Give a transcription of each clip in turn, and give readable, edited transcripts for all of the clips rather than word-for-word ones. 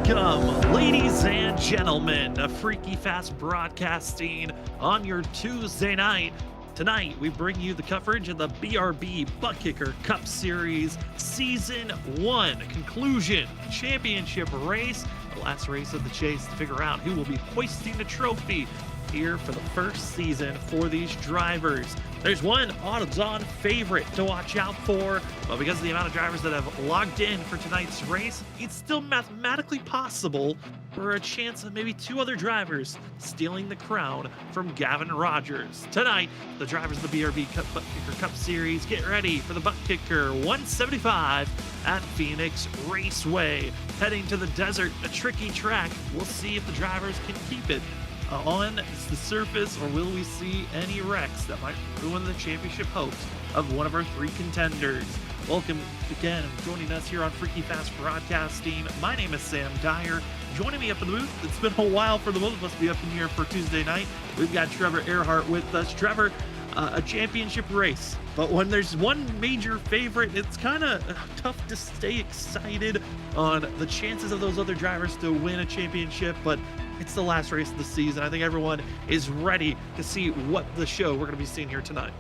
Welcome, ladies and gentlemen, to Freaky Fast Broadcasting on your Tuesday night. Tonight, we bring you the coverage of the BRB Butt Kicker Cup Series Season 1 conclusion championship race, the last race of the chase to figure out who will be hoisting the trophy here for the first season for these drivers. There's one odds-on favorite to watch out for, but because of the amount of drivers that have logged in for tonight's race, it's still mathematically possible for a chance of maybe two other drivers stealing the crown from Gavin Rogers. Tonight, the drivers of the BRB Butt Kicker Cup Series get ready for the Butt Kicker 175 at Phoenix Raceway. Heading to the desert, a tricky track. We'll see if the drivers can keep it on the surface, or will we see any wrecks that might ruin the championship hopes of one of our three contenders. Welcome again, joining us here on Freaky Fast Broadcasting. My name is Sam Dyer. Joining me up in the booth, it's been a while for the both of us to be up in here for Tuesday night. We've got Trevor Earhart with us. Trevor, a championship race, but when there's one major favorite, it's kind of tough to stay excited on the chances of those other drivers to win a championship, but it's the last race of the season. I think everyone is ready to see what the show we're going to be seeing here tonight.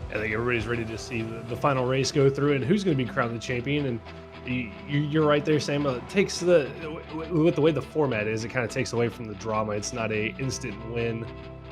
I think everybody's ready to see the final race go through and who's going to be crowned the champion. And you're right there, Sam. It takes with the way the format is, it kind of takes away from the drama. It's not a instant win,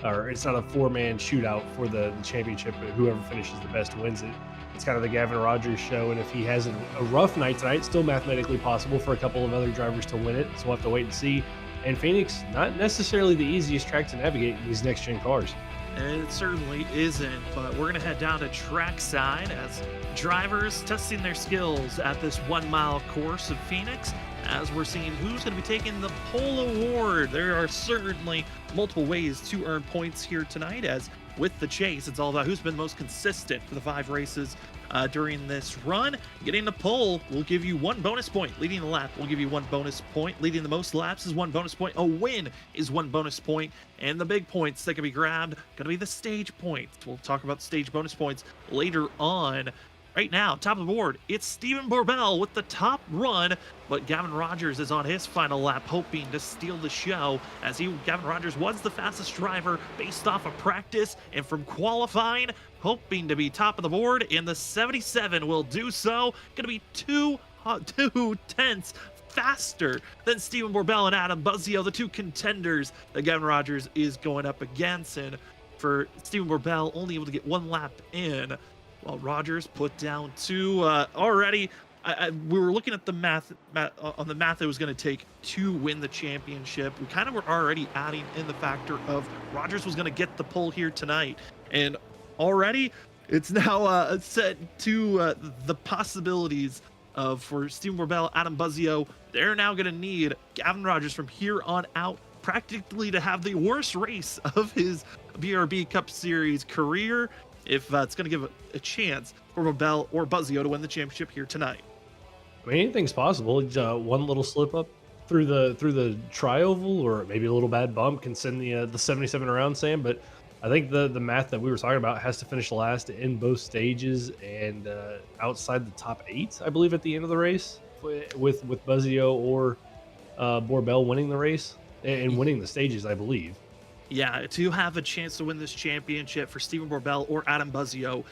or it's not a four-man shootout for the championship. Whoever finishes the best wins it. It's kind of the Gavin Rogers show, and if he has a rough night tonight, it's still mathematically possible for a couple of other drivers to win it. So we'll have to wait and see. And Phoenix, not necessarily the easiest track to navigate in these next-gen cars. It certainly isn't, but we're going to head down to trackside as drivers testing their skills at this 1 mile course of Phoenix, as we're seeing who's going to be taking the pole award. There are certainly multiple ways to earn points here tonight, as with the chase, it's all about who's been most consistent for the 5 races during this run. Getting the pole will give you 1 bonus point. Leading the lap will give you 1 bonus point. Leading the most laps is 1 bonus point. A win is 1 bonus point. And the big points that can be grabbed going to be the stage points. We'll talk about stage bonus points later on. Right now, top of the board, it's Stephen Borbell with the top run, but Gavin Rogers is on his final lap, hoping to steal the show, as Gavin Rogers was the fastest driver based off of practice and from qualifying, hoping to be top of the board, and the 77 will do so. Going to be 2 tenths faster than Stephen Borbell and Adam Buzzio, the 2 contenders that Gavin Rogers is going up against. And for Stephen Borbell, only able to get 1 lap in, while Rogers put down 2 already. We were looking at the math on the math it was going to take to win the championship. We kind of were already adding in the factor of Rogers was going to get the pole here tonight, and already it's now set to the possibilities of, for Stephen Borbell, Adam Buzzio, they're now going to need Gavin Rogers from here on out practically to have the worst race of his BRB Cup Series career, if it's going to give a chance for Borbell or Buzzio to win the championship here tonight. I mean, anything's possible. One little slip up through the tri-oval, or maybe a little bad bump, can send the 77 around, Sam. But I think the math that we were talking about has to finish last in both stages and outside the top 8, I believe, at the end of the race, with Buzzio or Borbell winning the race and winning the stages, I believe. Yeah, to have a chance to win this championship for Stephen Borbell or Adam Buzzio,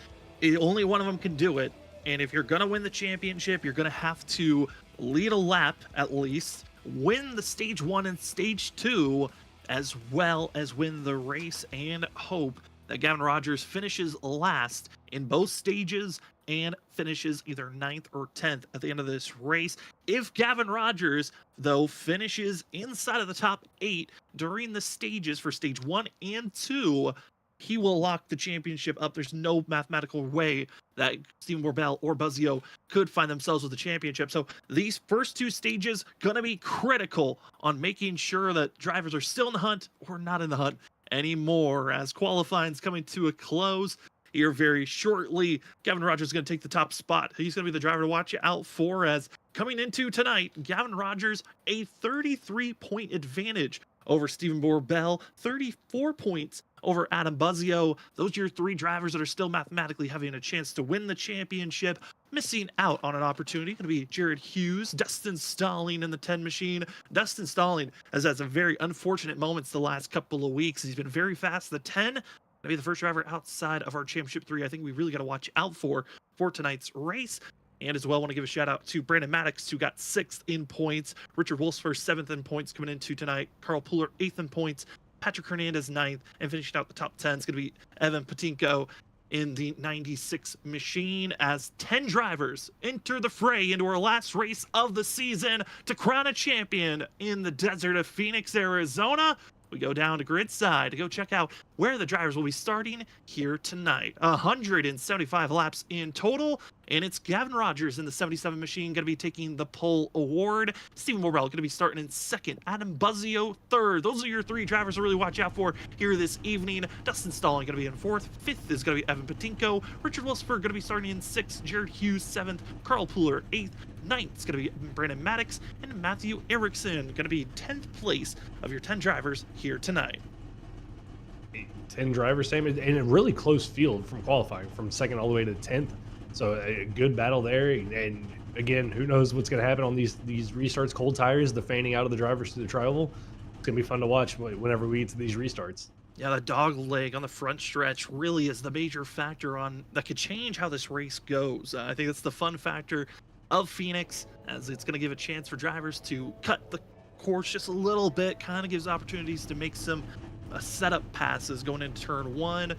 only one of them can do it. And if you're going to win the championship, you're going to have to lead a lap at least, win the stage 1 and stage 2, as well as win the race, and hope that Gavin Rogers finishes last in both stages and finishes either 9th or 10th at the end of this race. If Gavin Rogers, though, finishes inside of the top 8 during the stages for stage 1 and 2, he will lock the championship up. There's no mathematical way that Stephen Borbell or Buzzio could find themselves with the championship. So these first 2 stages going to be critical on making sure that drivers are still in the hunt or not in the hunt anymore, as qualifying's coming to a close here very shortly. Gavin Rogers is going to take the top spot. He's going to be the driver to watch out for, as coming into tonight, Gavin Rogers, a 33-point advantage over Stephen Borbell, 34 points over Adam Buzzio. Those are your three drivers that are still mathematically having a chance to win the championship. Missing out on an opportunity going to be Jared Hughes, Dustin Stalling in the 10 machine. Dustin Stalling has had some very unfortunate moments the last couple of weeks. He's been very fast. The 10, going to be the first driver outside of our championship 3. I think we really got to watch out for tonight's race. And as well, want to give a shout out to Brandon Maddox, who got 6th in points. Richard Wolfsfer, 7th in points coming into tonight. Carl Pooler, 8th in points. Patrick Hernandez, 9th. And finishing out the top 10 is going to be Evan Patinko in the 96 machine, as 10 drivers enter the fray into our last race of the season to crown a champion in the desert of Phoenix, Arizona. We go down to grid side to go check out where the drivers will be starting here tonight. 175 laps in total, and it's Gavin Rogers in the 77 machine going to be taking the pole award. Stephen Morrell going to be starting in 2nd. Adam Buzzio 3rd. Those are your 3 drivers to really watch out for here this evening. Dustin Stalling going to be in 4th. 5th is going to be Evan Patinko. Richard Wilsberg going to be starting in 6th. Jared Hughes 7th. Carl Pooler 8th. 9th is going to be Brandon Maddox, and Matthew Erickson going to be 10th place of your 10 drivers here tonight. 10 drivers, same, and a really close field from qualifying, from 2nd all the way to 10th. So a good battle there. And again, who knows what's going to happen on these restarts, cold tires, the fanning out of the drivers through the tri-oval. It's going to be fun to watch whenever we get to these restarts. Yeah, the dog leg on the front stretch really is the major factor that could change how this race goes. I think that's the fun factor of Phoenix, as it's going to give a chance for drivers to cut the course just a little bit, kind of gives opportunities to make some setup passes going into turn 1,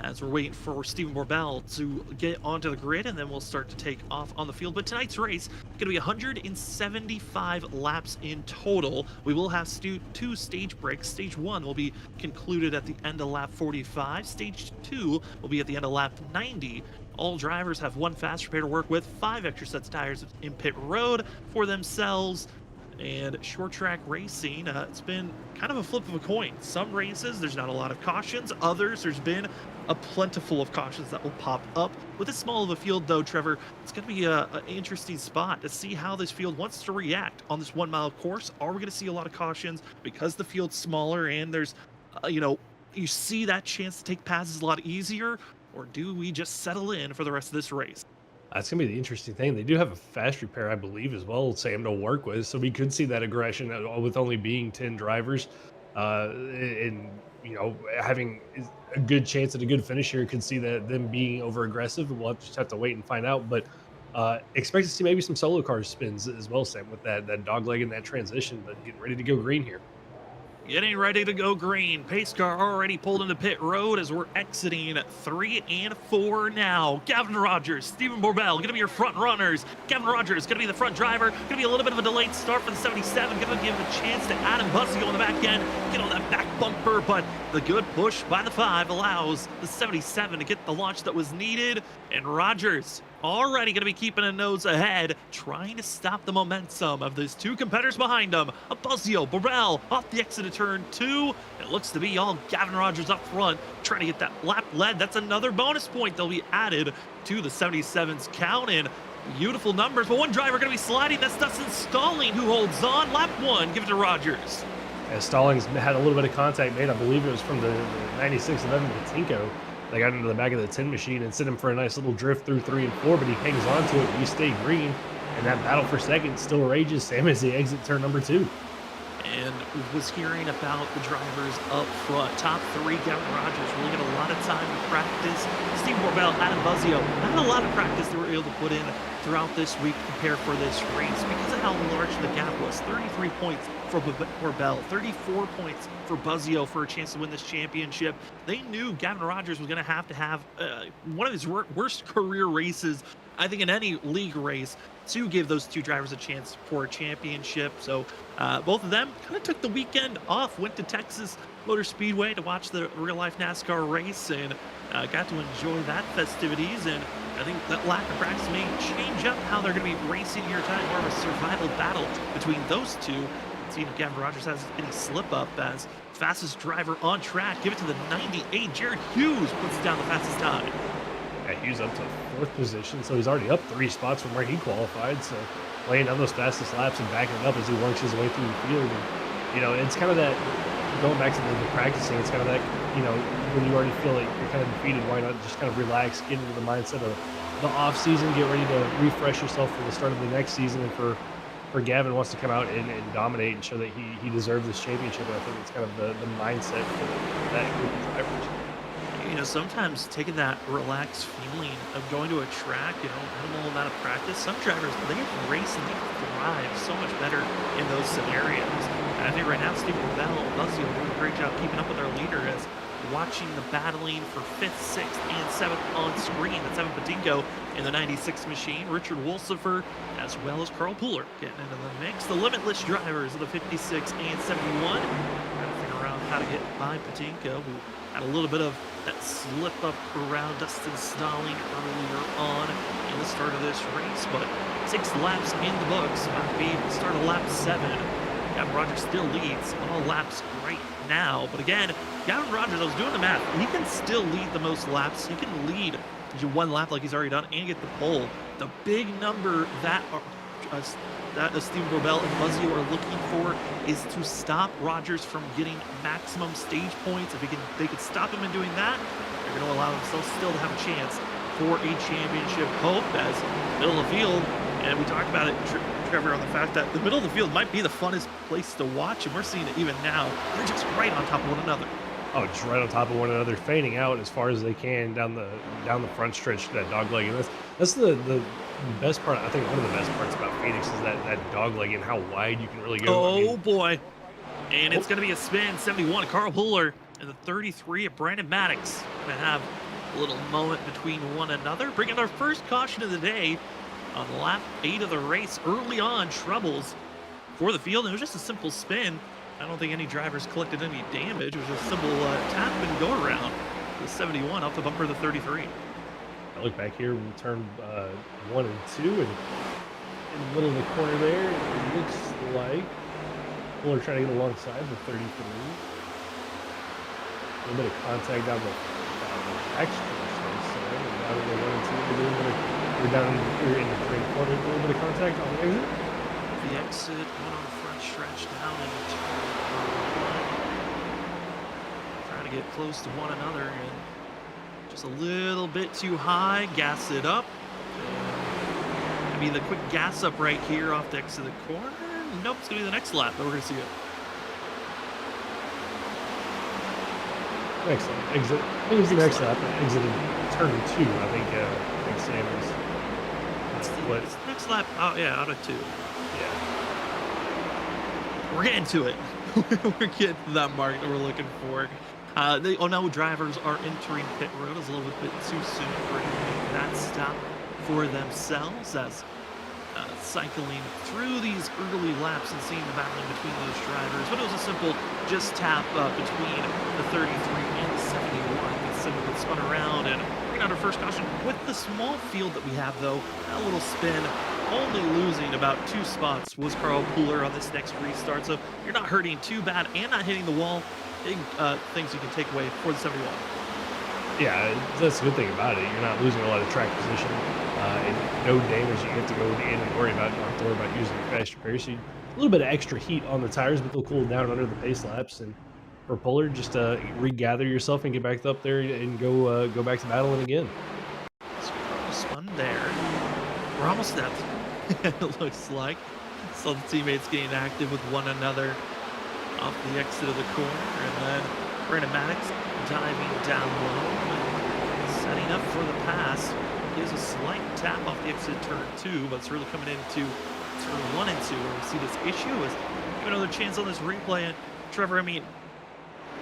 as we're waiting for Stephen Borbell to get onto the grid, and then we'll start to take off on the field. But tonight's race is going to be 175 laps in total. We will have 2 stage breaks. Stage 1 will be concluded at the end of lap 45. Stage 2 will be at the end of lap 90. All drivers have 1 fast repair to work with, 5 extra sets of tires in pit road for themselves. And short track racing, it's been kind of a flip of a coin. Some races, there's not a lot of cautions. Others, there's been a plentiful of cautions that will pop up. With this small of a field, though, Trevor, it's going to be an interesting spot to see how this field wants to react on this 1-mile course. Are we going to see a lot of cautions because the field's smaller and there's, you see that chance to take passes a lot easier? Or do we just settle in for the rest of this race? That's going to be the interesting thing. They do have a fast repair, I believe, as well, Sam, to work with. So we could see that aggression with only being 10 drivers. And, having a good chance at a good finish here, could see that them being over aggressive. We'll just have to wait and find out. But expect to see maybe some solo car spins as well, Sam, with that dog leg and that transition. But getting ready to go green here. Getting ready to go green. Pace car already pulled into pit road as we're exiting 3 and 4 now. Gavin Rogers, Stephen Borbell, going to be your front runners. Gavin Rogers going to be the front driver. Going to be a little bit of a delayed start for the 77. Going to give a chance to Adam Buzzio on the back end. Get on that back bumper, but the good push by the 5 allows the 77 to get the launch that was needed. And Rogers already going to be keeping a nose ahead, trying to stop the momentum of those 2 competitors behind him. Buzzio, Borbell off the exit of turn 2. It looks to be all Gavin Rogers up front, trying to get that lap led. That's another bonus point that'll be added to the 77's count. And beautiful numbers, but one driver going to be sliding. That's Dustin Stalling, who holds on. Lap 1, give it to Rogers. As Stallings had a little bit of contact made, I believe it was from the 96 of Evan Patinko. They got into the back of the 10 machine and sent him for a nice little drift through 3 and 4, but he hangs on to it. We stay green, and that battle for second still rages, Sam, as they exit turn number 2. And was hearing about the drivers up front. Top 3, Gavin Rogers really got a lot of time to practice. Steve Borbell, Adam Buzzio, not a lot of practice they were able to put in throughout this week to prepare for this race because of how large the gap was. 33 points for Borbell, 34 points for Buzzio for a chance to win this championship. They knew Gavin Rogers was going to have one of his worst career races, I think, in any league race, to give those 2 drivers a chance for a championship. So both of them kind of took the weekend off, went to Texas Motor Speedway to watch the real-life NASCAR race, and got to enjoy that festivities. And I think that lack of practice may change up how they're going to be racing here tonight. More of a survival battle between those 2. See if Gavin Rogers has any slip-up as fastest driver on track. Give it to the 98. Jared Hughes puts down the fastest time. Yeah, Hughes up to 4th position, so he's already up 3 spots from where he qualified. So laying down those fastest laps and backing it up as he works his way through the field. And It's kind of that going back to the practicing. It's kind of that when you already feel like you're kind of defeated, why not just kind of relax, get into the mindset of the off season, get ready to refresh yourself for the start of the next season, and for Gavin wants to come out and dominate and show that he deserves this championship. And I think it's kind of the mindset for that group of drivers. Sometimes taking that relaxed feeling of going to a track, minimal amount of practice, some drivers, they race and they thrive so much better in those scenarios. And I think right now, Stephen Bell, Buzzio doing a great job keeping up with our leader as watching the battling for 5th, 6th, and 7th on screen. That's Evan Patinko in the 96 machine, Richard Wolsifer, as well as Carl Puller getting into the mix. The limitless drivers of the 56 and 71 trying to figure out how to get by Patinko, who had a little bit of that slip up around Dustin Stalling earlier on in the start of this race, but 6 laps in the books. About to be the start of lap 7. Gavin Rogers still leads all laps right now, but again, Gavin Rogers, I was doing the math, he can still lead the most laps. He can lead 1 lap like he's already done and get the pole. The big number that Stephen Bell and Buzzio are looking for is to stop Rogers from getting maximum stage points. If they could stop him in doing that, they're going to allow themselves still to have a chance for a championship hope as middle of the field. And we talked about it, Trevor, on the fact that the middle of the field might be the funnest place to watch, and we're seeing it even now. They're just right on top of one another. Oh, just right on top of one another, fading out as far as they can down the front stretch to that dog leg. And that's the best part. I think one of the best parts about Phoenix is that dog leg and how wide you can really go. Oh, boy. And it's going to be a spin. 71, Carl Puller, and the 33 of Brandon Maddox. Going to have a little moment between one another, bringing our first caution of the day on lap 8 of the race. Early on, troubles for the field. It was just a simple spin. I don't think any drivers collected any damage. It was just a simple tap and go around. The 71 off the bumper of the 33. I look back here, we turn 1 and 2, and in the middle of the corner there, it looks like Fuller trying to get alongside the 33. A little bit of contact down the extra space there. Down in the 1 and 2, we're down in the green corner. A little bit of contact on the exit. The exit, one on the front stretch, down in turn 1. Trying to get close to one another, and just a little bit too high. Gas it up. I mean, the quick gas up right here off the exit of the corner. Nope, it's going to be the next lap, but we're going to see it. Next lap, exit. I think it was the next lap. Exited turn 2. I think Sam was. It's the next lap. Oh, yeah, out of 2. Yeah. We're getting to it. We're getting to that mark that we're looking for. No, drivers are entering pit road. It's a little bit too soon for him to make that stop for themselves as cycling through these early laps and seeing the battling between those drivers. But it was a simple just tap between the 33 and the 71. The 71 spun around and bring out our first caution. With the small field that we have, though, that little spin, only losing about 2 spots was Carl Puller on this next restart. So you're not hurting too bad and not hitting the wall. Big things you can take away for the 71. Yeah, that's the good thing about it. You're not losing a lot of track position and no damage you have to go in and worry about. You don't have to worry about using your faster pair. So a little bit of extra heat on the tires, but they'll cool down under the pace laps. And for Puller, just regather yourself and get back up there and go back to battling again. Spun there. We're almost at it looks like. So the teammates getting active with one another off the exit of the corner, and then Brandon Maddox diving down low, setting up for the pass. Gives a slight tap off the exit of turn 2, but it's really coming into turn 1 and 2 where we see this issue. Is give another chance on this replay. And Trevor, I mean,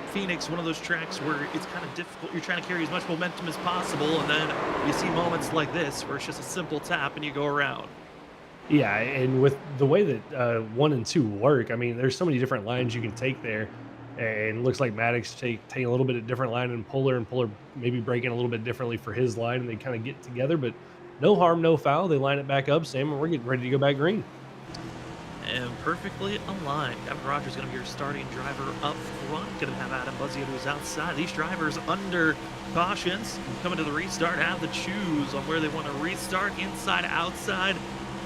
Phoenix, one of those tracks where it's kind of difficult. You're trying to carry as much momentum as possible, and then you see moments like this where it's just a simple tap and you go around. Yeah, and with the way that 1 and 2 work, I mean, there's so many different lines you can take there. And looks like Maddox taking a little bit of different line and Puller maybe breaking a little bit differently for his line, and they kind of get together, but no harm, no foul. They line it back up, Sam, and we're getting ready to go back green. And perfectly aligned. Gavin Rogers is going to be your starting driver up front. Going to have Adam Buzzio who's outside. These drivers under cautions coming to the restart have to choose on where they want to restart, inside, outside.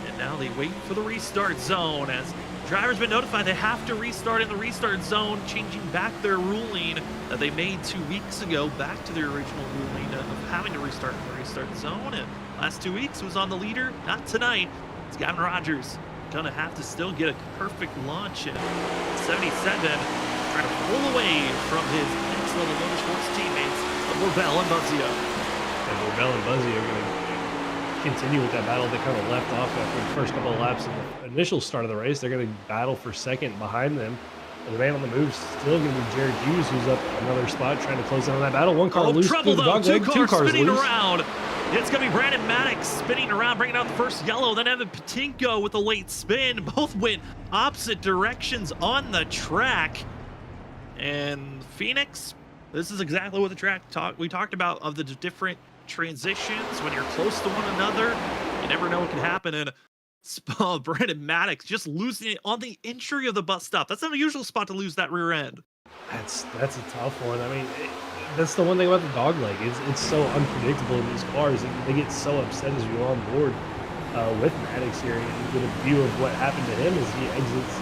And now they wait for the restart zone as Drivers been notified they have to restart in the restart zone, changing back their ruling that they made 2 weeks ago back to their original ruling of having to restart in the restart zone. And last 2 weeks was on the leader, not tonight. It's Gavin Rogers gonna have to still get a perfect launch in 77, trying to pull away from his next level motorsports teammates, Borbell and Buzzio. And Borbell and Buzzio are going to continue with that battle they kind of left off after the first couple of laps in the initial start of the race. They're going to battle for second behind them. And the man on the move is still going to be Jared Hughes, who's up another spot trying to close down that battle. One car loose trouble through the though. dog leg, two cars spinning loose. around. It's going to be Brandon Maddox spinning around, bringing out the first yellow. Then Evan Patinko with a late spin. Both went opposite directions on the track. And Phoenix, this is exactly what the track we talked about of the different transitions. When you're close to one another, you never know what can happen. And Brandon Maddox just losing it on the entry of the bus stop. That's not a usual spot to lose that rear end. That's a tough one. I mean, that's the one thing about the dog leg. It's so unpredictable in these cars. They get so upset as you're on board with Maddox here. And you get a view of what happened to him as he exits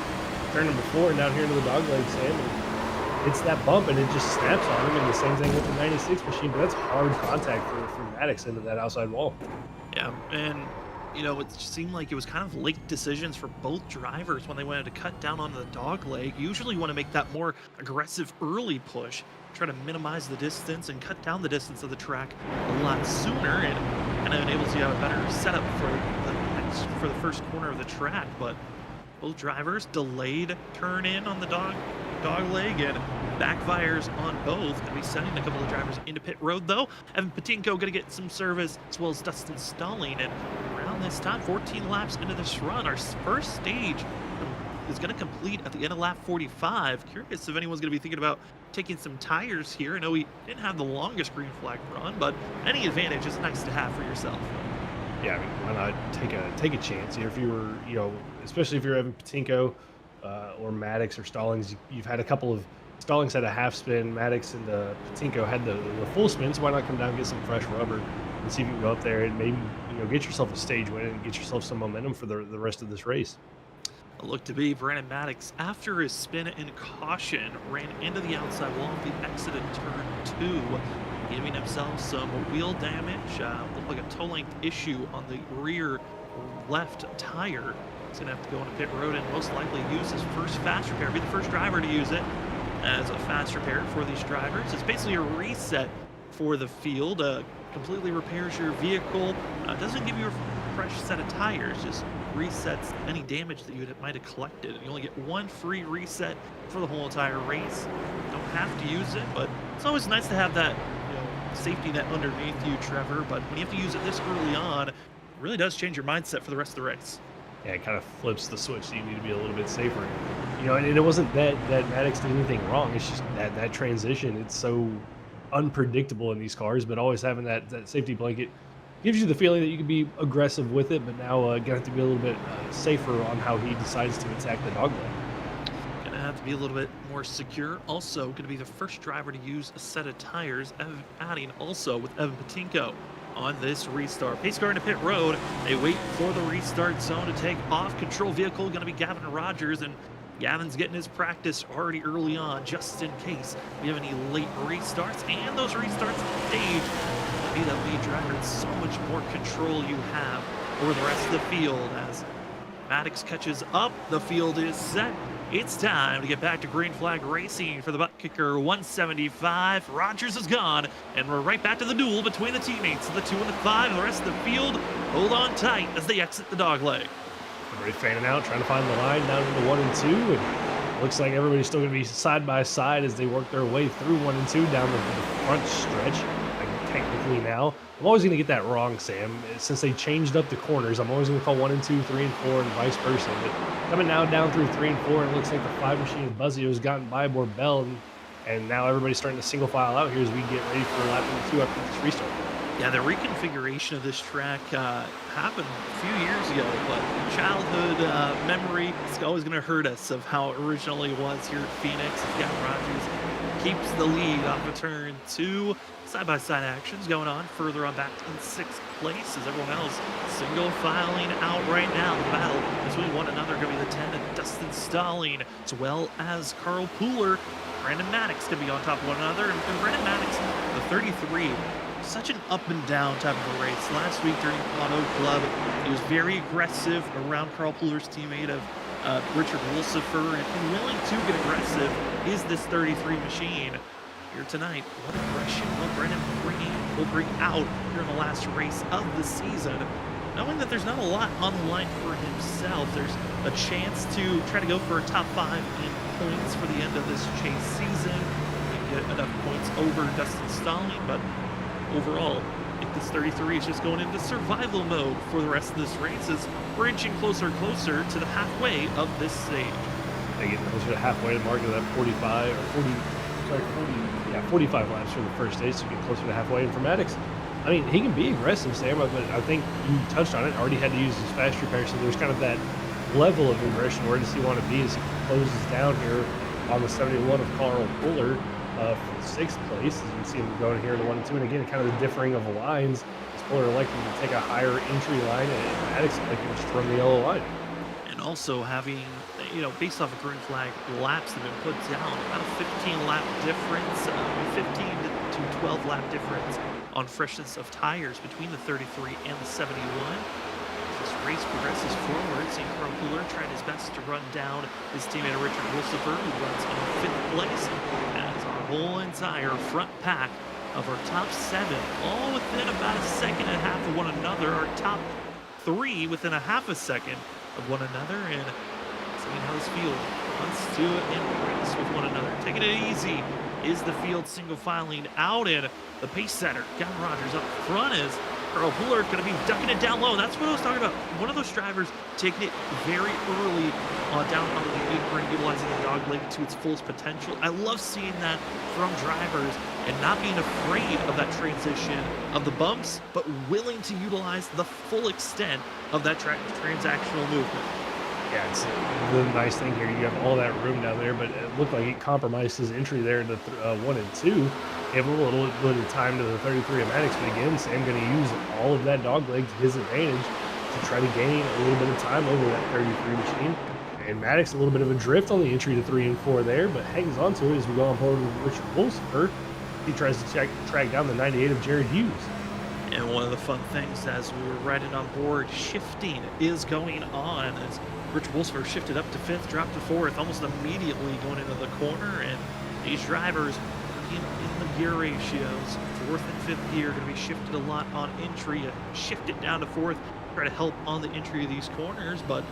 turn number 4 and down here into the dog leg, Sam. And it's that bump and it just snaps on him. And the same thing with the 96 machine. But that's hard contact for Maddox into that outside wall. Yeah, and you know, it seemed like it was kind of late decisions for both drivers when they wanted to cut down on the dog leg. Usually you want to make that more aggressive early push, try to minimize the distance and cut down the distance of the track a lot sooner, and kind of enables you to have a better setup for the first corner of the track. But both drivers delayed turn in on the dog leg and backfires on both. Gonna be sending a couple of drivers into pit road though. Evan Patinko gonna get some service, as well as Dustin Stalling. And around this time, 14 laps into this run, our first stage is gonna complete at the end of lap 45. Curious if anyone's gonna be thinking about taking some tires here. I know we didn't have the longest green flag run, but any advantage is nice to have for yourself. Yeah, I mean, why not take a chance here? If you were, you know, especially if you're Evan Patinko or Maddox or Stallings, you've had a couple of Stallings had a half spin, Maddox and Patinko had the full spin. So why not come down and get some fresh rubber and see if you can go up there and maybe, you know, get yourself a stage win and get yourself some momentum for the rest of this race. A look to be Brandon Maddox, after his spin in caution, ran into the outside wall of the exit in turn 2, giving himself some wheel damage. Looked like a toe length issue on the rear left tire. He's going to have to go into pit road and most likely use his first fast repair, be the first driver to use it as a fast repair for these drivers. It's basically a reset for the field. Completely repairs your vehicle. Doesn't give you a fresh set of tires, just resets any damage that you might have collected. And you only get one free reset for the whole entire race. Don't have to use it, but it's always nice to have that, you know, safety net underneath you, Trevor. But when you have to use it this early on, it really does change your mindset for the rest of the race. Yeah, it kind of flips the switch, so you need to be a little bit safer. You know, and it wasn't that Maddox did anything wrong. It's just that transition. It's so unpredictable in these cars, but always having that safety blanket gives you the feeling that you can be aggressive with it, but now gonna have to be a little bit safer on how he decides to attack the dog leg. Gonna have to be a little bit more secure. Also, gonna be the first driver to use a set of tires, adding also with Evan Patinko on this restart. Pace car into pit road. They wait for the restart zone to take off. Control vehicle going to be Gavin Rogers, and Gavin's getting his practice already early on, just in case we have any late restarts. And those restarts at the stage, be that lead driver, it's so much more control you have over the rest of the field. As Maddox catches up, the field is set. It's time to get back to green flag racing for the butt kicker 175. Rogers is gone, and we're right back to the duel between the teammates of the 2 and the 5. The rest of the field hold on tight as they exit the dog leg. Everybody fanning out, trying to find the line down into 1 and 2, and looks like everybody's still going to be side by side as they work their way through 1 and 2 down the front stretch. Technically now, I'm always going to get that wrong, Sam. Since they changed up the corners, I'm always going to call 1 and 2, 3 and 4, and vice versa. But coming now down through 3 and 4, and it looks like the 5 machine of Buzzio has gotten by Borbell, and now everybody's starting to single file out here as we get ready for lap number 2 after this restart. Yeah, the reconfiguration of this track happened a few years ago, but childhood memory is always going to hurt us of how it originally was here at Phoenix. Gavin Rogers keeps the lead off of turn 2. Side-by-side actions going on further on back in 6th place as everyone else single filing out right now. The battle between one another going to be the 10 and Dustin Stalling, as well as Carl Pooler. Brandon Maddox going to be on top of one another. And Brandon Maddox, the 33, such an up and down type of a race. Last week during Auto Club, he was very aggressive around Carl Pooler's teammate of Richard Wolsifer, and willing to get aggressive is this 33 machine. Here tonight, what aggression will Brennan bring out here in the last race of the season, knowing that there's not a lot on the line for himself. There's a chance to try to go for a top 5 in points for the end of this chase season, get enough points over Dustin Stalling, but overall, if this 33 is just going into survival mode for the rest of this race, as we're inching closer and closer to the halfway of this stage. They get closer to halfway to mark of that 45 or 40, sorry, 40, yeah, 45 laps for the first stage, so get closer to halfway. And for Maddox, I mean, he can be aggressive, Sam, but I think you touched on it, already had to use his fast repair, so there's kind of that level of aggression. Where does he want to be as he closes down here on the 71 of Carl Fuller for 6th place? As you can see him going here to 1 and 2, and again, kind of the differing of the lines. Fuller likely to take a higher entry line, and Maddox likely to just run the yellow line. And also having, based off of green flag laps that have been put down, about a 15 lap difference, 15 to 12 lap difference on freshness of tires between the 33 and the 71. This race progresses forward, seeing Carl Pooler trying his best to run down his teammate Richard Wolsifer, who runs in 5th place, as our whole entire front pack of our top 7, all within about a second and a half of one another. Our top 3 within a half a second of one another, and seeing how this field wants to embrace with one another. Taking it easy is the field single filing out, and the pace setter, Gavin Rogers, up front is Carl Pooler going to be ducking it down low. That's what I was talking about. One of those drivers taking it very early down on the apron, utilizing the dog leg to its fullest potential. I love seeing that from drivers and not being afraid of that transition of the bumps, but willing to utilize the full extent of that transactional movement. Yeah, it's the nice thing here. You have all that room down there, but it looked like it compromised his entry there into 1 and 2. Gave a little bit of time to the 33 of Maddox, but again, Sam going to use all of that dog leg to his advantage to try to gain a little bit of time over that 33 machine. And Maddox a little bit of a drift on the entry to 3 and 4 there, but hangs on to it as we go on board with Richard Wolsifer. He tries to track down the 98 of Jared Hughes. And one of the fun things as we were riding on board, shifting is going on as Richard Wolsifer shifted up to 5th, dropped to 4th, almost immediately going into the corner. And these drivers working in the gear ratios, 4th and 5th gear, going to be shifted a lot on entry, shift it down to 4th, try to help on the entry of these corners. But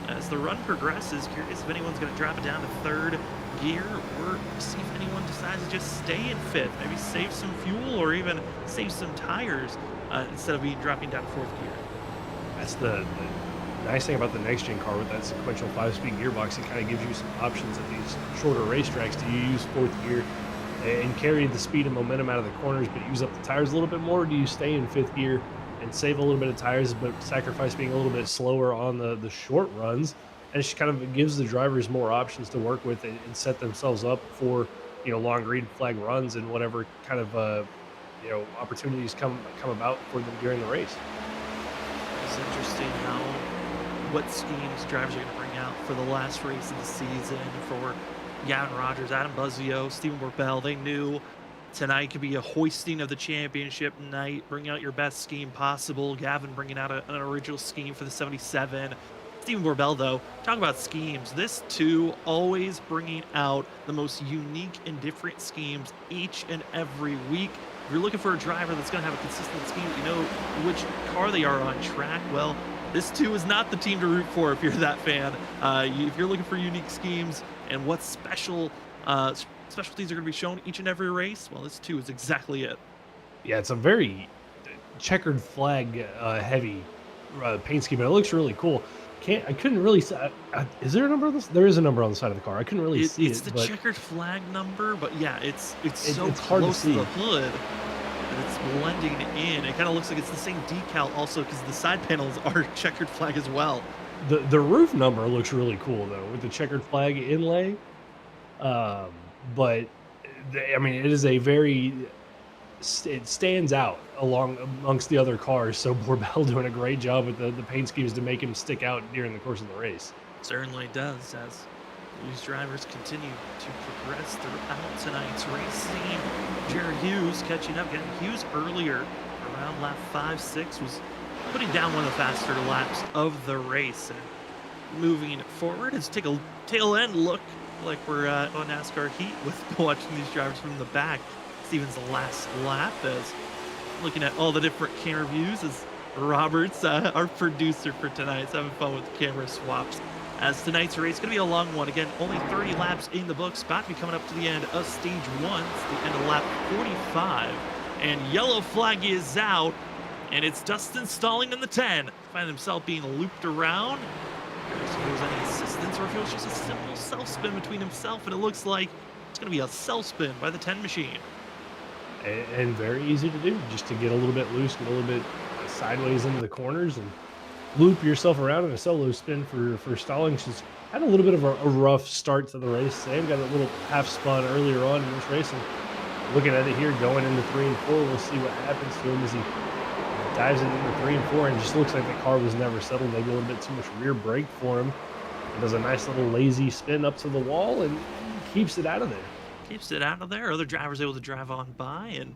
as the run progresses, curious if anyone's going to drop it down to 3rd gear, or see if anyone decides to just stay in 5th, maybe save some fuel or even save some tires instead of dropping down to 4th gear. That's the nice thing about the next gen car with that sequential 5-speed gearbox. It kind of gives you some options at these shorter racetracks. Do you use 4th gear and carry the speed and momentum out of the corners but use up the tires a little bit more? Or do you stay in 5th gear and save a little bit of tires but sacrifice being a little bit slower on the short runs? And it just kind of gives the drivers more options to work with and set themselves up for long green flag runs and whatever kind of opportunities come about for them during the race. It's interesting how what schemes drivers are going to bring out for the last race of the season for Gavin Rogers, Adam Buzzio, Stephen Borbell. They knew tonight could be a hoisting of the championship night. Bring out your best scheme possible. Gavin bringing out an original scheme for the 77. Stephen Borbell, though, talk about schemes. This too, always bringing out the most unique and different schemes each and every week. If you're looking for a driver that's going to have a consistent scheme, you know which car they are on track, well, this too is not the team to root for if you're that fan. If you're looking for unique schemes and what specialties are going to be shown each and every race, well, this too is exactly it. Yeah, it's a very checkered flag heavy paint scheme, and it looks really cool. I couldn't really see. Is there a number on this? There is a number on the side of the car. I couldn't really see it. It's the checkered flag number, but yeah, it's so it's hard close to see. the hood that it's blending in. It kind of looks like it's the same decal also because the side panels are checkered flag as well. The roof number looks really cool though with the checkered flag inlay, but I mean, it is a very it stands out along amongst the other cars. So Borbell doing a great job with the paint schemes to make him stick out during the course of the race. Certainly does, as these drivers continue to progress throughout tonight's race scene. Jared Hughes catching up. Again, Hughes earlier, around lap 5-6, was putting down one of the faster laps of the race. And moving forward, let's take a tail end look like we're on NASCAR Heat with watching these drivers from the back. Stevens' last lap, as looking at all the different camera views, as Roberts, our producer for tonight, is having fun with the camera swaps. As tonight's race is going to be a long one. Again, only 30 laps in the books. About to be coming up to the end of stage 1. It's the end of lap 45. And yellow flag is out. And it's Dustin stalling in the 10. Finding himself being looped around. If there was any assistance or if it was just a simple self-spin between himself. And it looks like it's going to be a self-spin by the 10 machine. And very easy to do, just to get a little bit loose, get a little bit sideways into the corners and loop yourself around in a solo spin for stalling. She's had a little bit of a rough start to the race. Sam got a little half spun earlier on in this race, and looking at it here going into 3 and 4, we'll see what happens to him as he dives into 3 and 4, and just looks like the car was never settled. Maybe a little bit too much rear brake for him. He does a nice little lazy spin up to the wall and keeps it out of there. Keeps it out of there. Other drivers able to drive on by, and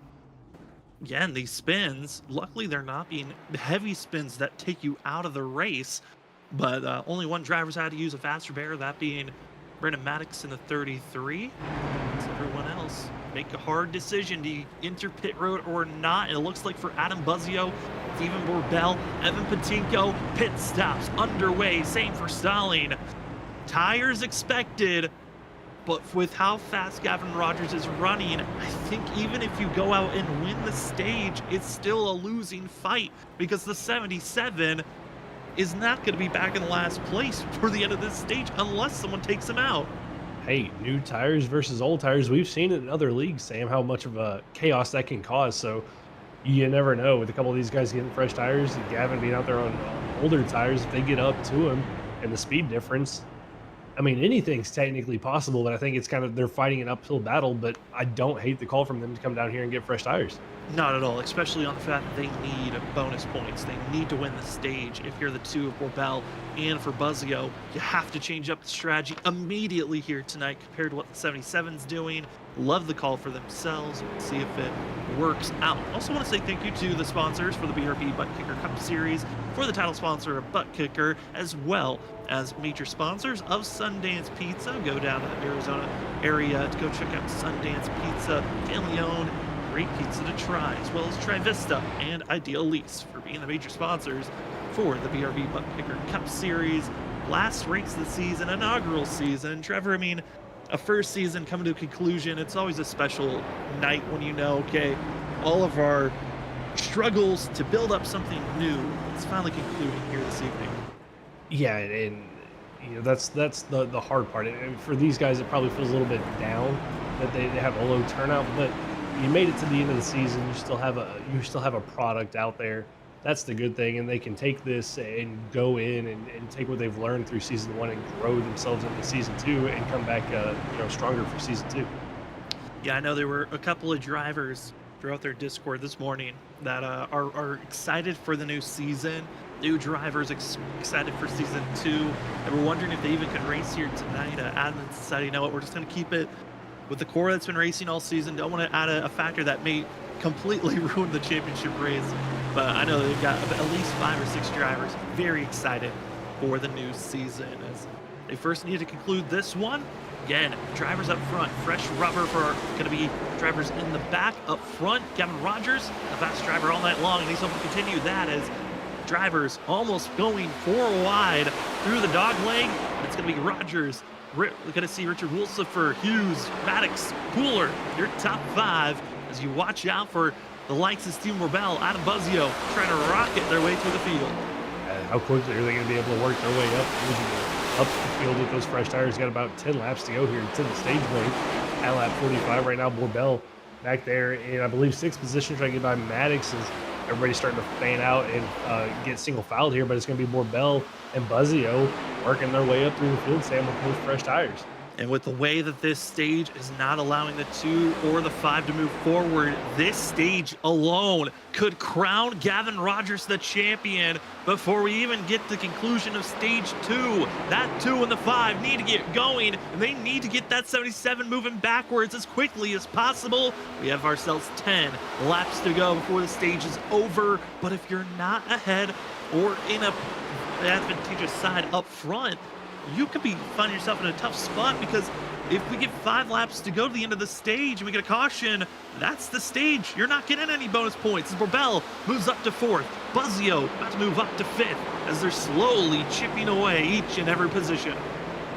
again, these spins, luckily they're not being heavy spins that take you out of the race, but only one driver's had to use a faster barrier, that being Brendan Maddox in the 33. So everyone else make a hard decision. Do you enter pit road or not? And it looks like for Adam Buzzio, Stephen Borbell, Evan Patinko, pit stops underway. Same for Stalling. Tires expected. But with how fast Gavin Rogers is running, I think even if you go out and win the stage, it's still a losing fight, because the 77 is not going to be back in last place for the end of this stage unless someone takes him out. Hey, new tires versus old tires. We've seen it in other leagues, Sam, how much of a chaos that can cause. So you never know with a couple of these guys getting fresh tires and Gavin being out there on older tires, if they get up to him and the speed difference. I mean, anything's technically possible, but I think it's kind of, they're fighting an uphill battle, but I don't hate the call from them to come down here and get fresh tires. Not at all, especially on the fact that they need bonus points. They need to win the stage. If you're the two of Borbell and for Buzzio, you have to change up the strategy immediately here tonight compared to what the 77's doing. Love the call for themselves. We'll see if it works out. Also want to say thank you to the sponsors for the BRB Butt Kicker Cup Series, for the title sponsor of Butt Kicker, as well as major sponsors of Sundance Pizza. Go down to the Arizona area to go check out Sundance Pizza, family-owned, great pizza to try, as well as Trivista and Ideal Lease for being the major sponsors for the BRB Butt Kicker Cup Series. Last race of the season, inaugural season. Trevor, I mean, a first season coming to a conclusion, it's always a special night when you know, okay, all of our struggles to build up something new, it's finally concluding here this evening. Yeah, and you know that's the hard part. And for these guys, it probably feels a little bit down that they have a low turnout, but you made it to the end of the season. You still have a product out there. That's the good thing, and they can take this and go in and take what they've learned through season 1 and grow themselves into season 2 and come back stronger for season 2. Yeah, I know there were a couple of drivers throughout their Discord this morning that are excited for the new season. New drivers excited for season 2. And we're wondering if they even could race here tonight. Admin decided, you know what, we're just going to keep it with the core that's been racing all season. Don't want to add a factor that may completely ruin the championship race. But I know they've got at least 5 or 6 drivers very excited for the new season, as they first need to conclude this one. Again, drivers up front, fresh rubber for going to be drivers in the back. Up front, Gavin Rogers, the fast driver all night long, and he's hoping to continue that as drivers almost going 4 wide through the dog leg. It's going to be Rogers. We're going to see Richard Wolsifer, Hughes, Maddox, Cooler, your top 5 as you watch out for the likes of Steve Borbell, Adam Buzzio trying to rocket their way through the field. How quickly are they going to be able to work their way up the field with those fresh tires? Got about 10 laps to go here to the stage break. At lap 45 right now, Borbell back there in, I believe, 6th position, trying to get by Maddox as everybody's starting to fan out and get single fouled here, but it's going to be Borbell and Buzzio working their way up through the field, Sam, with those fresh tires. And with the way that this stage is not allowing the 2 or the 5 to move forward, this stage alone could crown Gavin Rogers the champion before we even get to the conclusion of stage 2. That 2 and the 5 need to get going, and they need to get that 77 moving backwards as quickly as possible. We have ourselves 10 laps to go before the stage is over, but if you're not ahead or in a advantageous side up front, you could be finding yourself in a tough spot, because if we get 5 laps to go to the end of the stage and we get a caution, that's the stage. You're not getting any bonus points. As Borbell moves up to 4th, Buzzio about to move up to 5th as they're slowly chipping away each and every position.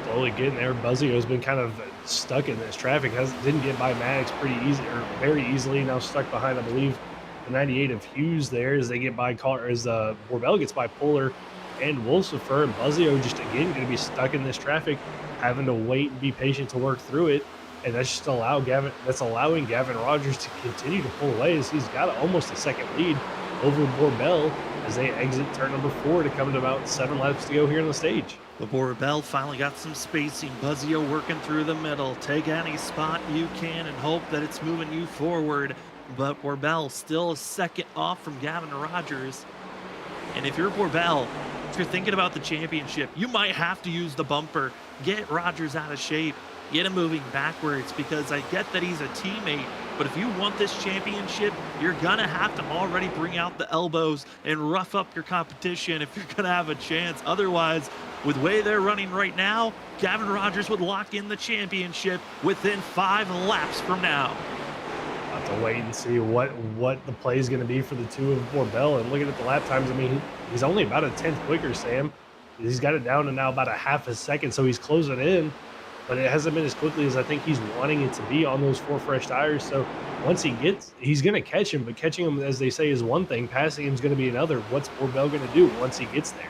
Slowly getting there. Buzzio's been kind of stuck in this traffic. Didn't get by Maddox pretty easy, or very easily. Now stuck behind, I believe, the 98 of Hughes there as they get by Borbell gets by Polar and Wolcifer, and Buzzio just again going to be stuck in this traffic, having to wait and be patient to work through it, and that's just allowing Gavin Rogers to continue to pull away as he's got almost a second lead over Borbell as they exit turn number 4 to come to about 7 laps to go here on the stage. But Borbell finally got some spacing. Buzzio working through the middle. Take any spot you can and hope that it's moving you forward. But Borbell still a second off from Gavin Rogers. And if you're Borbell, if you're thinking about the championship, you might have to use the bumper, get Rogers out of shape, get him moving backwards, because I get that he's a teammate, but if you want this championship, you're gonna have to already bring out the elbows and rough up your competition if you're gonna have a chance. Otherwise, with the way they're running right now, Gavin Rogers would lock in the championship within 5 laps from now. Have to wait and see what the play is going to be for the 2 of Borbell. And looking at the lap times, I mean, he's only about a 10th quicker, Sam. He's got it down to now about a half a second, so he's closing in, but it hasn't been as quickly as I think he's wanting it to be on those 4 fresh tires. So once he's going to catch him, but catching him, as they say, is one thing. Passing him is going to be another. What's Borbell going to do once he gets there?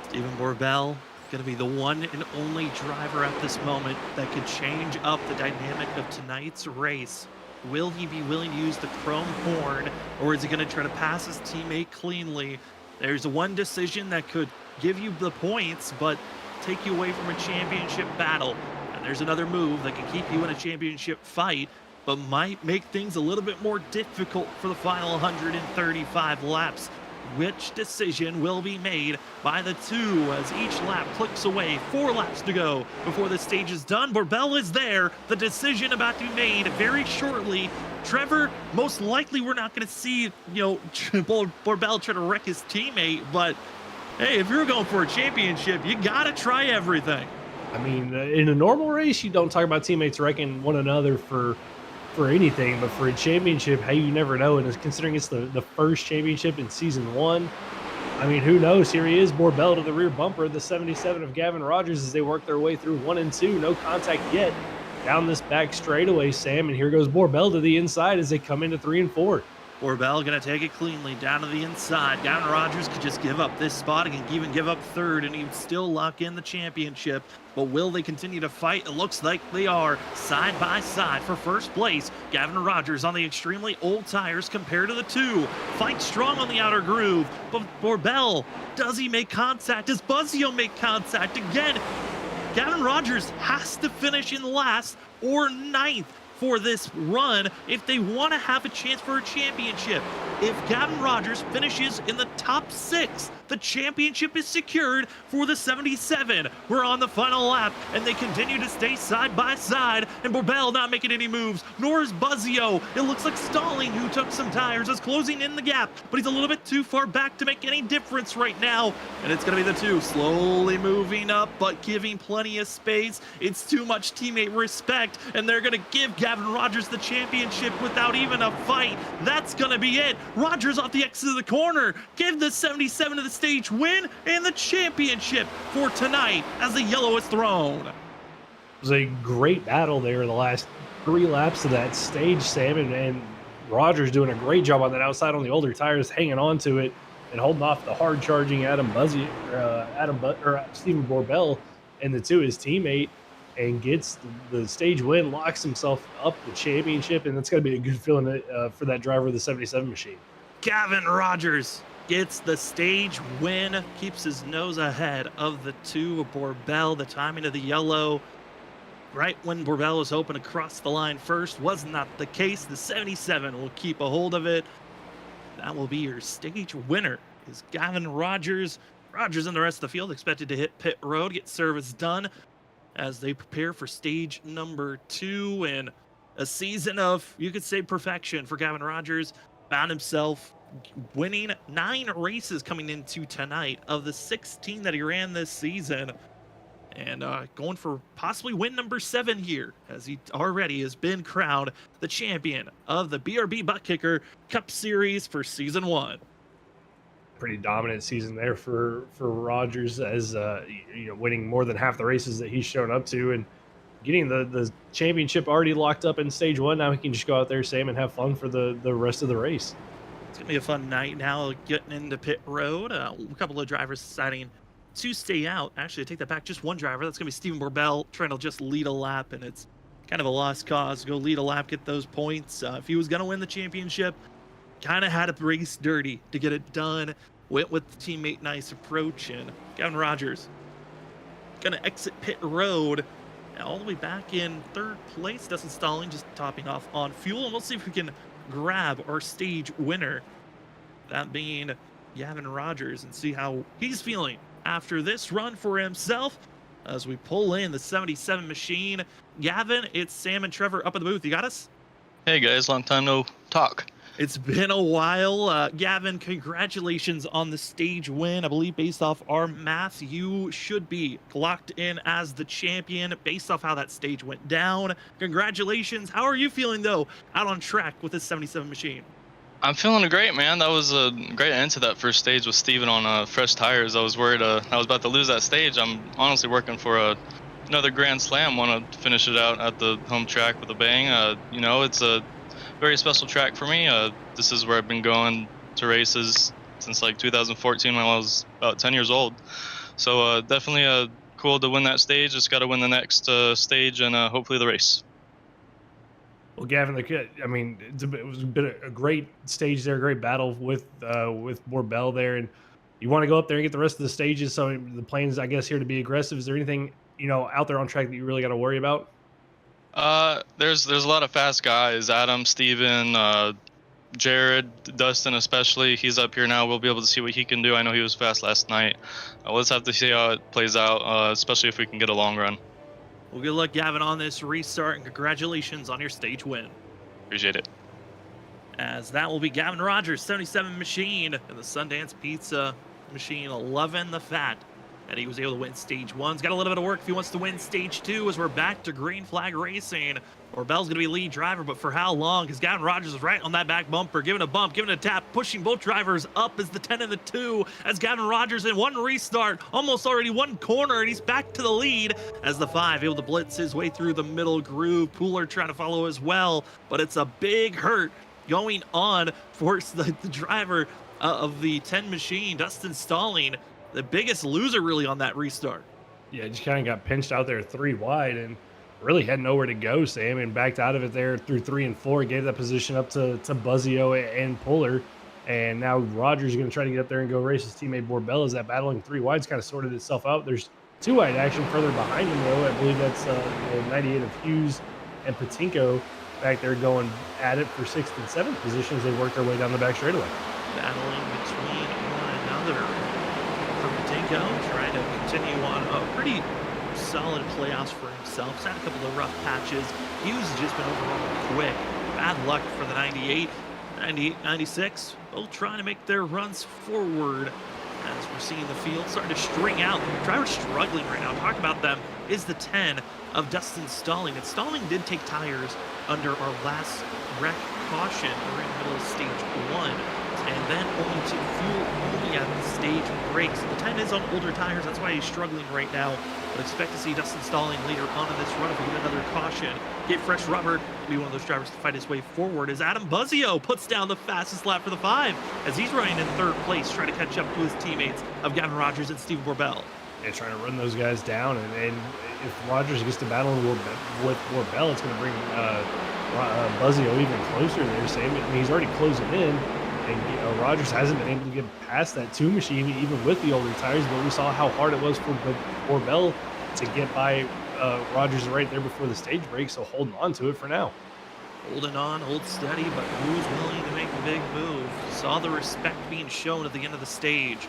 Stephen Borbell going to be the one and only driver at this moment that could change up the dynamic of tonight's race. Will he be willing to use the chrome horn, or is he going to try to pass his teammate cleanly? There's one decision that could give you the points, but take you away from a championship battle. And there's another move that can keep you in a championship fight, but might make things a little bit more difficult for the final 135 laps. Which decision will be made by the 2 as each lap clicks away? 4 laps to go before the stage is done. Borbell is there. The decision about to be made very shortly. Trevor, most likely we're not going to see, Borbell try to wreck his teammate, but hey, if you're going for a championship, you got to try everything. I mean, in a normal race, you don't talk about teammates wrecking one another for anything, but for a championship, hey, you never know. And considering it's the first championship in season 1, I mean, who knows? Here he is, Borbell to the rear bumper, the 77 of Gavin Rogers as they work their way through 1 and 2. No contact yet down this back straightaway, Sam, and here goes Borbell to the inside as they come into 3 and 4. Borbell going to take it cleanly down to the inside. Gavin Rogers could just give up this spot and even give up 3rd, and he'd still lock in the championship. But will they continue to fight? It looks like they are, side by side for first place. Gavin Rogers on the extremely old tires compared to the 2. Fight strong on the outer groove, but Borbell, does he make contact? Does Buzzio make contact? Again, Gavin Rogers has to finish in last or 9th for this run if they want to have a chance for a championship. If Gavin Rogers finishes in the top 6, the championship is secured for the 77. We're on the final lap, and they continue to stay side by side, and Borbell not making any moves, nor is Buzzio. It looks like Stalling, who took some tires, is closing in the gap, but he's a little bit too far back to make any difference right now, and it's going to be the 2 slowly moving up, but giving plenty of space. It's too much teammate respect, and they're going to give Gavin Rogers the championship without even a fight. That's going to be it. Rogers off the exit of the corner. Give the 77 to the stage win and the championship for tonight as the yellow is thrown. It was a great battle there the last 3 laps of that stage, Sam, and Rogers doing a great job on that outside on the older tires, hanging on to it and holding off the hard charging Stephen Borbell and the 2 his teammate, and gets the stage win, locks himself up the championship, and that's got to be a good feeling for that driver of the 77 machine. Gavin Rogers gets the stage win, keeps his nose ahead of the 2 of Borbell. The timing of the yellow right when Borbell was hoping to cross the line first. Was not the case. The 77 will keep a hold of it. That will be your stage winner, is Gavin Rogers. Rogers and the rest of the field expected to hit pit road, get service done as they prepare for stage number 2, and a season of, you could say, perfection for Gavin Rogers. Found himself winning 9 races coming into tonight of the 16 that he ran this season, and going for possibly win number 7 here, as he already has been crowned the champion of the BRB Butt Kicker Cup Series for season 1. Pretty dominant season there for Rogers, as winning more than half the races that he's shown up to, and getting the championship already locked up in stage 1. Now he can just go out there, Sam, and have fun for the rest of the race. It's gonna be a fun night now, getting into pit road. A couple of drivers deciding to stay out. Actually, I take that back. Just one driver. That's gonna be Stephen Borbell, trying to just lead a lap, and it's kind of a lost cause. Go lead a lap, get those points. If he was gonna win the championship, kind of had to race dirty to get it done. Went with the teammate nice approach, and Gavin Rogers gonna exit pit road all the way back in 3rd place. Dustin Stalling just topping off on fuel, and we'll see if we can grab our stage winner, that being Gavin Rogers, and see how he's feeling after this run for himself as we pull in the 77 machine. Gavin, it's Sam and Trevor up in the booth. You got us? Hey guys, long time no talk. It's been a while. Gavin, congratulations on the stage win. I believe based off our math, you should be locked in as the champion based off how that stage went down. Congratulations. How are you feeling, though, out on track with this 77 machine? I'm feeling great, man. That was a great end to that first stage with Steven on fresh tires. I was worried I was about to lose that stage. I'm honestly working for another Grand Slam. Want to finish it out at the home track with a bang. It's a very special track for me. This is where I've been going to races since like 2014 when I was about 10 years old. So definitely cool to win that stage. Just got to win the next stage and hopefully the race. Well, Gavin, I mean, it was a great stage there, great battle with Borbell there, and you want to go up there and get the rest of the stages. So the plan's, I guess, here to be aggressive. Is there anything out there on track that you really got to worry about? There's a lot of fast guys. Adam, Steven, Jared, Dustin especially. He's up here now. We'll be able to see what he can do. I know he was fast last night. Let's have to see how it plays out, especially if we can get a long run. Well, good luck, Gavin, on this restart, and congratulations on your stage win. Appreciate it. As that will be Gavin Rogers, 77 machine, and the Sundance Pizza machine, 11 the fat. And he was able to win stage 1. He's got a little bit of work if he wants to win stage 2, as we're back to green flag racing. Borbell's going to be lead driver, but for how long? Because Gavin Rogers is right on that back bumper, giving a bump, giving a tap, pushing both drivers up as the 10 and the 2, as Gavin Rogers in one restart, almost already one corner, and he's back to the lead as the 5 able to blitz his way through the middle groove. Pooler trying to follow as well, but it's a big hurt going on for the driver of the 10 machine, Dustin Stalling. The biggest loser really on that restart. Yeah, just kind of got pinched out there 3 wide and really had nowhere to go, Sam, and backed out of it there through 3 and 4, gave that position up to Buzzio and Puller. And now Rogers is going to try to get up there and go race his teammate Borbell as that battling 3 wide's kind of sorted itself out. There's 2 wide action further behind him, though. I believe that's the 98 of Hughes and Patinko back there going at it for 6th and 7th positions. They work their way down the back straightaway. Battling between one another. Trying to continue on a pretty solid playoffs for himself. He's had a couple of rough patches. Hughes has just been overall quick. Bad luck for the 98, 98, 96. Both trying to make their runs forward as we're seeing the field starting to string out. The driver's struggling right now. Talk about them is the 10 of Dustin Stalling. And Stalling did take tires under our last wreck caution. We're in the middle of stage 1. And then only to fuel only at the stage brakes. The 10 is on older tires, that's why he's struggling right now. But expect to see Dustin Stalling later on in this run if we get another caution. Get fresh rubber, be one of those drivers to fight his way forward as Adam Buzzio puts down the fastest lap for the 5 as he's running in 3rd place, trying to catch up to his teammates of Gavin Rogers and Stephen Borbell. Yeah, trying to run those guys down, and if Rogers gets to battle with Borbell, it's going to bring Buzzio even closer there, Sam. I mean, he's already closing in. And Rogers hasn't been able to get past that 2 machine, even with the older tires. But we saw how hard it was for Borbell to get by Rogers is right there before the stage break, so holding on to it for now. Holding on, hold steady, but who's willing to make a big move? Saw the respect being shown at the end of the stage.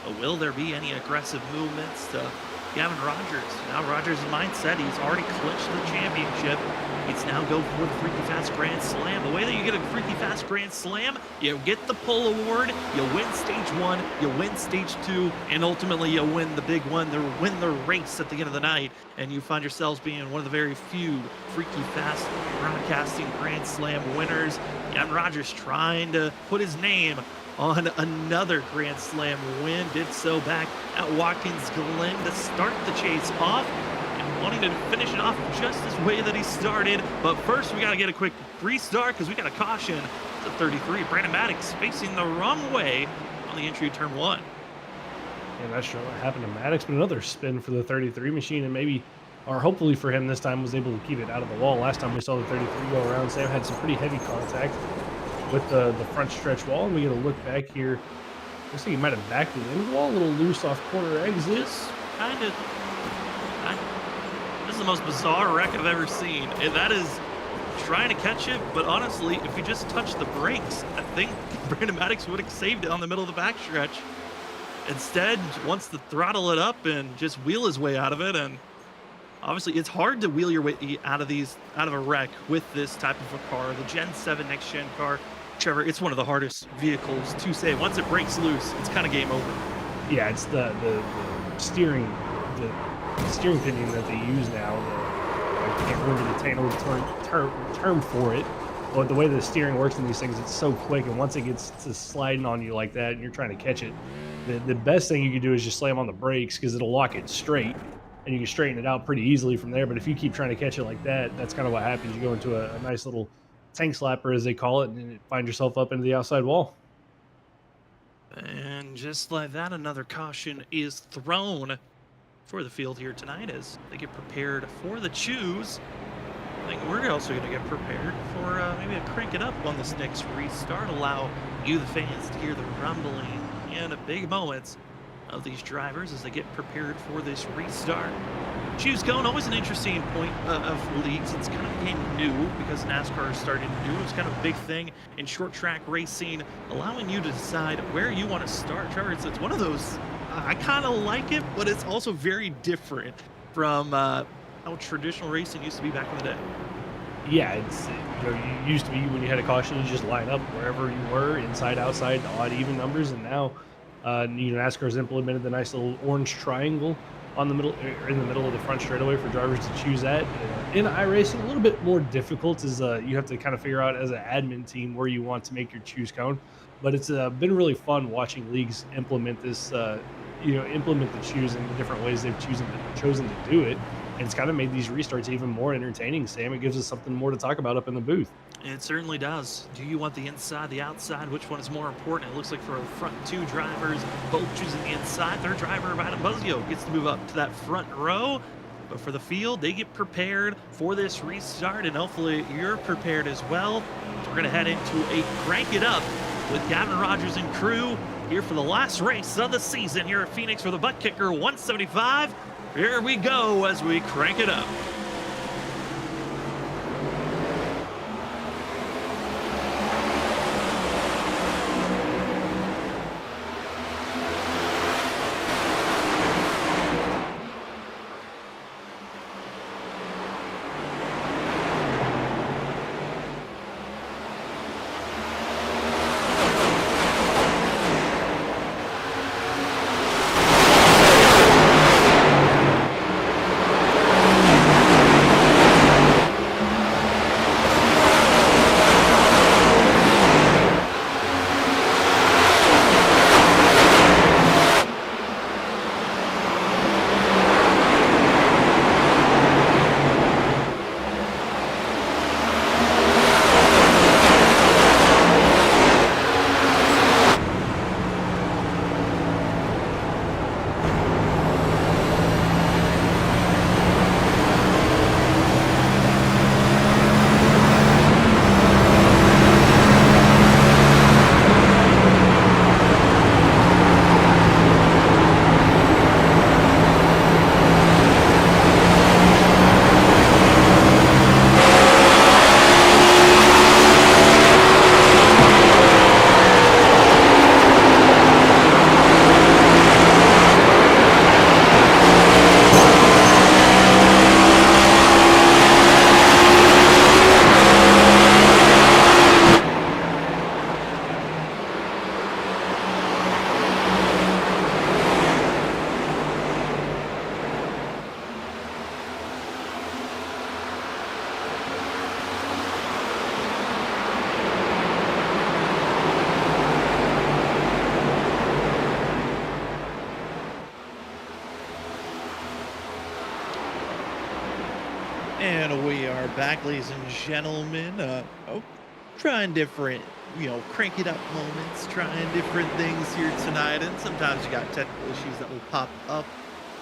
But will there be any aggressive movements to Gavin Rogers? Now Rogers' mindset, he's already clinched the championship. It's now go for the Freaky Fast Grand Slam. The way that you get a Freaky Fast Grand Slam, you get the pole award, you win stage 1, you win stage 2, and ultimately you win the big one, you win the race at the end of the night, and you find yourselves being one of the very few Freaky Fast Broadcasting Grand Slam winners. Gavin Rogers trying to put his name on another Grand Slam win, did so back at Watkins Glen to start the chase off, and wanting to finish it off just as way that he started. But first we got to get a quick restart because we got a caution to 33. Brandon Maddox facing the wrong way on the entry of turn 1. And not sure what happened to Maddox, but another spin for the 33 machine, and maybe, or hopefully for him this time, was able to keep it out of the wall. Last time we saw the 33 go around, Sam had some pretty heavy contact with the front stretch wall, and we get a look back here. Looks like he might have backed it in the wall, a little loose off corner exit. Just kind of, this is the most bizarre wreck I've ever seen. And that is trying to catch it, but honestly, if he just touched the brakes, I think Brandon Maddox would have saved it on the middle of the backstretch. Instead, wants to throttle it up and just wheel his way out of it, and obviously, it's hard to wheel your way out of a wreck with this type of a car. The Gen 7 next gen car, Trevor, it's one of the hardest vehicles to save. Once it breaks loose, it's kind of game over. Yeah, it's the steering pinion that they use now. I can't remember the technical term for it, but the way the steering works in these things, it's so quick, and once it gets to sliding on you like that, and you're trying to catch it, the best thing you can do is just slam on the brakes because it'll lock it straight, and you can straighten it out pretty easily from there. But if you keep trying to catch it like that, that's kind of what happens. You go into a nice little tank slapper, as they call it, and find yourself up into the outside wall. And just like that, another caution is thrown for the field here tonight as they get prepared for the choose. I think we're also going to get prepared for maybe a crank it up on this next restart, allow you, the fans, to hear the rumbling and the big moments of these drivers as they get prepared for this restart. Choose cone, always an interesting point of leagues. It's kind of became new because NASCAR is starting to do it. It's kind of a big thing in short track racing, allowing you to decide where you want to start. Trevor, it's one of those, I kind of like it, but it's also very different from how traditional racing used to be back in the day. Yeah, it's, you used to be, when you had a caution, you just line up wherever you were, inside, outside, odd, even numbers, and now NASCAR's implemented the nice little orange triangle on the middle, in the middle of the front straightaway for drivers to choose that. In iRacing, a little bit more difficult is you have to kind of figure out as an admin team where you want to make your choose cone. But it's been really fun watching leagues implement this, implement the choose in the different ways they've chosen to do it. And it's kind of made these restarts even more entertaining, Sam. It gives us something more to talk about up in the booth. It certainly does. Do you want the inside, the outside? Which one is more important? It looks like for the front two drivers, both choosing the inside. Their driver, Adam Buzzio, gets to move up to that front row. But for the field, they get prepared for this restart, and hopefully you're prepared as well. So we're going to head into a crank it up with Gavin Rogers and crew here for the last race of the season here at Phoenix for the Butt Kicker 175. Here we go as we crank it up. And we are back, ladies and gentlemen. Trying different, crank it up moments, trying different things here tonight. And sometimes you got technical issues that will pop up.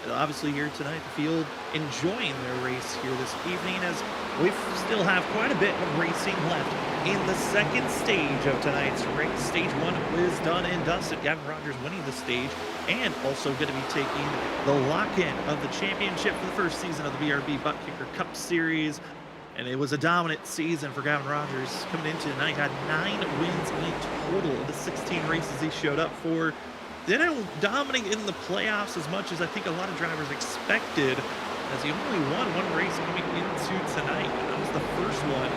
And obviously, here tonight, the field enjoying their race here this evening, as we still have quite a bit of racing left in the second stage of tonight's race. Stage 1 is done and dusted. Gavin Rogers winning the stage, and also going to be taking the lock-in of the championship for the first season of the BRB Butt Kicker Cup Series. And it was a dominant season for Gavin Rogers. Coming into tonight, had 9 wins in total of the 16 races he showed up for. Didn't dominate in the playoffs as much as I think a lot of drivers expected, as he only won 1 race coming into tonight. And that was the first one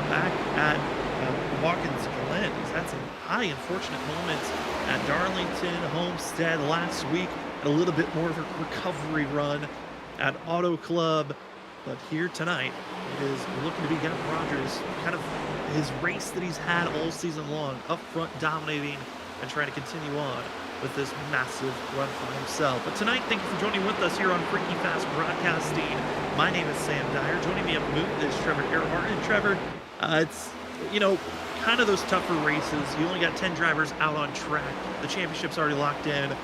back at Watkins Glen. He's had some high unfortunate moments at Darlington, Homestead last week, and a little bit more of a recovery run at Auto Club. But here tonight, it is looking to be Gavin Rogers, kind of his race that he's had all season long, up front dominating and trying to continue on with this massive run for himself. But tonight, thank you for joining with us here on Freaky Fast Broadcasting. My name is Sam Dyer. Joining me up booth is Trevor Earhart. And Trevor, it's, kind of those tougher races. You only got 10 drivers out on track. The championship's already locked in.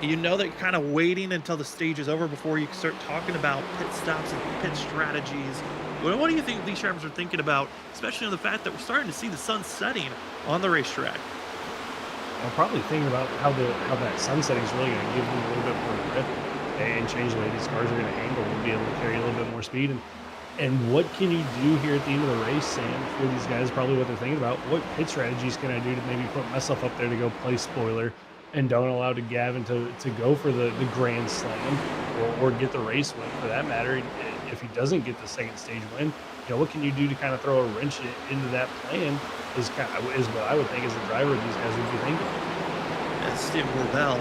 You know that you're kind of waiting until the stage is over before you can start talking about pit stops and pit strategies. What do you think these drivers are thinking about, especially on the fact that we're starting to see the sun setting on the racetrack? I'm probably thinking about how that sunsetting is really going to give them a little bit more grip and change the way these cars are going to handle and be able to carry a little bit more speed. And what can you do here at the end of the race, Sam, for these guys? Probably what they're thinking about. What pit strategies can I do to maybe put myself up there to go play spoiler and don't allow Gavin to go for the grand slam or get the race win for that matter? If he doesn't get the second stage win, what can you do to kind of throw a wrench into that plan is what I would think as a driver these guys would be thinking. And Steve Bell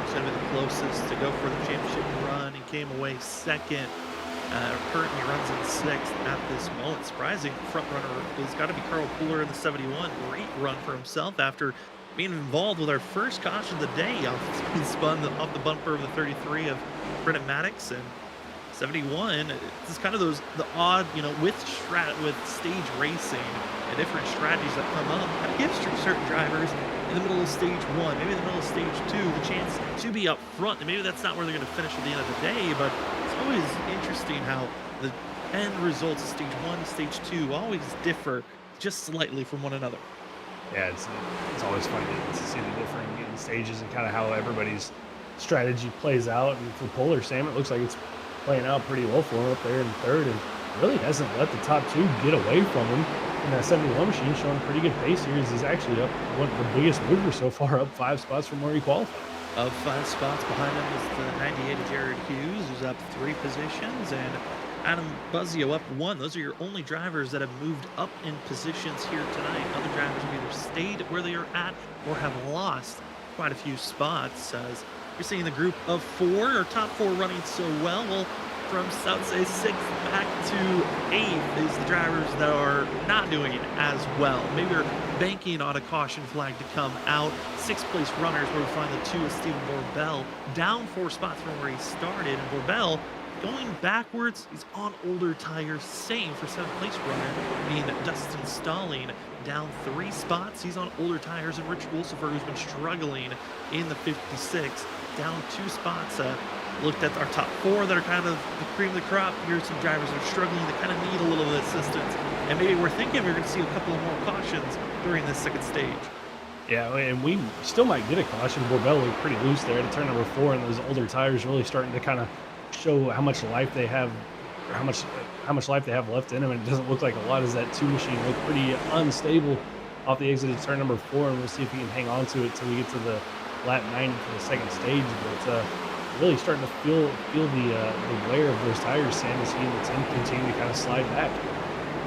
is going to be the closest to go for the championship run. He came away second. Currently runs in 6th at this moment. Surprising front runner has got to be Carl Pooler in the 71. Great run for himself after being involved with our first caution of the day. Being spun off the bumper of the 33 of Brennan Maddox, and 71. It's kind of the odd, with stage racing and different strategies that come up. That gives certain drivers in the middle of stage 1, maybe in the middle of stage 2, the chance to be up front. And maybe that's not where they're going to finish at the end of the day, but it's always interesting how the end results of stage 1, stage 2 always differ just slightly from one another. Yeah, it's always fun to see the different stages and kind of how everybody's strategy plays out. And for Polar Sam, it looks like it's playing out pretty well for him up there in 3rd, and really hasn't let the top 2 get away from him. And that 71 machine showing a pretty good pace here. He's actually up the biggest mover so far, up 5 spots from where he qualified. Up 5 spots behind him is the 98 of Jared Hughes, who's up 3 positions, and Adam Buzzio up 1. Those are your only drivers that have moved up in positions here tonight. Other drivers have either stayed where they are at or have lost quite a few spots. As you're seeing the group of 4, or top 4 running so well. Well, from South say 6th back to 8th is the drivers that are not doing it as well. Maybe we're banking on a caution flag to come out. 6th place runners where we find the 2 of Stephen Borbell, down 4 spots from where he started. And Borbell going backwards, he's on older tires. Same for 7th place runner, being Dustin Stalling, down 3 spots. He's on older tires. And Rich Wolsifer, who's been struggling in the 56, down 2 spots. Looked at our top 4 that are kind of the cream of the crop. Here's some drivers that are struggling, that kind of need a little bit of assistance. And maybe we're thinking we're going to see a couple of more cautions during this second stage. Yeah, and we still might get a caution. Borbell looked pretty loose there to turn number 4, and those older tires really starting to kind of show how much life they have, or how much life they have left in them. And it doesn't look like a lot, as that 2 machine looked pretty unstable off the exit of turn number 4, and we'll see if he can hang on to it till we get to the lap 90 for the second stage. But really starting to feel the wear of those tires, Sam, as he and the team continue to kind of slide back.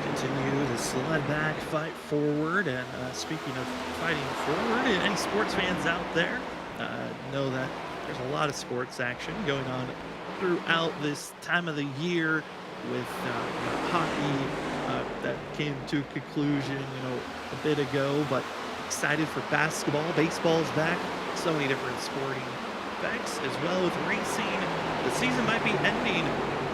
Continue to slide back, fight forward. And speaking of fighting forward, any sports fans out there know that there's a lot of sports action going on throughout this time of the year, with hockey that came to a conclusion, a bit ago. But excited for basketball. Baseball's back. So many different sporting prospects as well with racing. The season might be ending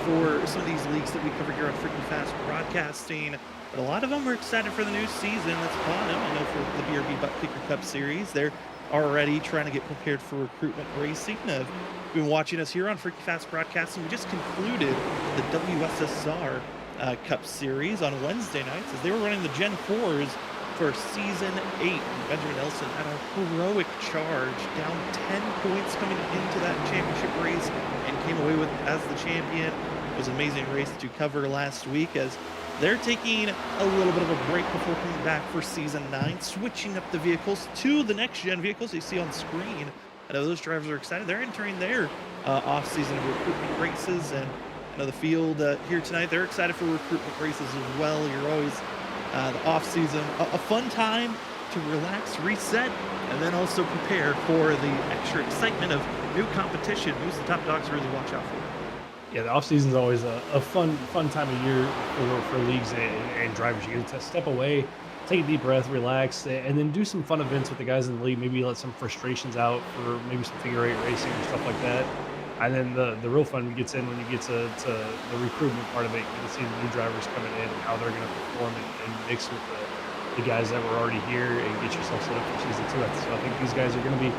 for some of these leagues that we cover here on Freaking Fast Broadcasting. But a lot of them are excited for the new season that's upon them. I know for the BRB Butt Kicker Cup Series, they're already trying to get prepared for recruitment racing. If you've been watching us here on Freaking Fast Broadcasting, we just concluded the WSSR Cup Series on Wednesday nights as they were running the Gen 4s for Season 8. Benjamin Nelson had a heroic charge, down 10 points coming into that championship race and came away with as the champion. It was an amazing race to cover last week as they're taking a little bit of a break before coming back for Season 9, switching up the vehicles to the next-gen vehicles you see on screen. I know those drivers are excited. They're entering their off-season recruitment races, and I know the field here tonight, they're excited for recruitment races as well. You're always the off-season, a fun time to relax, reset, and then also prepare for the extra excitement of new competition. Who's the top dogs to really watch out for? Yeah, the off season is always a fun time of year for leagues and drivers. You get to step away, take a deep breath, relax, and then do some fun events with the guys in the league. Maybe let some frustrations out for maybe some figure eight racing or stuff like that. And then the real fun gets in when you get to the recruitment part of it. You get to see the new drivers coming in and how they're going to perform and mix with the guys that were already here and get yourself set up for season 2. So I think these guys are going to be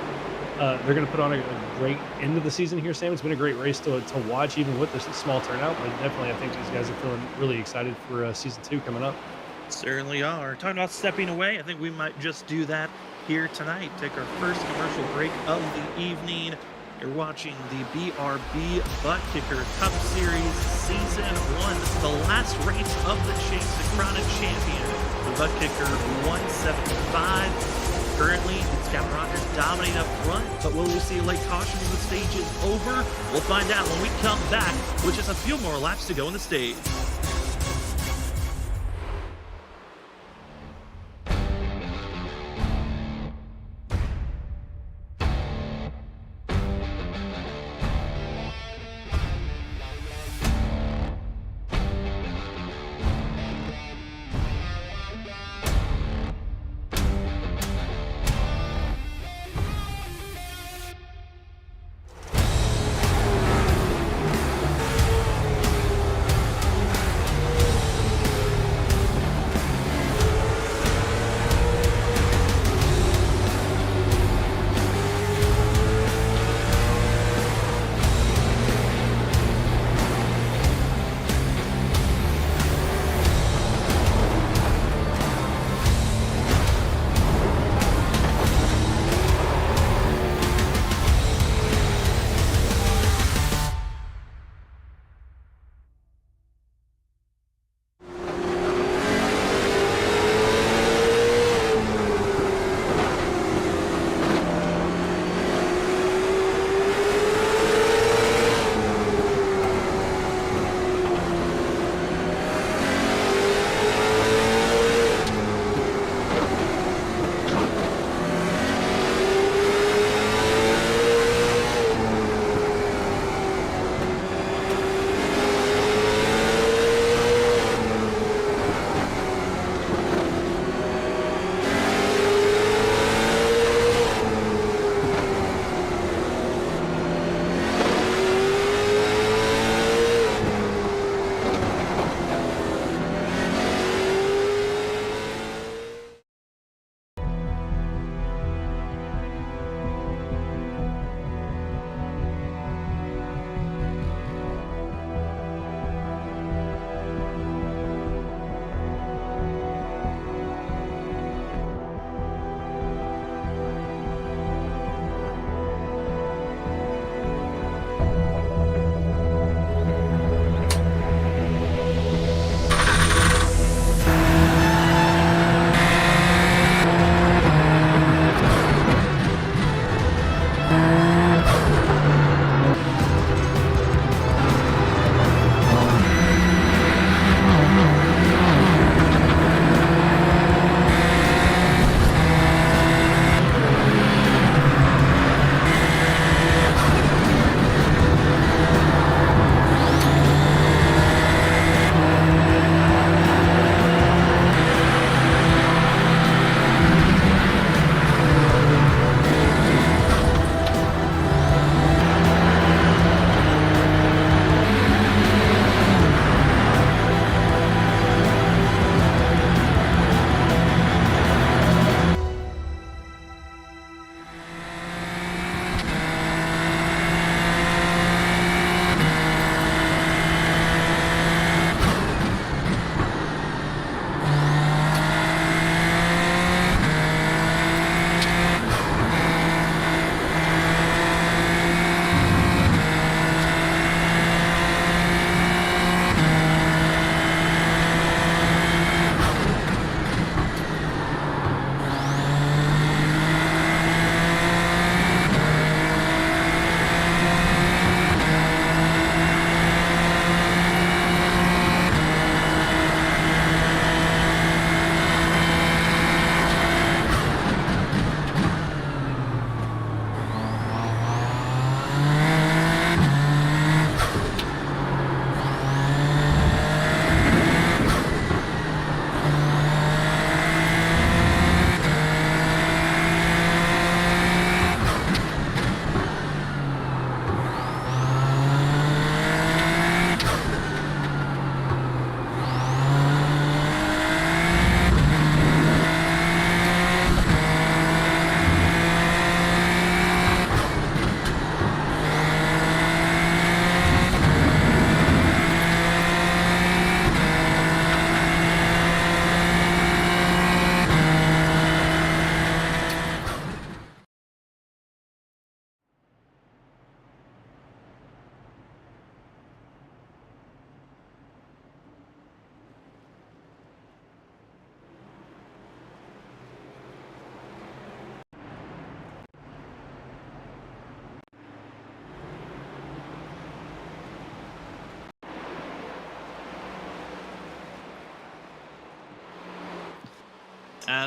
they're going to put on a great end of the season here, Sam. It's been a great race to watch, even with this small turnout. But definitely, I think these guys are feeling really excited for season 2 coming up. Certainly are. Talking about stepping away, I think we might just do that here tonight. Take our first commercial break of the evening. You're watching the BRB Butt Kicker Cup Series Season 1. This is the last race of the chase to crown a champion. The Butt Kicker 175. Currently, it's Gavin Rogers dominating up front, but will we see a late caution when the stage is over? We'll find out when we come back with just a few more laps to go in the stage.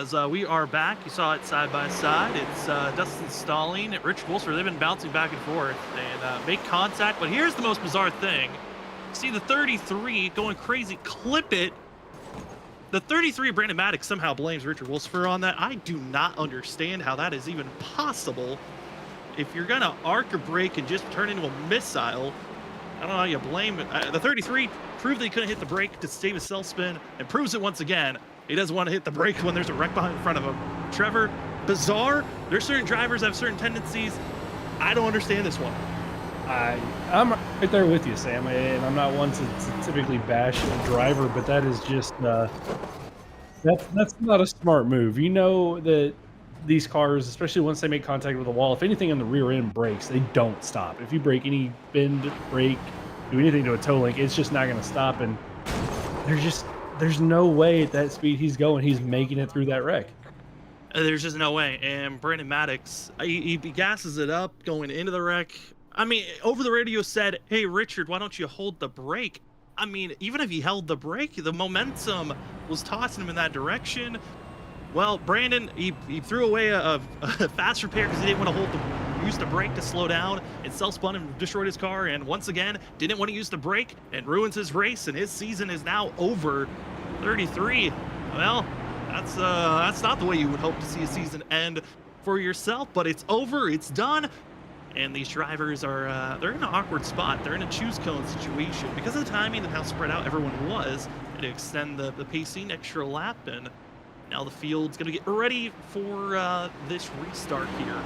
as we are back. You saw it side by side. It's Dustin Stalling, Richard Wolfsburg. They've been bouncing back and forth and make contact. But here's the most bizarre thing. See the 33 going crazy, clip it. The 33, Brandon Maddox, somehow blames Richard Wolfsburg on that. I do not understand how that is even possible. If you're going to arc a brake and just turn into a missile, I don't know how you blame it. The 33 proved that he couldn't hit the brake to save his self spin and proves it once again. He doesn't want to hit the brake when there's a wreck behind in front of him. Trevor, bizarre. There's certain drivers that have certain tendencies. I don't understand this one. I'm right there with you, Sam, and I'm not one to typically bash a driver, but that is just that's not a smart move. You know that these cars, especially once they make contact with the wall, if anything on the rear end breaks, they don't stop. If you break any bend, brake, do anything to a toe link, it's just not going to stop. And there's no way at that speed he's going, he's making it through that wreck. There's just no way. And Brandon Maddox, he gasses it up going into the wreck. I mean, over the radio said, hey, Richard, why don't you hold the brake? I mean, even if he held the brake, the momentum was tossing him in that direction. Well, Brandon, he threw away a fast repair because he didn't want to use the brake to slow down and self-spun and destroyed his car. And once again, didn't want to use the brake and ruins his race. And his season is now over. 33. Well, that's not the way you would hope to see a season end for yourself, but it's over. It's done. And these drivers are, they're in an awkward spot. They're in a choose cone situation because of the timing and how spread out everyone was to extend the pacing extra lap. And now the field's going to get ready for this restart here.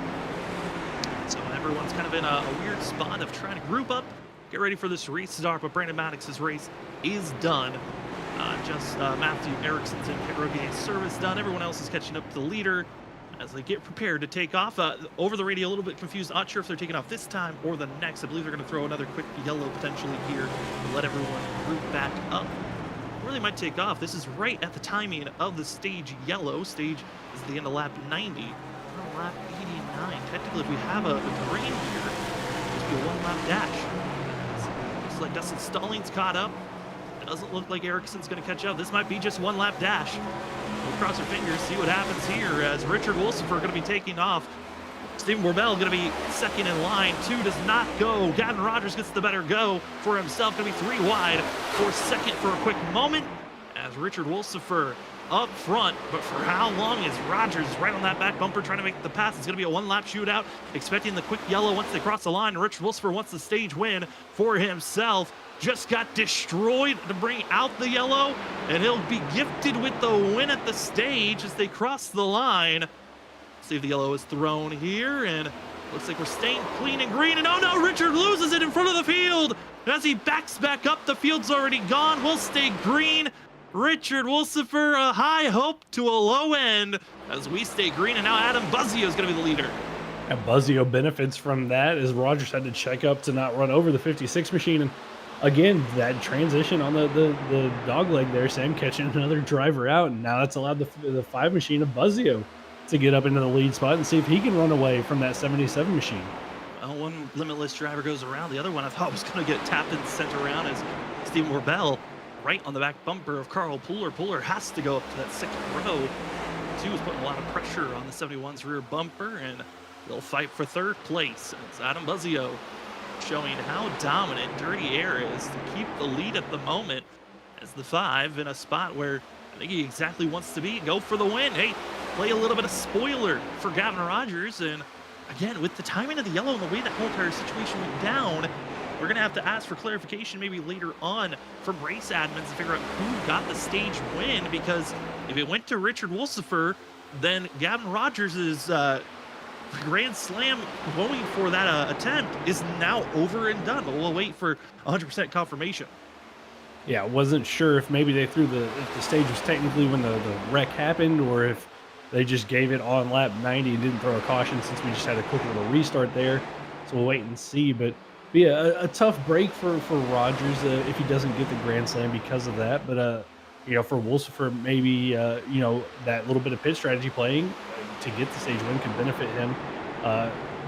So everyone's kind of in a weird spot of trying to group up, get ready for this restart. But Brandon Maddox's race is done. Just Matthew Erickson's and Pierogi's service done. Everyone else is catching up to the leader as they get prepared to take off. Over the radio, a little bit confused. Not sure if they're taking off this time or the next. I believe they're going to throw another quick yellow potentially here to let everyone group back up. Or they might take off. This is right at the timing of the stage yellow. Stage is the end of lap 90. We're on lap 89. Technically, if we have a green here, it'll just be a one-lap dash. Looks like Dustin Stallings caught up. Doesn't look like Erickson's going to catch up. This might be just one lap dash. We'll cross our fingers, see what happens here as Richard Wolfsburg going to be taking off. Stephen Borbell going to be second in line. 2 does not go. Gavin Rogers gets the better go for himself. Going to be 3 wide for second for a quick moment as Richard Wolfsburg up front. But for how long is Rogers right on that back bumper trying to make the pass? It's going to be a one-lap shootout, expecting the quick yellow once they cross the line. Richard Wolfsburg wants the stage win for himself. Just got destroyed to bring out the yellow, and he'll be gifted with the win at the stage as they cross the line. See if the yellow is thrown here, and looks like we're staying clean and green. And oh no, Richard loses it in front of the field. As he backs back up, the field's already gone. We'll stay green. Richard Wolfsburg, a high hope to a low end as we stay green, and now Adam Buzzio is going to be the leader. And Buzzio benefits from that as Rogers had to check up to not run over the 56 machine. And again, that transition on the dog leg there, Sam catching another driver out, and now that's allowed the 5 machine of Buzzio to get up into the lead spot and see if he can run away from that 77 machine. Well, one limitless driver goes around. The other one I thought was going to get tapped and sent around as Stephen Borbell right on the back bumper of Carl Puller. Puller has to go up to that 6th row. 2 is putting a lot of pressure on the 71's rear bumper, and they'll fight for 3rd place. It's Adam Buzzio showing how dominant Dirty Air is to keep the lead at the moment as the 5 in a spot where I think he exactly wants to be. Go for the win. Hey, play a little bit of spoiler for Gavin Rogers. And again, with the timing of the yellow and the way that whole entire situation went down, we're going to have to ask for clarification maybe later on from race admins to figure out who got the stage win, because if it went to Richard Wolfsburg, then Gavin Rogers is Grand Slam going for that attempt is now over and done, but we'll wait for 100% confirmation. Yeah, wasn't sure if maybe they threw if the stage was technically when the wreck happened, or if they just gave it on lap 90 and didn't throw a caution since we just had a quick little restart there. So we'll wait and see. But be a tough break for Rogers if he doesn't get the Grand Slam because of that. But you know, for Wolfsburg, maybe you know, that little bit of pit strategy playing to get the stage win could benefit him.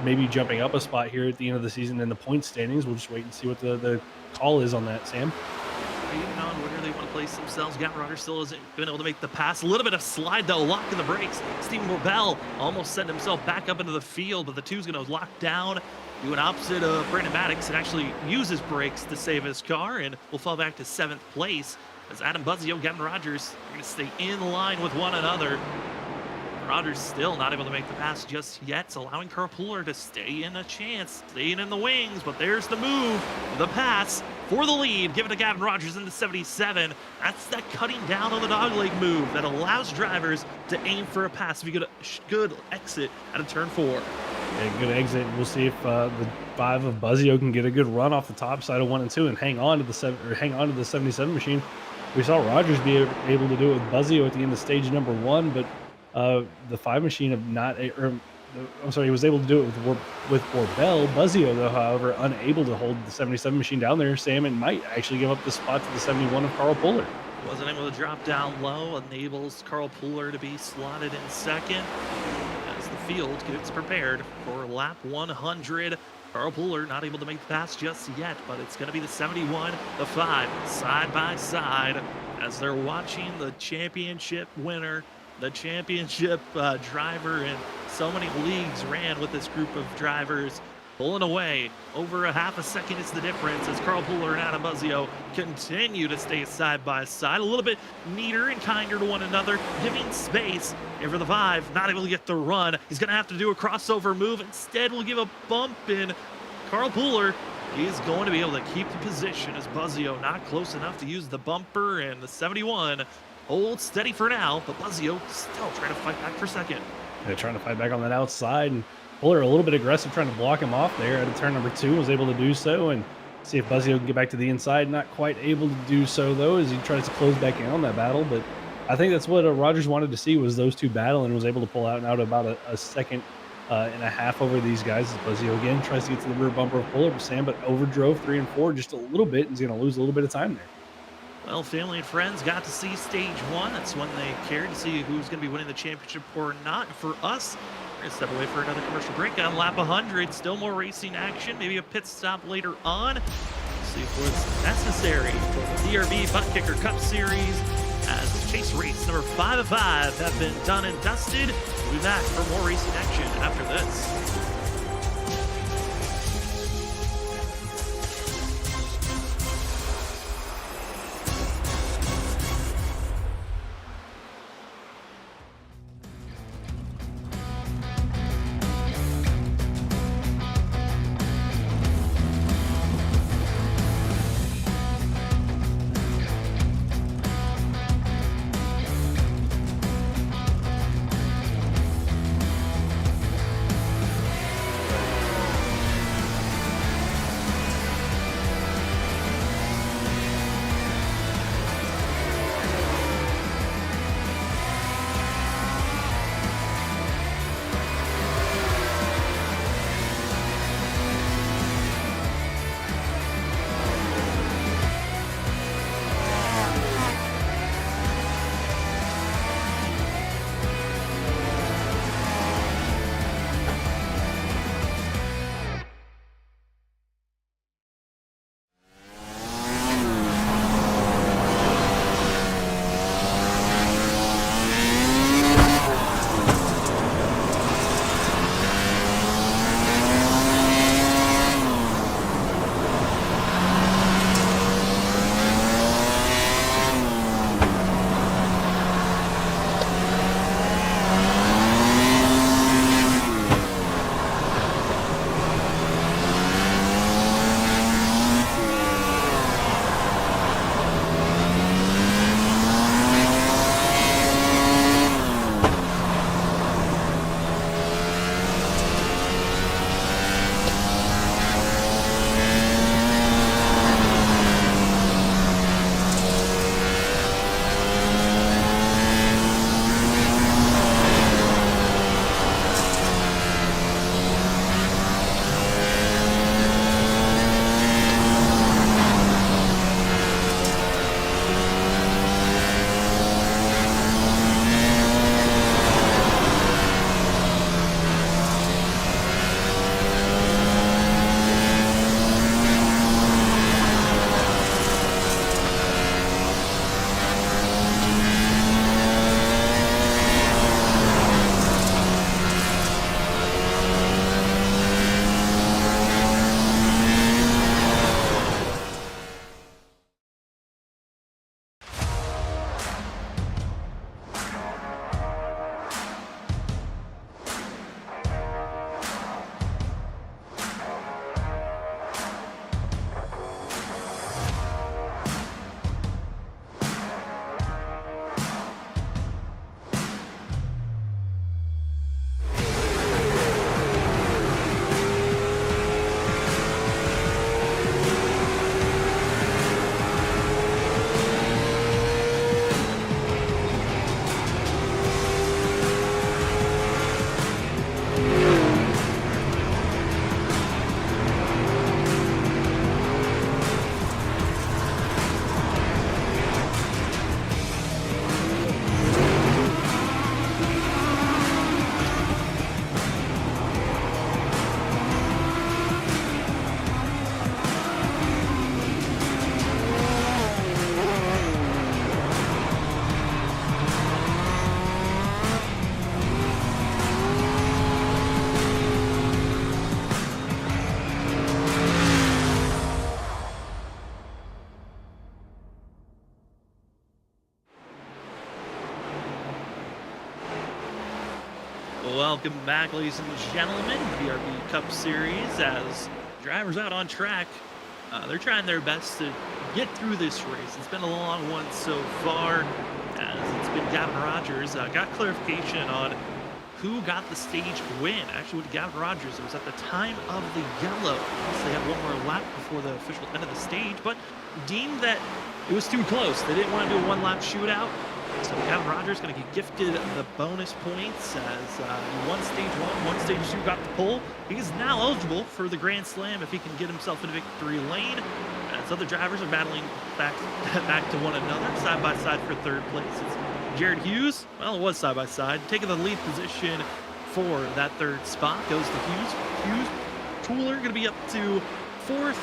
Maybe jumping up a spot here at the end of the season in the point standings. We'll just wait and see what the call is on that, Sam. deciding on where they want to place themselves. Gavin Rogers still hasn't been able to make the pass. A little bit of slide, though, lock in the brakes. Stephen Borbell almost sent himself back up into the field, but the two's going to lock down, do an opposite of Brandon Maddox, and actually use his brakes to save his car, and will fall back to 7th place as Adam Buzzio, Gavin Rogers are going to stay in line with one another. Rogers still not able to make the pass just yet, allowing Carl Pooler to stay in a chance, staying in the wings, but there's the move, the pass for the lead, give it to Gavin Rogers into 77. That's that cutting down on the dogleg move that allows drivers to aim for a pass. If you get a good exit out of turn 4. Yeah, good exit. We'll see if the 5 of Buzzio can get a good run off the top side of 1 and 2 and hang on to the 77 machine. We saw Rogers be able to do it with Buzzio at the end of stage number 1, but the 5 machine of he was able to do it with Borbell. Buzzio, though, however, unable to hold the 77 machine down there, Sam, and might actually give up the spot to the 71 of Carl Pooler. Wasn't able to drop down low, enables Carl Pooler to be slotted in second as the field gets prepared for lap 100. Carl Pooler not able to make the pass just yet, but it's going to be the 71, the 5, side by side as they're watching the championship winner, the championship driver in so many leagues ran with this group of drivers, pulling away. Over a half a second is the difference as Carl Pooler and Adam Buzzio continue to stay side by side, a little bit neater and kinder to one another, giving space. And for the 5, not able to get the run. He's going to have to do a crossover move. Instead, we'll give a bump in. Carl Pooler is going to be able to keep the position as Buzzio not close enough to use the bumper, and the 71 holds steady for now, but Buzzio still trying to fight back for second. They're trying to fight back on that outside, and Pooler a little bit aggressive, trying to block him off there at turn number 2, was able to do so, and see if Buzzio can get back to the inside. Not quite able to do so, though, as he tries to close back in on that battle, but I think that's what Rogers wanted to see, was those two battle, and was able to pull out about a second and a half over these guys. As Buzzio again tries to get to the rear bumper of Pooler, Sam, but overdrove 3 and 4 just a little bit, and he's going to lose a little bit of time there. Well, family and friends got to see stage 1. That's when they cared to see who's going to be winning the championship or not. For us, we're going to step away for another commercial break on lap 100. Still more racing action, maybe a pit stop later on. See if what's necessary for the BRB Butt Kicker Cup Series as chase race number 5 of 5 have been done and dusted. We'll be back for more racing action after this. Welcome back, ladies and gentlemen, BRB Cup Series. As drivers out on track, they're trying their best to get through this race. It's been a long one so far, as it's been Gavin Rogers. Got clarification on who got the stage win. Actually, with Gavin Rogers, it was at the time of the yellow. So they had one more lap before the official end of the stage, but deemed that it was too close. They didn't want to do a one-lap shootout. So Gavin Rogers going to get gifted the bonus points as he won stage 1, stage 2, got the pole. He's now eligible for the Grand Slam if he can get himself into victory lane. As other drivers are battling back to one another, side by side for third place. It's Jared Hughes, well, it was side by side, taking the lead position for that third spot. Goes to Hughes. Tooler going to be up to fourth.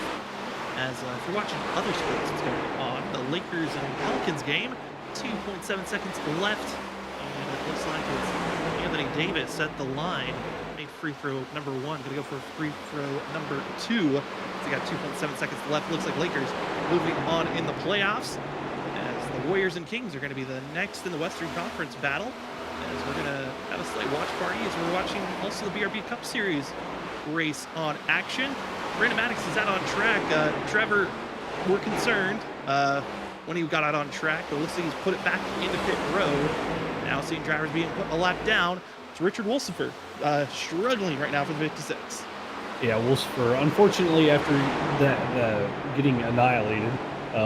As if you're watching other sports, it's going on the Lakers and Pelicans game. 2.7 seconds left, and it looks like it's Anthony Davis at the line. Made free throw number 1, gonna go for free throw number 2. So they got 2.7 seconds left. Looks like Lakers moving on in the playoffs, as the Warriors and Kings are gonna be the next in the Western Conference battle. As we're gonna have a slight watch party as we're watching also the BRB Cup Series race on action. Brandon Maddox is out on track. Trevor, we're concerned. When he got out on track, but looks like he's put it back into pit road. Now seeing drivers being put a lap down. It's Richard Wolsifer struggling right now for the 56. Yeah, Wolfsburg, unfortunately, after that getting annihilated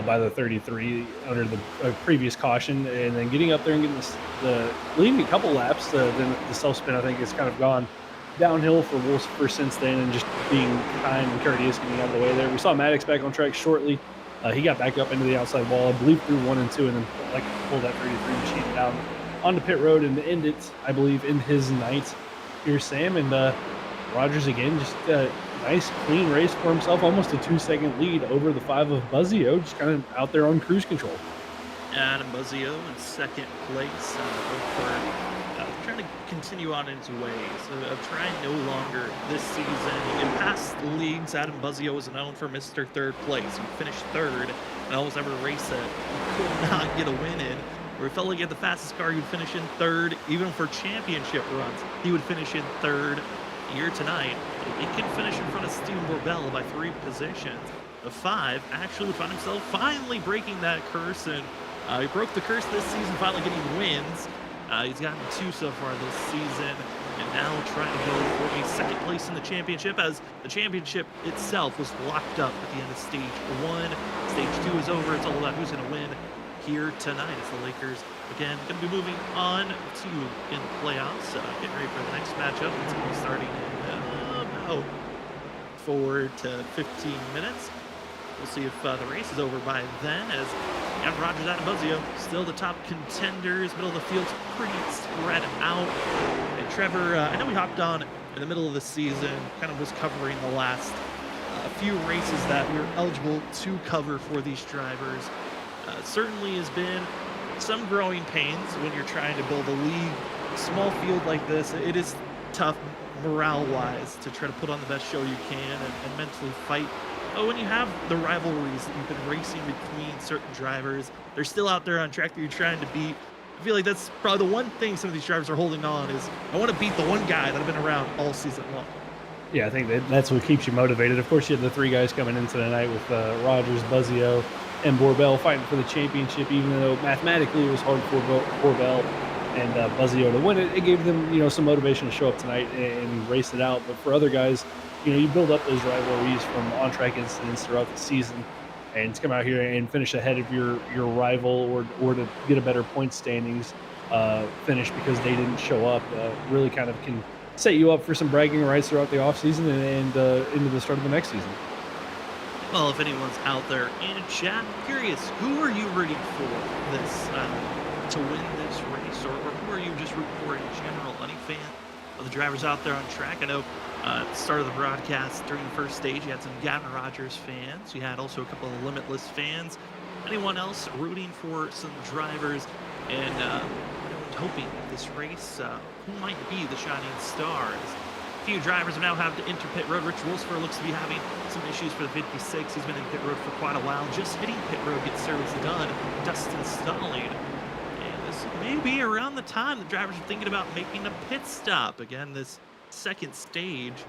by the 33 under the previous caution, and then getting up there and getting the leading a couple laps, then the self-spin, I think, has kind of gone downhill for Wolfsburg since then, and just being kind and courteous getting out of the way there. We saw Maddox back on track shortly. He got back up into the outside wall, I believe, through 1 and 2, and then pulled that 33 machine down onto pit road and end it, I believe, in his night here, Sam. And Rogers again, just a nice, clean race for himself, almost a 2-second lead over the 5 of Buzzio, just kind of out there on cruise control. Adam Buzzio in second place, trying to continue on in his ways of trying no longer this season. In past leagues, Adam Buzzio was known for Mr. Third Place. He finished third in almost every race that he could not get a win in, where he felt like he had the fastest car. He'd finish in third. Even for championship runs, he would finish in third. Here tonight, he can finish in front of Steven Borbell by 3 positions. The 5 actually would find himself finally breaking that curse, and he broke the curse this season, finally getting wins. He's gotten 2 so far this season, and now trying to go for a second place in the championship, as the championship itself was locked up at the end of stage 1. Stage 2 is over. It's all about who's going to win here tonight, as the Lakers, again, going to be moving on to in the playoffs. Getting ready for the next matchup. It's going to be starting in about 4 to 15 minutes. We'll see if the race is over by then, as Gavin Rogers, Adam Buzzio, still the top contenders. Middle of the field's pretty spread out. And Trevor, I know we hopped on in the middle of the season, kind of was covering the last few races that we were eligible to cover for these drivers. Certainly has been some growing pains when you're trying to build a league. Small field like this, it is tough morale-wise to try to put on the best show you can and mentally fight. But when you have the rivalries that you've been racing between certain drivers, they're still out there on track that you're trying to beat. I feel like that's probably the one thing some of these drivers are holding on is, I want to beat the one guy that I've been around all season long. Yeah, I think that's what keeps you motivated. Of course, you had the 3 guys coming into the night with Rogers, Buzzio, and Borbell fighting for the championship, even though mathematically it was hard for Borbell and Buzzio to win it. It gave them, some motivation to show up tonight and race it out. But for other guys, you build up those rivalries from on-track incidents throughout the season, and to come out here and finish ahead of your rival or to get a better point standings finish because they didn't show up really kind of can set you up for some bragging rights throughout the offseason and into the start of the next season. Well, if anyone's out there in chat, curious, who are you rooting for this to win this race, or who are you just rooting for in general? Any fan of the drivers out there on track? I know at the start of the broadcast during the first stage, you had some Gavin Rogers fans. You had also a couple of Limitless fans. Anyone else rooting for some drivers and hoping this race, who might be the shining stars? A few drivers now have to enter pit road. Rich Wolfsburg looks to be having some issues for the 56. He's been in pit road for quite a while. Just hitting pit road, get service done. Dustin Stalling. And this is maybe around the time the drivers are thinking about making a pit stop. Again, this second stage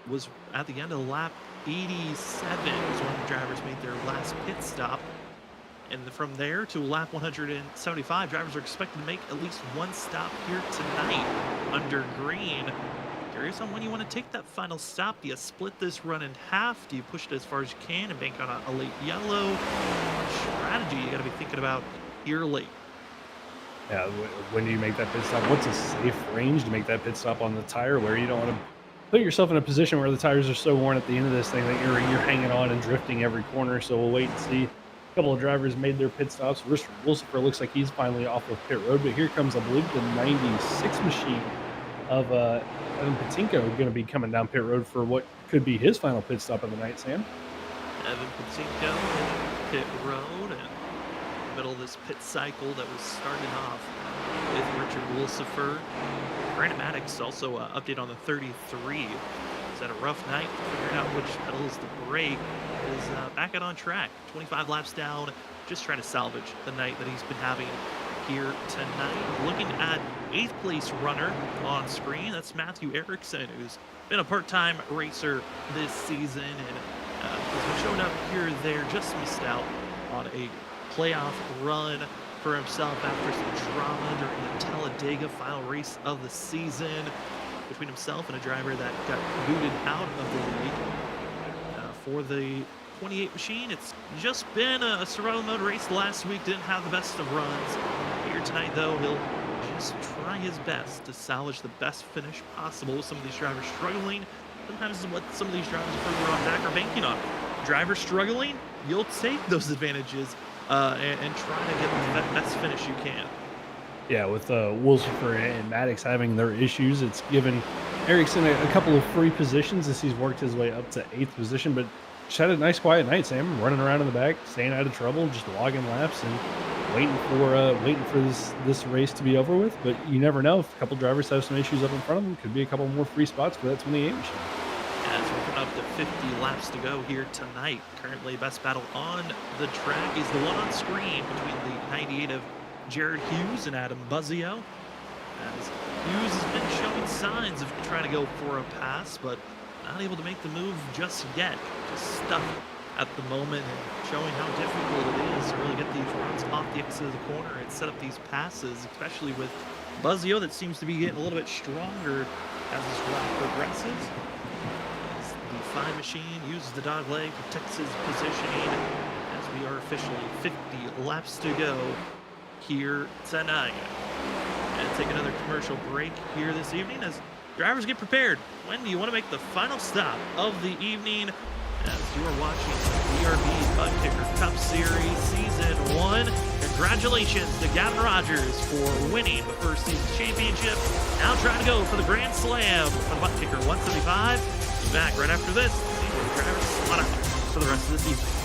was at the end of lap 87 was when the drivers made their last pit stop. And from there to lap 175, drivers are expected to make at least one stop here tonight under green. Curious on when you want to take that final stop. Do you split this run in half? Do you push it as far as you can and bank on a late yellow? What strategy you got to be thinking about here late? Yeah, when do you make that pit stop? What's a safe range to make that pit stop on the tire where you don't want to put yourself in a position where the tires are so worn at the end of this thing that you're hanging on and drifting every corner? So we'll wait and see. A couple of drivers made their pit stops. Wilsifer looks like he's finally off of pit road, but here comes, I believe, the 96 machine of Evan Patinko going to be coming down pit road for what could be his final pit stop of the night, Sam. Evan Patinko in pit road and in the middle of this pit cycle that was starting off with Richard Wilsifer. Brandon Maddox also update on the 33. He's had a rough night figuring out which pedals to brake. Is back out on track, 25 laps down, just trying to salvage the night that he's been having here tonight. Looking at 8th place runner on screen, that's Matthew Erickson, who's been a part-time racer this season and has been showing up here or there, just missed out on a playoff run for himself after some drama during the Talladega final race of the season between himself and a driver that got booted out of the league. For the 28 machine, it's just been a survival mode race last week. Didn't have the best of runs. Here tonight, though, he'll just try his best to salvage the best finish possible with some of these drivers struggling. Sometimes this is what some of these drivers further on back are banking on. Drivers struggling, you'll take those advantages and try to get the best finish you can. Yeah, with Wilsifer and Maddox having their issues, it's given Erickson a couple of free positions as he's worked his way up to 8th position, but just had a nice quiet night, Sam, running around in the back, staying out of trouble, just logging laps and waiting for this race to be over with. But you never know, if a couple drivers have some issues up in front of them, could be a couple more free spots for that 28 machine. As we're coming up to 50 laps to go here tonight, currently best battle on the track is the one on screen between the 98 of Jared Hughes and Adam Buzzio. As Hughes has been showing signs of trying to go for a pass, but not able to make the move just yet. Just stuck at the moment and showing how difficult it is to really get these runs off the exit of the corner and set up these passes, especially with Buzzio that seems to be getting a little bit stronger as this lap progresses. As the 5 machine uses the dog leg, protects his positioning as we are officially 50 laps to go here tonight. And take another commercial break here this evening as drivers get prepared. When do you want to make the final stop of the evening as you are watching the BRB Butt Kicker Cup Series Season 1? Congratulations to Gavin Rogers for winning the first season championship. Now trying to go for the Grand Slam for the Butt Kicker 175. Be back right after this. See where the drivers spot out for the rest of the season.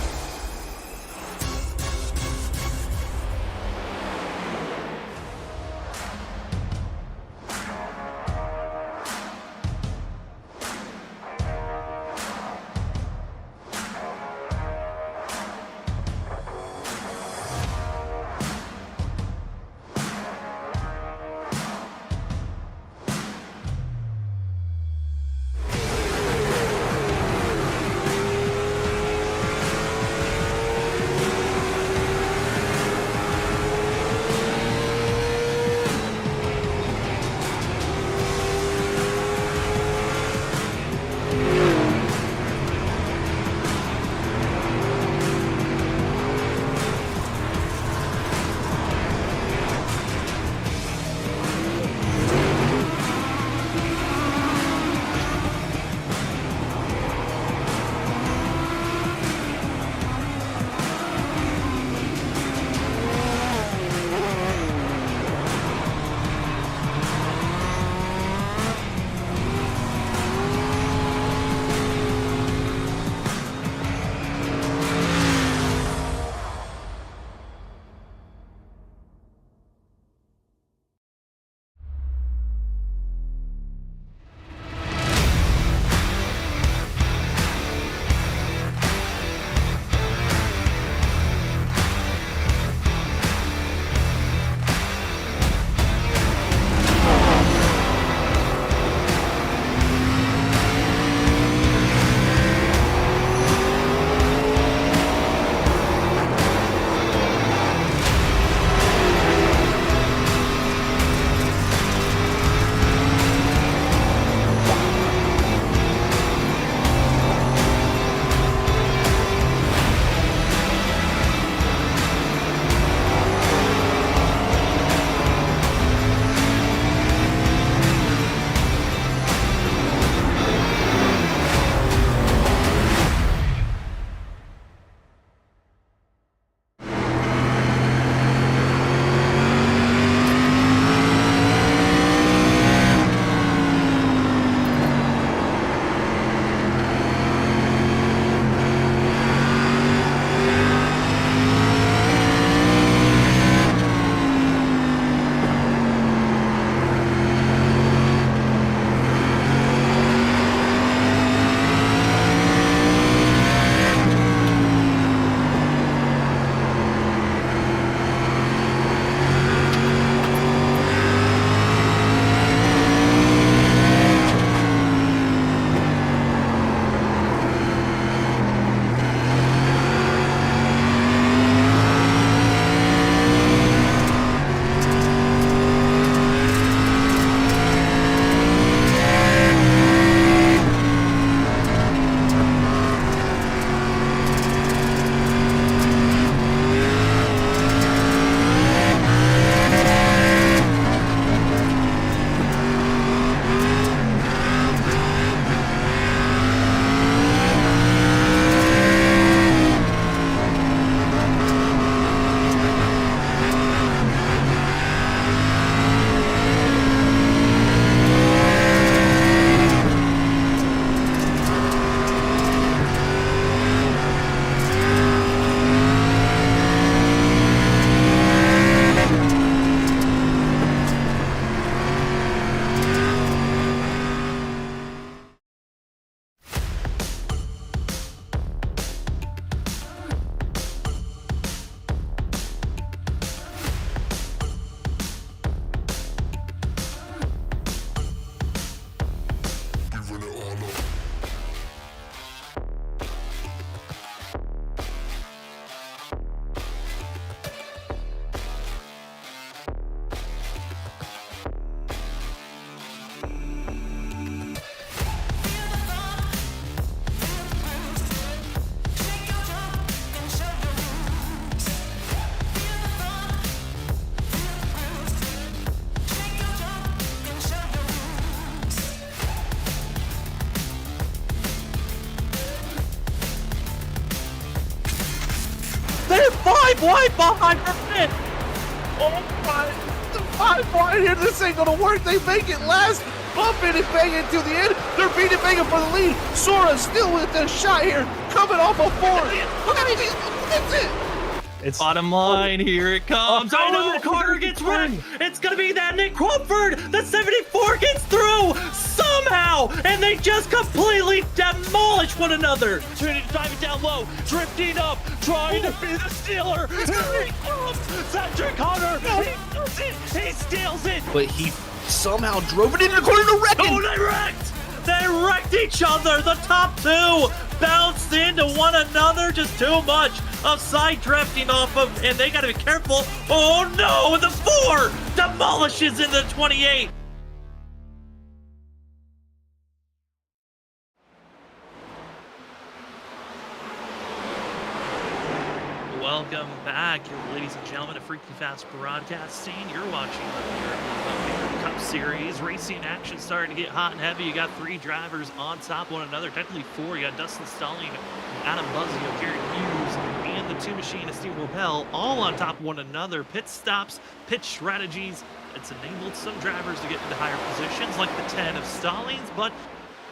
5 wide behind for fifth. Oh my, the 5 wide here, this ain't gonna work. They make it last, bumping and banging to the end. They're beating banging for the lead. Sora's still with a shot here, coming off a 4. Look at it, that's it. It's Bottom line, here it comes. Oh, Oh no, Carter gets wrecked. It's gonna be that Nick Crawford. The 74 gets through somehow, and they just completely demolish one another. Trinity driving down low, drifting up, trying to be the stealer. Here he comes, Cedric Carter. He does it. He steals it. But he somehow drove it into the corner to wreck Oh, him. they wrecked! They wrecked each other! The top two bounced into one another, just too much of side drifting off of, and they gotta be careful. Oh no, the 4 demolishes into 28. Welcome back, ladies and gentlemen, to Freaky Fast Broadcasting. You're watching the Cup Series. Racing action starting to get hot and heavy. You got 3 drivers on top of one another, technically 4. You got Dustin Stalling, Adam Buzzio, Jared Hughes, and the 2 machine of Steve Lopel, all on top of one another. Pit stops, pit strategies. It's enabled some drivers to get into higher positions, like the 10 of Stallings, but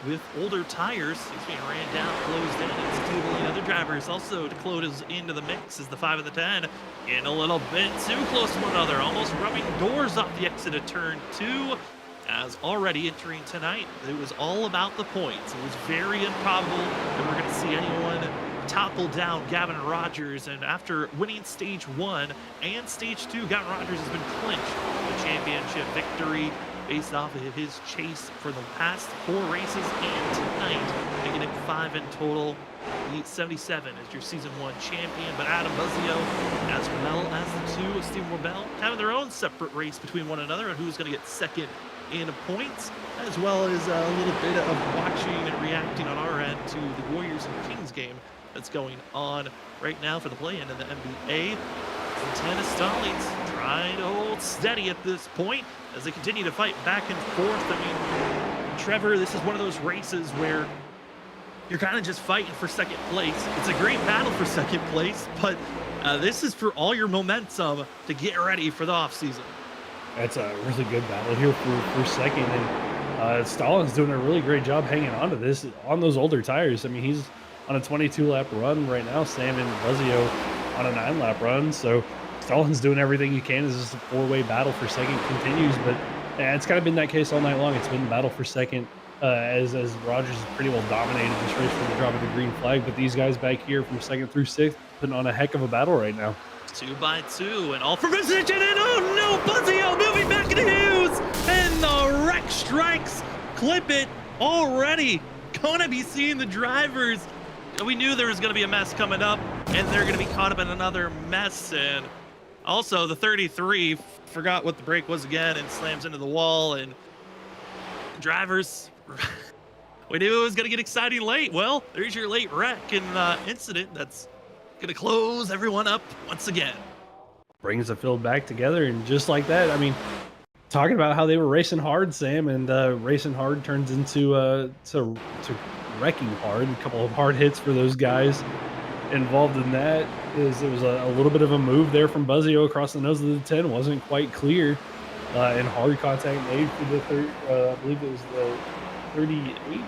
with older tires, he's being ran down, closed in. It's 2 of the other drivers also to close into the mix as the 5 and the 10 in a little bit too close to one another, almost rubbing doors off the exit of turn 2. As already entering tonight, it was all about the points. It was very improbable that we're going to see anyone topple down Gavin Rogers, and after winning stage 1 and stage 2, Gavin Rogers has been clinched the championship victory based off of his chase for the past 4 races and tonight, making it 5 in total. Elite 77 as your season 1 champion, but Adam Buzzio, as well as the 2 of Steve Lopel, having their own separate race between one another and who's going to get second in points, as well as a little bit of watching and reacting on our end to the Warriors and Kings game that's going on right now for the play-in in the NBA. The 10 of Stallings trying to hold steady at this point as they continue to fight back and forth. I mean, Trevor, this is one of those races where you're kind of just fighting for second place. It's a great battle for second place, but this is for all your momentum to get ready for the offseason. That's a really good battle here for second, and Stallings doing a really great job hanging on to this on those older tires. I mean, he's on a 22-lap run right now, Sam and Buzzio on a 9-lap run, so Stallings doing everything he can as this 4-way battle for second continues, but it's kind of been that case all night long. It's been the battle for second as Rogers has pretty well dominated this race from the drop of the green flag, but these guys back here from 2nd through 6th putting on a heck of a battle right now. 2 by 2 and all for position, and oh no, Buzzio moving back into Hughes, and the wreck strikes. Clip it already. Gonna be seeing the drivers. We knew there was gonna be a mess coming up, and they're gonna be caught up in another mess. And also the 33 forgot what the brake was again and slams into the wall, and drivers, we knew it was gonna get exciting late. Well, there's your late wreck and incident that's gonna close everyone up once again. Brings the field back together, and just like that, I mean, talking about how they were racing hard, Sam, and racing hard turns into to wrecking hard. A couple of hard hits for those guys involved in that. It was a little bit of a move there from Buzzio across the nose of the 10, wasn't quite clear, and hard contact made for the third. I believe it was the 38.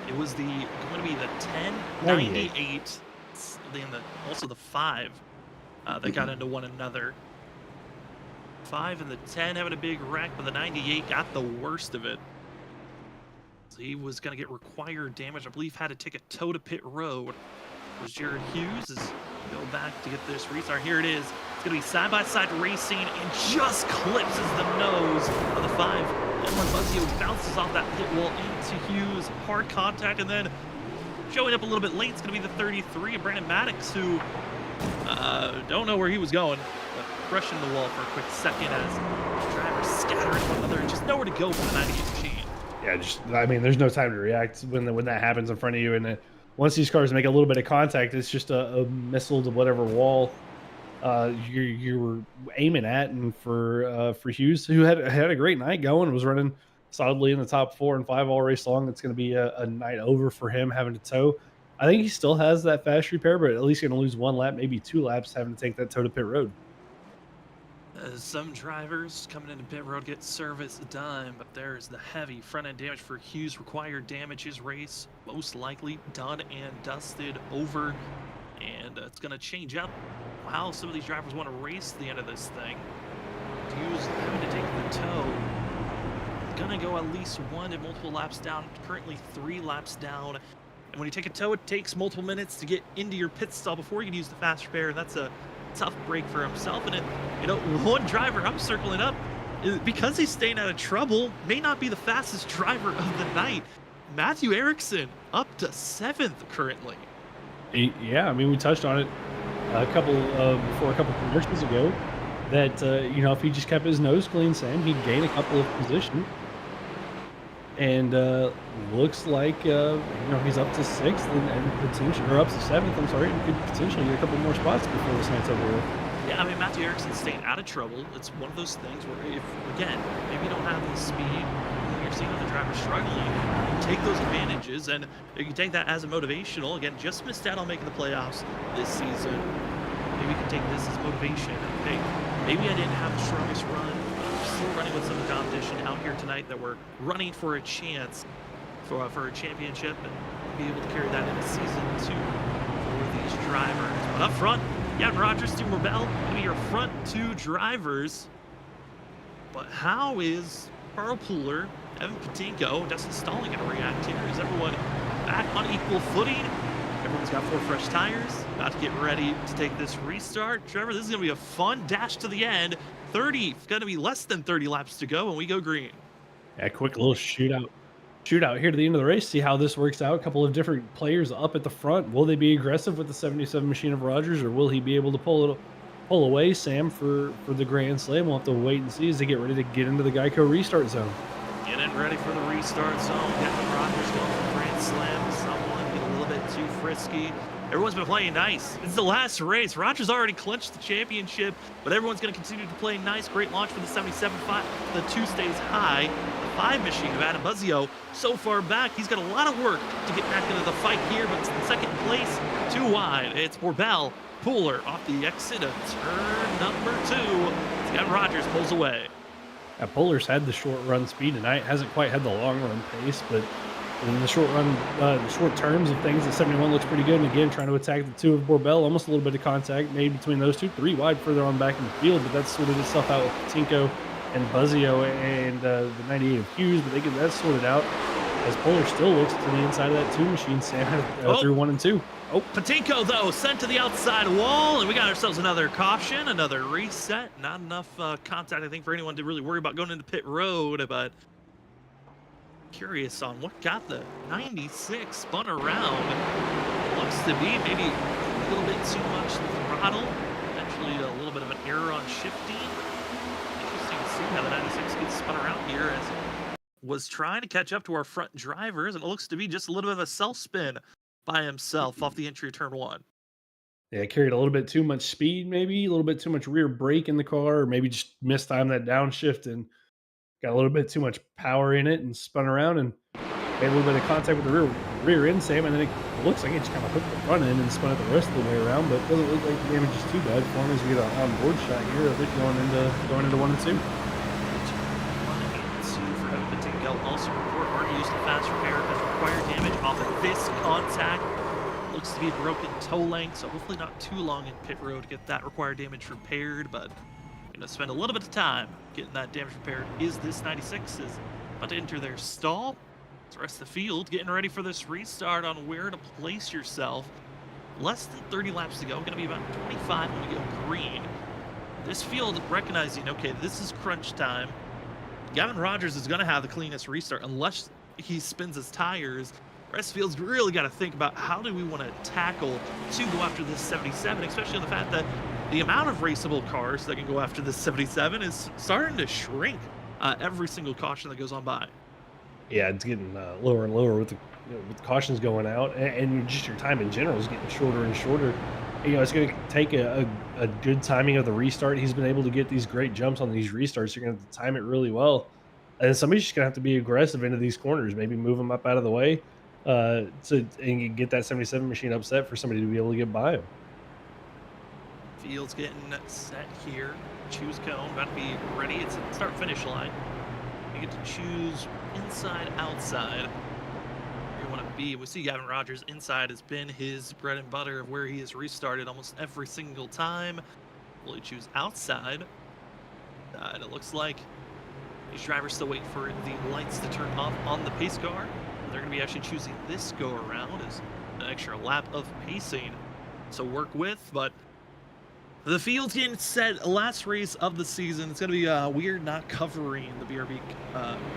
It was going to be the 1098. Then also the 5 that got into one another. 5 and the 10 having a big wreck, but the 98 got the worst of it. So he was going to get required damage. I believe had to take a tow to pit road. It was Jared Hughes as go back to get this restart. Here it is. It's going to be side-by-side racing and just clips the nose of the 5. And when Buzzio bounces off that pit wall into Hughes, hard contact, and then showing up a little bit late, it's going to be the 33 of Brandon Maddox, who don't know where he was going, but brushing the wall for a quick second as drivers scattering one another and just nowhere to go for the 98 machine. Yeah, I mean, there's no time to react when that happens in front of you, and once these cars make a little bit of contact, it's just a missile to whatever wall you're aiming at. And for Hughes, who had a great night going, was running solidly in the top 4 and 5 all race long. It's going to be a night over for him having to tow. I think he still has that fast repair, but at least going to lose 1 lap, maybe 2 laps, having to take that toe to pit road. Some drivers coming into pit road get service done, but there's the heavy front end damage for Hughes. Required damage. His race most likely done and dusted over, and it's going to change up how some of these drivers want to race the end of this thing. Hughes having to take the toe. Going to go at least 1 to multiple laps down. Currently 3 laps down. And when you take a toe, it takes multiple minutes to get into your pit stall before you can use the fast repair. And that's a tough break for himself. And one driver I'm circling up, because he's staying out of trouble, may not be the fastest driver of the night. Matthew Erickson up to 7th currently. Yeah, I mean, we touched on it before a couple of commercials ago that if he just kept his nose clean, Sam, he'd gain a couple of positions. And looks like he's up to 6th and potentially, or up to 7th. I'm sorry, and could potentially get a couple more spots before this night's over with. Yeah, I mean, Matthew Erickson's staying out of trouble. It's one of those things where if, again, maybe you don't have the speed, when you're seeing other drivers struggling, you take those advantages, and you can take that as a motivational. Again, just missed out on making the playoffs this season. Maybe you can take this as motivation. Hey, maybe I didn't have the strongest run, but I'm still running with some of the competition out here tonight that we're running for a chance for a championship and be able to carry that into season 2 for these drivers. But up front, Gavin Rogers, Stu Morbell, going to be your front 2 drivers. But how is Carl Pooler, Evan Patinko, Dustin Stalling going to react here? Is everyone back on equal footing? Everyone's got 4 fresh tires. About to get ready to take this restart. Trevor, this is going to be a fun dash to the end. 30, going to be less than 30 laps to go, and we go green. Yeah, quick little shootout here to the end of the race. See how this works out. A couple of different players up at the front. Will they be aggressive with the 77 machine of Rogers, or will he be able to pull away, Sam, for the Grand Slam? We'll have to wait and see as they get ready to get into the Geico restart zone. Getting ready for the restart zone. Gavin Rogers going for the Grand Slam. Someone get a little bit too frisky. Everyone's been playing nice. It's the last race. Rogers already clinched the championship, but everyone's going to continue to play nice. Great launch for the 77.5. The 2 stays high. The 5 machine of Adam Buzzio so far back. He's got a lot of work to get back into the fight here, but it's in second place, 2 wide. It's Morbell, Pooler off the exit of turn number 2. Gavin Rogers pulls away. Pooler's had the short run speed tonight. Hasn't quite had the long run pace, but in the short run, the short terms of things, the 71 looks pretty good. And again, trying to attack the 2 of Morbell, almost a little bit of contact made between those 2, 3 wide further on back in the field, but that's sorted itself out with Patinko and Buzzio and the 98 of Hughes, but they get that sorted out as Pooler still looks to the inside of that 2 machine, Sam, through 1 and 2. Oh, Patinko, though, sent to the outside wall, and we got ourselves another caution, another reset. Not enough contact, I think, for anyone to really worry about going into pit road, but curious on what got the 96 spun around. Looks to be maybe a little bit too much throttle, potentially a little bit of an error on shifting. Interesting to see how the 96 gets spun around here as was trying to catch up to our front drivers, and it looks to be just a little bit of a self-spin by himself off the entry of turn 1. Yeah, carried a little bit too much speed, maybe a little bit too much rear brake in the car, or maybe just mistimed that downshift and got a little bit too much power in it and spun around and made a little bit of contact with the rear end, Sam, and then it looks like it just kind of hooked the front end and spun it the rest of the way around, but it doesn't look like the damage is too bad for him as we get an on-board shot here of it going into 1 and 2. 1 and 2 for Evan Patinko. Also report already used the fast repair as required damage off of this contact. Looks to be a broken toe length, so hopefully not too long in pit road to get that required damage repaired, but going to spend a little bit of time getting that damage repaired. Is this 96 is about to enter their stall. The rest of the field getting ready for this restart on where to place yourself. Less than 30 laps to go. Going to be about 25 when we go green. This field recognizing, okay, this is crunch time. Gavin Rogers is going to have the cleanest restart unless he spins his tires. The rest of the field's really got to think about how do we want to tackle to go after this 77, especially on the fact that the amount of raceable cars that can go after this 77 is starting to shrink every single caution that goes on by. Yeah, it's getting lower and lower with the cautions going out, and just your time in general is getting shorter and shorter. It's going to take a good timing of the restart. He's been able to get these great jumps on these restarts. You're going to have to time it really well, and somebody's just going to have to be aggressive into these corners. Maybe move them up out of the way. and get that 77 machine upset for somebody to be able to get by him. Fields getting set here. Choose cone, about to be ready. It's a start finish line. You get to choose inside, outside. Where you want to be. We see Gavin Rogers inside has been his bread and butter of where he has restarted almost every single time. Will he choose outside? And it looks like these drivers still wait for the lights to turn off on the pace car. They're going to be actually choosing this go around as an extra lap of pacing to work with, but the field's getting set. Last race of the season. It's going to be weird not covering the BRB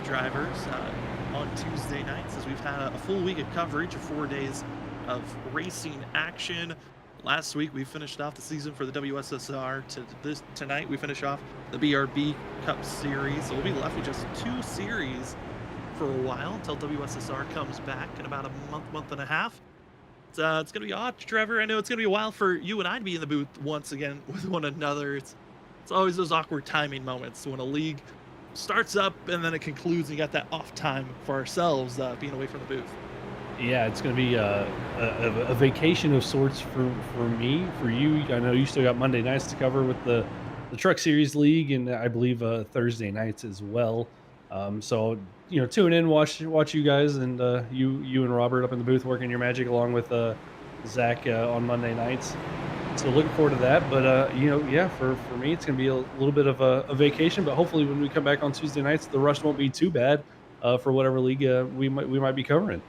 drivers on Tuesday nights, as we've had a full week of coverage of 4 days of racing action. Last week we finished off the season for the WSSR. Tonight we finish off the BRB Cup Series. So we'll be left with just 2 series for a while until WSSR comes back in about a month and a half. It's going to be odd, Trevor. I know it's going to be a while for you and I to be in the booth once again with one another. It's always those awkward timing moments when a league starts up and then it concludes and you got that off time for ourselves being away from the booth. Yeah, it's going to be a vacation of sorts for me, for you. I know you still got Monday nights to cover with the Truck Series League, and I believe Thursday nights as well. So tune in, watch you guys, and you and Robert up in the booth working your magic along with Zach on Monday nights. So looking forward to that. But yeah, for me, it's going to be a little bit of a vacation. But hopefully, when we come back on Tuesday nights, the rush won't be too bad for whatever league we might be covering.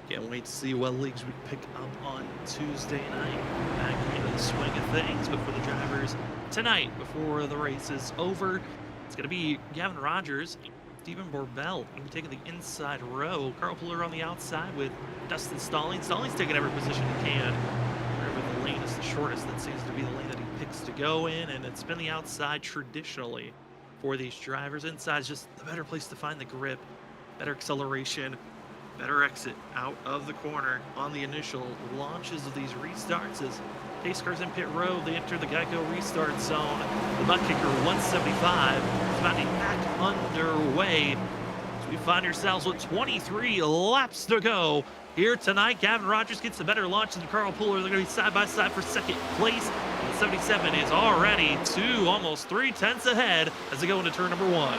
Can't wait to see what leagues we pick up on Tuesday night. Back into the swing of things, but for the drivers tonight, before the race is over, it's going to be Gavin Rogers, Stephen Borbell going to be taking the inside row. Carl Puller on the outside with Dustin Stallings. Stallings taking every position he can. Wherever the lane is the shortest, that seems to be the lane that he picks to go in, and it's been the outside traditionally for these drivers. Inside is just the better place to find the grip, better acceleration, better exit out of the corner on the initial launches of these restarts. As pace cars in pit road, they enter the Geico restart zone. The butt kicker 175 is about to be back underway. So we find ourselves with 23 laps to go here tonight. Gavin Rogers gets a better launch than Carl Puller. They're going to be side by side for second place. 77 is already almost 3/10 ahead as they go into turn number 1.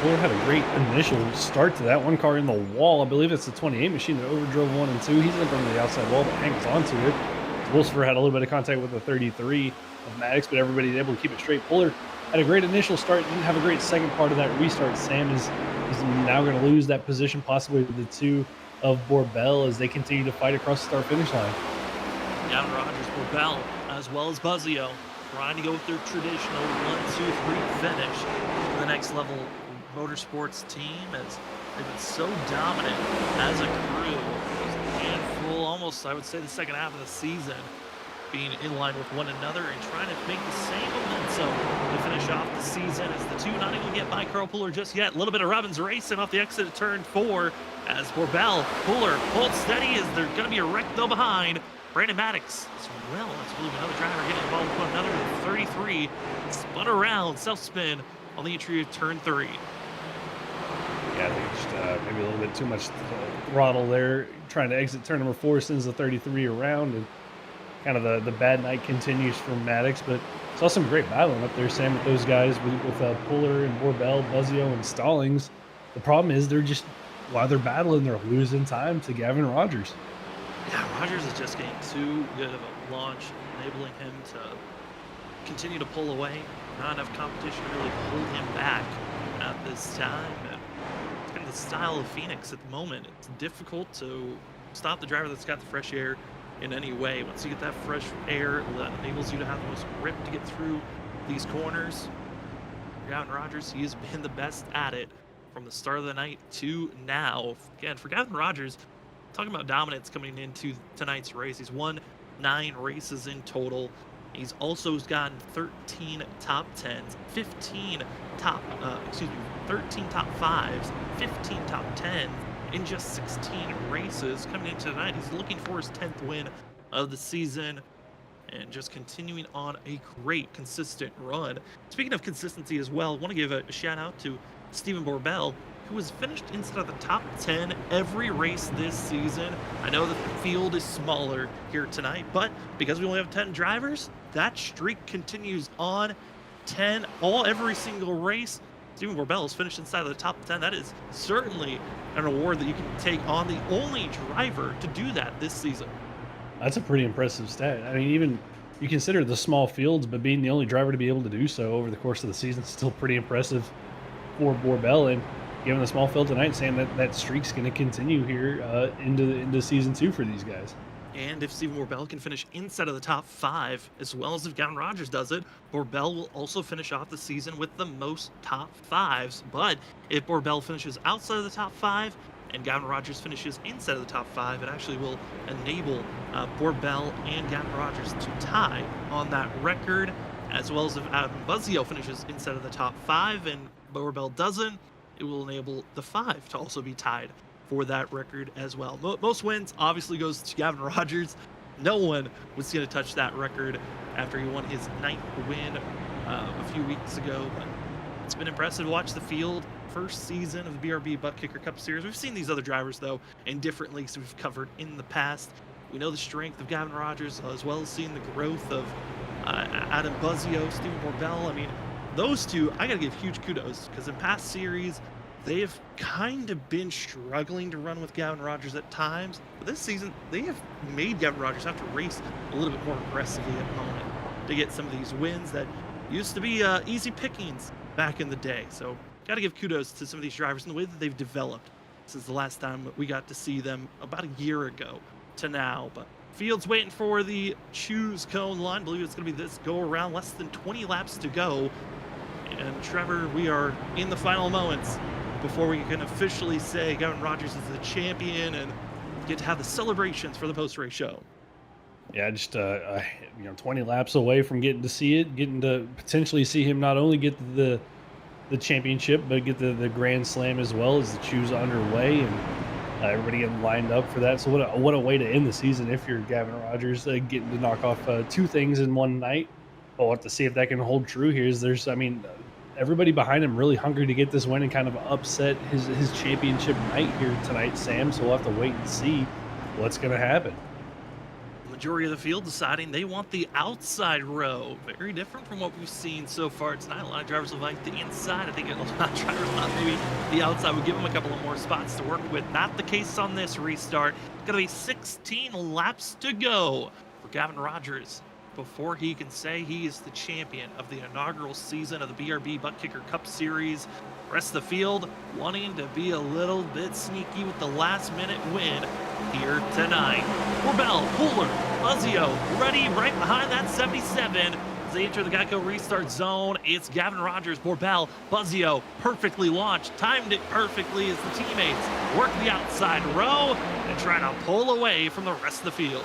Puller had a great initial start to that one car in the wall. I believe it's the 28 machine that overdrove 1 and 2. He's in front of the outside wall, but hangs onto it. Wilson had a little bit of contact with the 33 of Maddox, but everybody's able to keep it straight. Puller had a great initial start, didn't have a great second part of that restart. Sam is now going to lose that position, possibly with the 2 of Borbell as they continue to fight across the start-finish line. Gavin Rogers, Borbell, as well as Buzzio, trying to go with their traditional 1-2-3 finish to the next level motorsports team, as they've been so dominant as a crew. A handful, almost I would say the second half of the season, being in line with one another and trying to make the same momentum to finish off the season, as the 2 not able to get by Carl Puller just yet. A little bit of Robbins racing off the exit of turn 4 as Borbell, Puller hold steady as they're going to be a wreck though behind. Brandon Maddox as well. Let's believe another driver getting involved with one another. 33 spun around, self-spin on the entry of turn 3. Yeah, I think just maybe a little bit too much throttle there, trying to exit turn number 4, sends the 33 around, and kind of the bad night continues for Maddox. But saw some great battling up there, Sam, with those guys, with Puller and Borbell, Buzzio, and Stallings. The problem is they're just, while they're battling, they're losing time to Gavin Rogers. Yeah, Rogers is just getting too good of a launch, enabling him to continue to pull away. Not enough competition to really hold him back at this time. And it's kind of the style of Phoenix at the moment. It's difficult to stop the driver that's got the fresh air in any way. Once you get that fresh air, that enables you to have the most grip to get through these corners. Gavin Rogers, he has been the best at it from the start of the night to now. Again, for Gavin Rogers, talking about dominance coming into tonight's race, he's won 9 races in total. He's also gotten 13 top 10s, 13 top 5s, 15 top 10s in just 16 races coming into tonight. He's looking for his 10th win of the season and just continuing on a great, consistent run. Speaking of consistency as well, I want to give a shout out to Stephen Borbell, who has finished inside of the top 10 every race this season. I know the field is smaller here tonight, but because we only have 10 drivers, that streak continues on. 10 every single race. Steven Borbell has finished inside of the top 10. That is certainly an award that you can take on, the only driver to do that this season. That's a pretty impressive stat. I mean, even you consider the small fields, but being the only driver to be able to do so over the course of the season is still pretty impressive for Borbell. And given the small field tonight, saying that streak's going to continue here into season 2 for these guys. And if Steven Borbell can finish inside of the top 5, as well as if Gavin Rogers does it, Borbell will also finish off the season with the most top 5s. But if Borbell finishes outside of the top 5 and Gavin Rogers finishes inside of the top 5, it actually will enable Borbell and Gavin Rogers to tie on that record, as well as if Adam Buzzio finishes inside of the top 5 and Borbell doesn't, it will enable the 5 to also be tied for that record as well. Most wins obviously goes to Gavin Rogers. No one was going to touch that record after he won his 9th win a few weeks ago. But it's been impressive to watch the field. First season of the BRB Butt Kicker Cup Series. We've seen these other drivers, though, in different leagues we've covered in the past. We know the strength of Gavin Rogers, as well as seeing the growth of Adam Buzzio, Steven Borbell. I mean, those two, I got to give huge kudos, because in past series, they have kind of been struggling to run with Gavin Rogers at times, but this season they have made Gavin Rogers have to race a little bit more aggressively at the moment to get some of these wins that used to be easy pickings back in the day. So got to give kudos to some of these drivers and the way that they've developed since the last time we got to see them about a year ago to now. But field's waiting for the choose cone line. I believe it's going to be this go around, less than 20 laps to go. And Trevor, we are in the final moments before we can officially say Gavin Rogers is the champion and get to have the celebrations for the post-race show. Yeah, just 20 laps away from getting to see it, getting to potentially see him not only get the championship, but get the Grand Slam as well as the choose underway, and everybody getting lined up for that. So what a way to end the season if you're Gavin Rogers, getting to knock off 2 things in one night. But we'll have to see if that can hold true here. Everybody behind him really hungry to get this win and kind of upset his championship night here tonight, Sam. So we'll have to wait and see what's going to happen. The majority of the field deciding they want the outside row. Very different from what we've seen so far tonight. A lot of drivers will like the inside. I think a lot of drivers thought maybe the outside would give them a couple of more spots to work with. Not the case on this restart. Going to be 16 laps to go for Gavin Rogers before he can say he is the champion of the inaugural season of the BRB Butt Kicker Cup Series. Rest of the field wanting to be a little bit sneaky with the last-minute win here tonight. Borbell, Pooler, Buzzio ready right behind that 77. As they enter the Geico restart zone, it's Gavin Rogers, Borbell, Buzzio, perfectly launched, timed it perfectly as the teammates work the outside row and try to pull away from the rest of the field.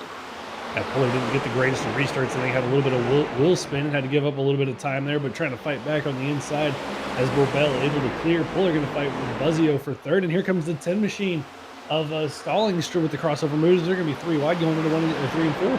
Puller didn't get the greatest of restarts. I think had a little bit of wheel spin, had to give up a little bit of time there, but trying to fight back on the inside as Borbell able to clear. Puller going to fight with Buzzio for 3rd, and here comes the 10 machine of Stallings with the crossover moves. They're going to be 3 wide going into 3 and 4.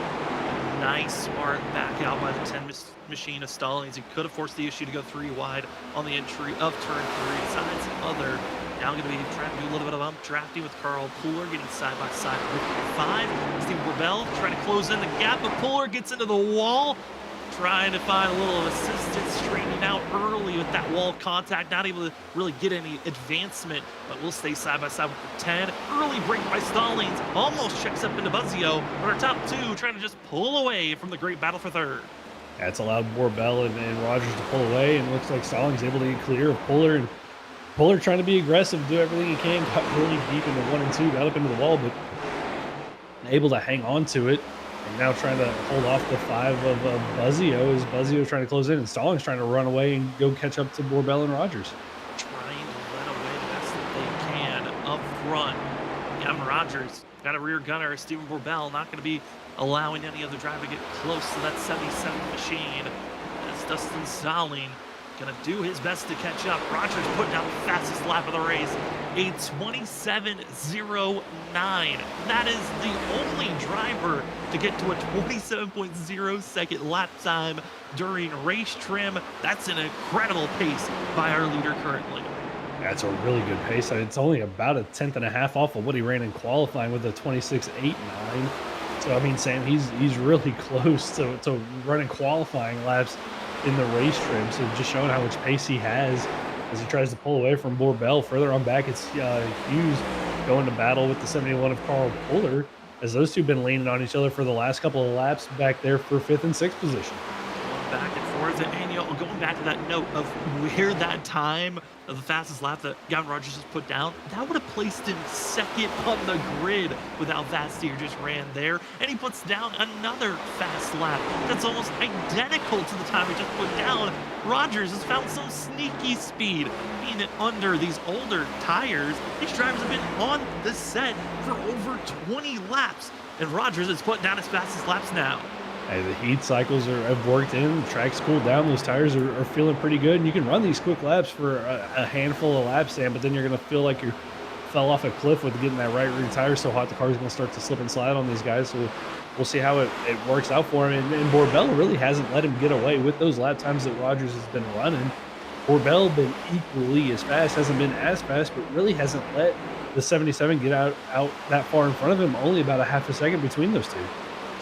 Nice, smart back out by the 10 machine of Stallings. He could have forced the issue to go 3 wide on the entry of turn 3. Decides other. Now going to be trying to do a little bit of ump drafting with Carl Pooler, getting side by side with 5. Steven Borbell trying to close in the gap, but Pooler gets into the wall, trying to find a little assistance, straightening out early with that wall contact, not able to really get any advancement, but we'll stay side by side with the 10. Early break by Stallings, almost checks up into Buzzio, but our top 2 trying to just pull away from the great battle for 3rd. That's allowed Borbell and Rogers to pull away, and looks like Stallings able to get clear of Puller, and Puller trying to be aggressive, do everything he can, got really deep into 1 and 2, got up into the wall, but able to hang on to it. And now trying to hold off the 5 of Buzzio as Buzzio trying to close in, and Stallings trying to run away and go catch up to Borbell and Rogers. Trying to let away the best that they can up front. Gavin Rogers got a rear gunner. Steven Borbell not going to be allowing any other driver to get close to that 77 machine. As Dustin Stallings going to do his best to catch up. Rogers putting down the fastest lap of the race, a 27.09. That is the only driver to get to a 27.0 second lap time during race trim. That's an incredible pace by our leader currently. That's a really good pace. It's only about a tenth and a half off of what he ran in qualifying with a 26.89. So I mean, Sam, he's really close to running qualifying laps in the race trim. So just showing how much pace he has as he tries to pull away from Borbell. Further on back, it's Hughes going to battle with the 71 of Carl Puller, as those two have been leaning on each other for the last couple of laps back there for 5th and 6th position. Back and forth, and going back to that note of where that time of the fastest lap that Gavin Rogers just put down, that would have placed him second on the grid with how fast he just ran there, and he puts down another fast lap that's almost identical to the time he just put down. Rogers has found some sneaky speed, being it under these older tires. These drivers have been on the set for over 20 laps, and Rogers is putting down his fastest laps now. Hey, the heat cycles have worked in, the track's cooled down, those tires are feeling pretty good, and you can run these quick laps for a handful of laps, Sam, but then you're going to feel like you fell off a cliff with getting that right rear tire so hot the car's going to start to slip and slide on these guys, so we'll see how it works out for him, and Borbell really hasn't let him get away with those lap times that Rogers has been running. Borbell been equally as fast, hasn't been as fast, but really hasn't let the 77 get out that far in front of him, only about a half a second between those two.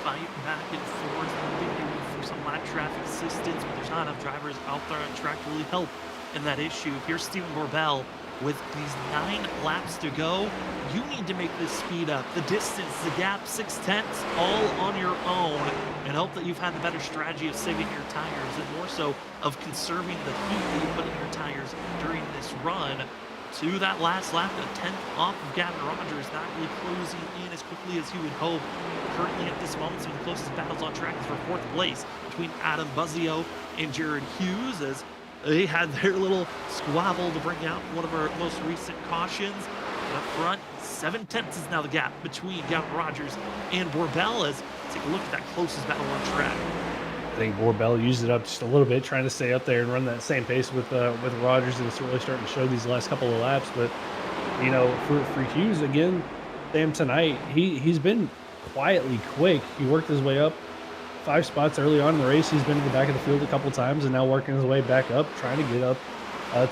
Fight back and forth, maybe for some lap traffic assistance, but there's not enough drivers out there on track to really help in that issue. Here's Steven Borbell with these 9 laps to go. You need to make this speed up. The distance, the gap, 6/10, all on your own, and hope that you've had the better strategy of saving your tires and more so of conserving the heat that you put in your tires during this run. To that last lap, a 10th off of Gavin Rogers, not really closing in as quickly as you would hope. Currently at this moment, some of the closest battles on track is for 4th place between Adam Buzzio and Jared Hughes, as they had their little squabble to bring out one of our most recent cautions. And up front, 7/10 is now the gap between Gavin Rogers and Borbell, as take a look at that closest battle on track. I think Borbell used it up just a little bit, trying to stay up there and run that same pace with Rogers, and it's really starting to show these last couple of laps. But you know, for Hughes again, Sam, tonight he's been quietly quick. He worked his way up 5 spots early on in the race. He's been in the back of the field a couple times, and now working his way back up, trying to get up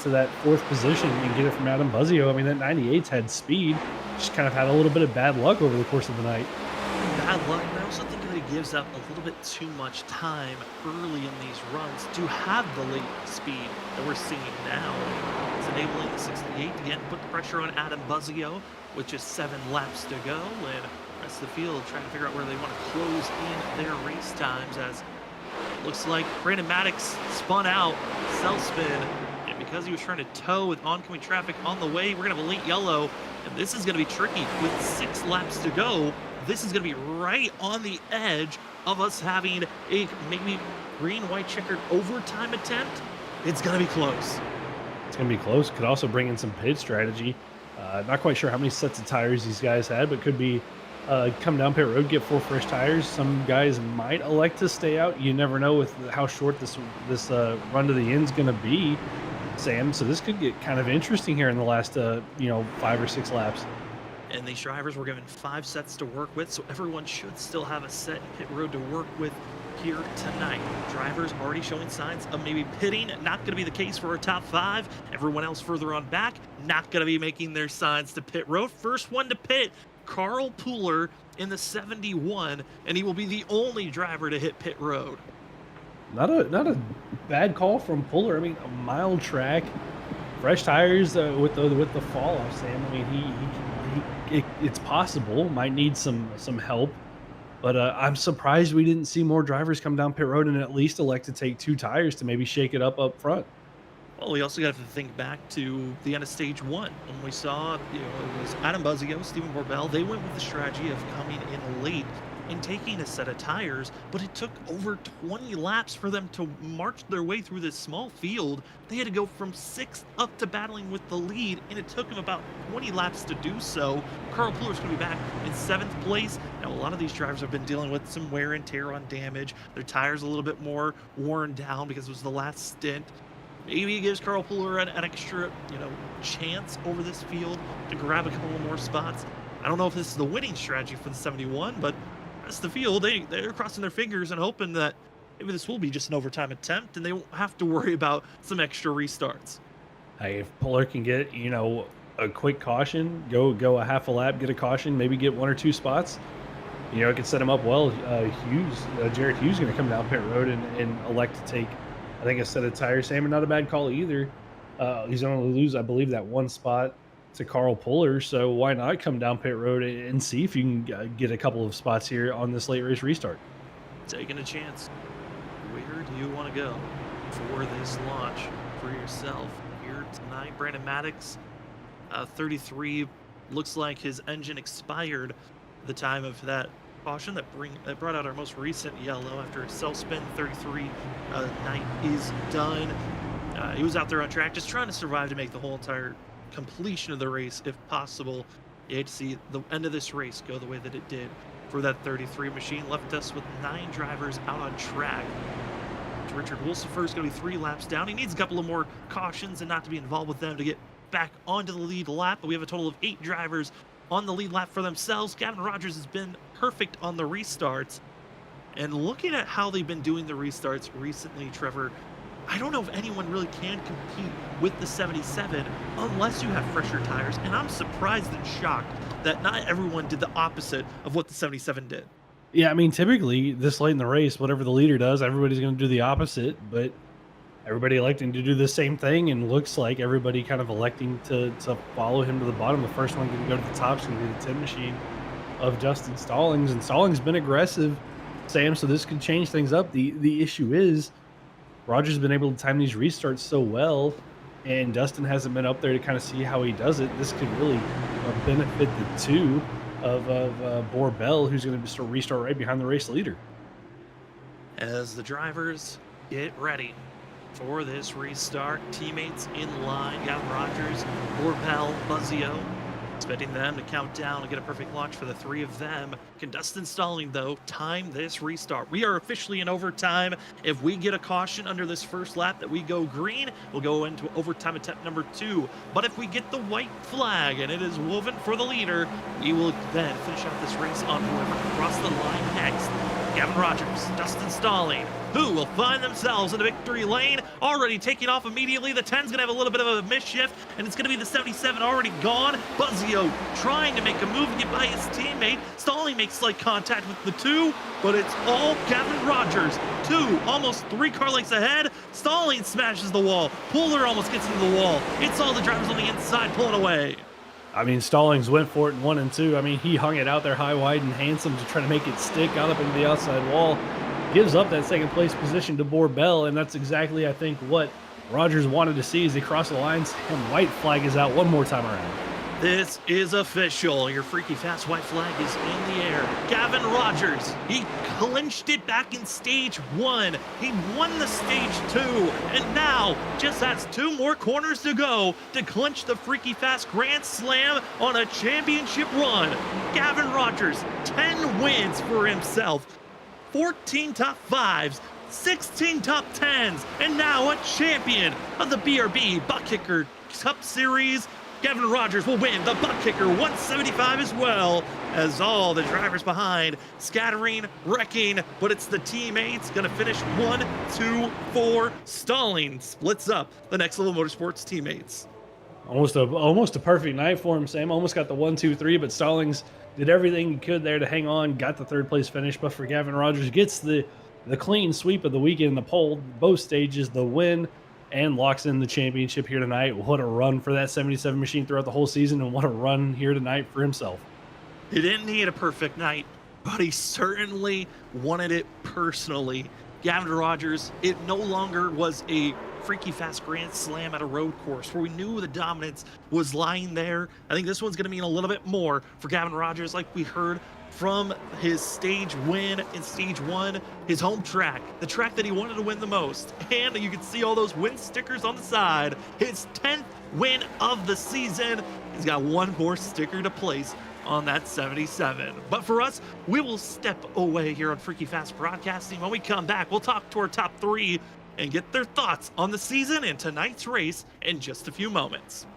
to that 4th position and get it from Adam Buzzio. I mean, that 98's had speed, just kind of had a little bit of bad luck over the course of the night. Bad luck, and I also think that it gives up a little bit too much time early in these runs to have the late speed that we're seeing now. It's enabling the 68 to get put the pressure on Adam Buzzio with just 7 laps to go, and the rest of the field trying to figure out where they want to close in their race times, as it looks like Brandon Maddox spun out, self-spin, and because he was trying to tow with oncoming traffic on the way, we're going to have a late yellow, and this is going to be tricky with 6 laps to go. This is going to be right on the edge of us having a maybe green-white checkered overtime attempt. It's going to be close. It's going to be close. Could also bring in some pit strategy. Not quite sure how many sets of tires these guys had, but could be come down pit road, get 4 fresh tires. Some guys might elect to stay out. You never know with how short this run to the end is going to be, Sam. So this could get kind of interesting here in the last 5 or 6 laps. And these drivers were given 5 sets to work with, so everyone should still have a set in pit road to work with here tonight. Drivers already showing signs of maybe pitting. Not going to be the case for our top 5. Everyone else further on back, not going to be making their signs to pit road. First one to pit, Carl Puller in the 71, and he will be the only driver to hit pit road. Not a bad call from Puller. I mean, a mild track, fresh tires with the fall off, Sam. I mean, it's possible. Might need some help, but I'm surprised we didn't see more drivers come down pit road and at least elect to take 2 tires to maybe shake it up front. Well, we also got to think back to the end of stage 1 when we saw, it was Adam Buzzio, Steven Borbell. They went with the strategy of coming in late and taking a set of tires, but it took over 20 laps for them to march their way through this small field. They had to go from 6th up to battling with the lead, and it took them about 20 laps to do so. Carl Puller's going to be back in 7th place. Now, a lot of these drivers have been dealing with some wear and tear on damage. Their tires a little bit more worn down because it was the last stint. Maybe it gives Carl Puller an extra, chance over this field to grab a couple more spots. I don't know if this is the winning strategy for the 71, but the rest of the field, they're crossing their fingers and hoping that maybe this will be just an overtime attempt and they won't have to worry about some extra restarts. Hey, if Puller can get, a quick caution, go a half a lap, get a caution, maybe get 1 or 2 spots, it could set him up well. Jared Hughes going to come down pit road and elect to take, I think, a set of tires. Sam, not a bad call either. He's going to lose, I believe, that 1 spot to Carl Puller. So why not come down pit road and see if you can get a couple of spots here on this late race restart? Taking a chance. Where do you want to go for this launch for yourself here tonight? Brandon Maddox, 33, looks like his engine expired at the time of that caution that brought out our most recent yellow after a self-spin. 33 night is done. He was out there on track just trying to survive to make the whole entire completion of the race if possible. You hate to see the end of this race go the way that it did for that 33 machine. Left us with 9 drivers out on track. Richard Wolsifer is going to be 3 laps down. He needs a couple of more cautions and not to be involved with them to get back onto the lead lap, but we have a total of 8 drivers on the lead lap for themselves. Gavin Rogers has been perfect on the restarts. And looking at how they've been doing the restarts recently, Trevor, I don't know if anyone really can compete with the 77 unless you have fresher tires. And I'm surprised and shocked that not everyone did the opposite of what the 77 did. Yeah, I mean, typically this late in the race, whatever the leader does, everybody's going to do the opposite, but everybody electing to do the same thing, and looks like everybody kind of electing to follow him to the bottom. The first one can go to the top is going to be the 10 machine of Justin Stallings, and Stallings been aggressive, Sam, so this could change things up. The issue is Roger's been able to time these restarts so well, and Dustin hasn't been up there to kind of see how he does it. This could really benefit the 2 of Borbell, who's going to restart right behind the race leader. As the drivers get ready for this restart, teammates in line, Gavin Rogers, Borbell, Buzzio, expecting them to count down and get a perfect launch for the 3 of them. Can Dustin Stalling, though, time this restart? We are officially in overtime. If we get a caution under this first lap that we go green, we'll go into overtime attempt number 2. But if we get the white flag and it is woven for the leader, we will then finish out this race on whoever across the line next. Gavin Rogers, Dustin Stalling, who will find themselves in the victory lane, already taking off immediately. The 10's going to have a little bit of a mischief, and it's going to be the 77 already gone. Buzzio trying to make a move and get by his teammate. Stalling makes slight contact with the 2, but it's all Gavin Rogers. 2, almost 3 car lengths ahead. Stalling smashes the wall. Puller almost gets into the wall. It's all the drivers on the inside pulling away. I mean, Stallings went for it in 1 and 2. I mean, he hung it out there high, wide, and handsome to try to make it stick, got up into the outside wall, gives up that second place position to Borbell, and that's exactly, I think, what Rogers wanted to see as they cross the lines. And white flag is out one more time around. This is official. Your freaky fast white flag is in the air. Gavin Rogers, he clinched it back in stage 1. He won the stage 2, and now just has 2 more corners to go to clinch the freaky fast Grand Slam on a championship run. Gavin Rogers, 10 wins for himself, 14 top 5s, 16 top 10s, and now a champion of the BRB Butt Kicker Cup Series. Gavin Rogers will win the Butt Kicker 175 as well, as all the drivers behind scattering, wrecking, but it's the teammates going to finish 1, 2, 4. Stalling splits up the Next Level Motorsports teammates. Almost a perfect night for him, Sam. Almost got the 1, 2, 3, but Stallings did everything he could there to hang on, got the 3rd place finish, but for Gavin Rogers, gets the clean sweep of the weekend, the pole, both stages, the win, and locks in the championship here tonight. What a run for that 77 machine throughout the whole season, and what a run here tonight for himself. He didn't need a perfect night, but he certainly wanted it personally. Gavin Rogers, it no longer was a freaky fast Grand Slam at a road course where we knew the dominance was lying there. I think this one's going to mean a little bit more for Gavin Rogers, like we heard from his stage win in stage 1, his home track, the track that he wanted to win the most. And you can see all those win stickers on the side. His 10th win of the season. He's got 1 more sticker to place on that 77. But for us, we will step away here on Freaky Fast Broadcasting. When we come back, we'll talk to our top 3 and get their thoughts on the season and tonight's race in just a few moments.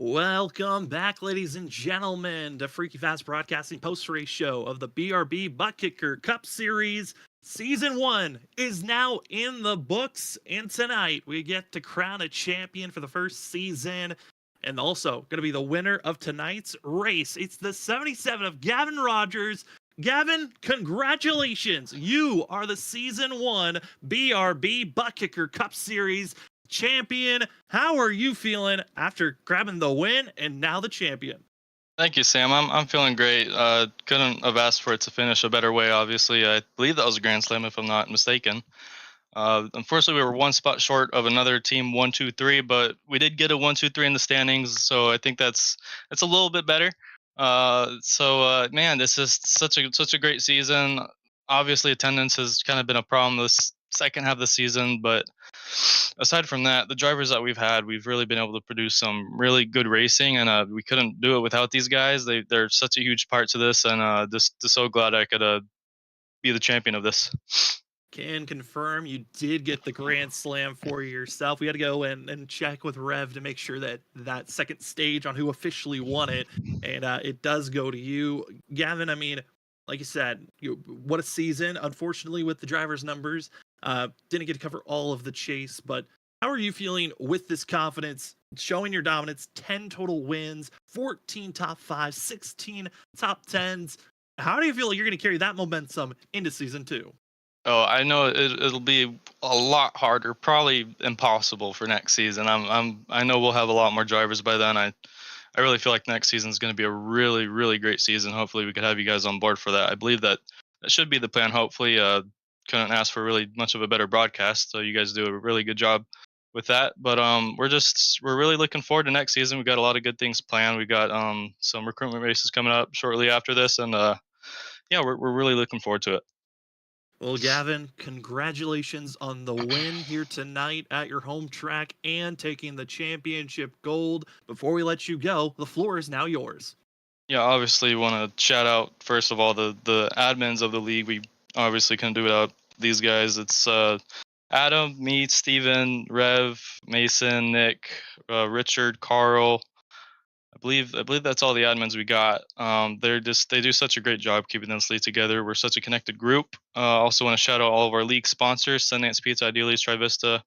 Welcome back, ladies and gentlemen, to Freaky Fast Broadcasting post-race show of the BRB Butt Kicker Cup Series. Season 1 is now in the books, and tonight we get to crown a champion for the first season, and also going to be the winner of tonight's race. It's the 77 of Gavin Rogers. Gavin, congratulations! You are the Season 1 BRB Butt Kicker Cup Series champion. How are you feeling after grabbing the win and now the champion? Thank you, Sam. I'm feeling great. Couldn't have asked for it to finish a better way. Obviously, I believe that was a Grand Slam, if I'm not mistaken. Unfortunately, we were one spot short of another team 1, 2, 3, but we did get a 1, 2, 3 in the standings, so I think that's a little bit better. Man, this is such a great season. Obviously, attendance has kind of been a problem this second half of the season, but aside from that, the drivers that we've had, we've really been able to produce some really good racing, and we couldn't do it without these guys. They're such a huge part to this, and just so glad I could be the champion of this. Can confirm you did get the Grand Slam for yourself. We had to go and check with Rev to make sure that that second stage on who officially won it, and it does go to you, Gavin. I mean, like you said, what a season. Unfortunately, with the drivers' numbers, didn't get to cover all of the chase, but how are you feeling with this confidence, showing your dominance? 10 total wins, 14 top 5s, 16 top 10s. How do you feel like you're going to carry that momentum into season 2? Oh, I know it'll be a lot harder, probably impossible for next season. I know we'll have a lot more drivers by then. I really feel like next season is going to be a really, really great season. Hopefully, we could have you guys on board for that. I believe that should be the plan. Hopefully, couldn't ask for really much of a better broadcast. So you guys do a really good job with that. But we're really looking forward to next season. We got a lot of good things planned. We got some recruitment races coming up shortly after this, and yeah, we're really looking forward to it. Well, Gavin, congratulations on the win here tonight at your home track and taking the championship gold. Before we let you go, the floor is now yours. Yeah, obviously want to shout out first of all the admins of the league. We obviously couldn't do without these guys. It's Adam, me, Steven, Rev, Mason, Nick, Richard, Carl. I believe that's all the admins we got. They do such a great job keeping this league together. We're such a connected group. Also want to shout out all of our league sponsors: Sundance Pizza, Idealies, Trivista,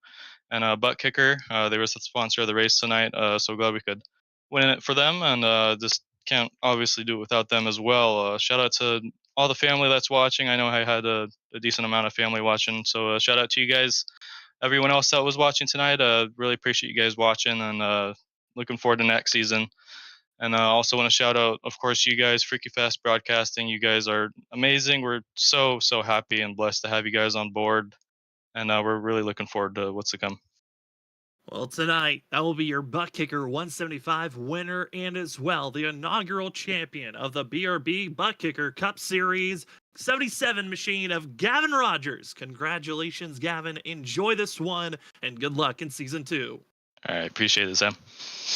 and Butt Kicker. They were the sponsor of the race tonight. So glad we could win it for them, and just can't obviously do it without them as well. Shout out to all the family that's watching. I know I had a decent amount of family watching, so shout out to you guys. Everyone else that was watching tonight, really appreciate you guys watching, and looking forward to next season. And I also want to shout out, of course, you guys, Freaky Fast Broadcasting. You guys are amazing. We're so happy and blessed to have you guys on board, and we're really looking forward to what's to come. Well, tonight, that will be your Butt Kicker 175 winner and as well the inaugural champion of the BRB Butt Kicker Cup Series 77 machine of Gavin Rogers. Congratulations, Gavin. Enjoy this one, and good luck in Season 2. All right, appreciate it, Sam.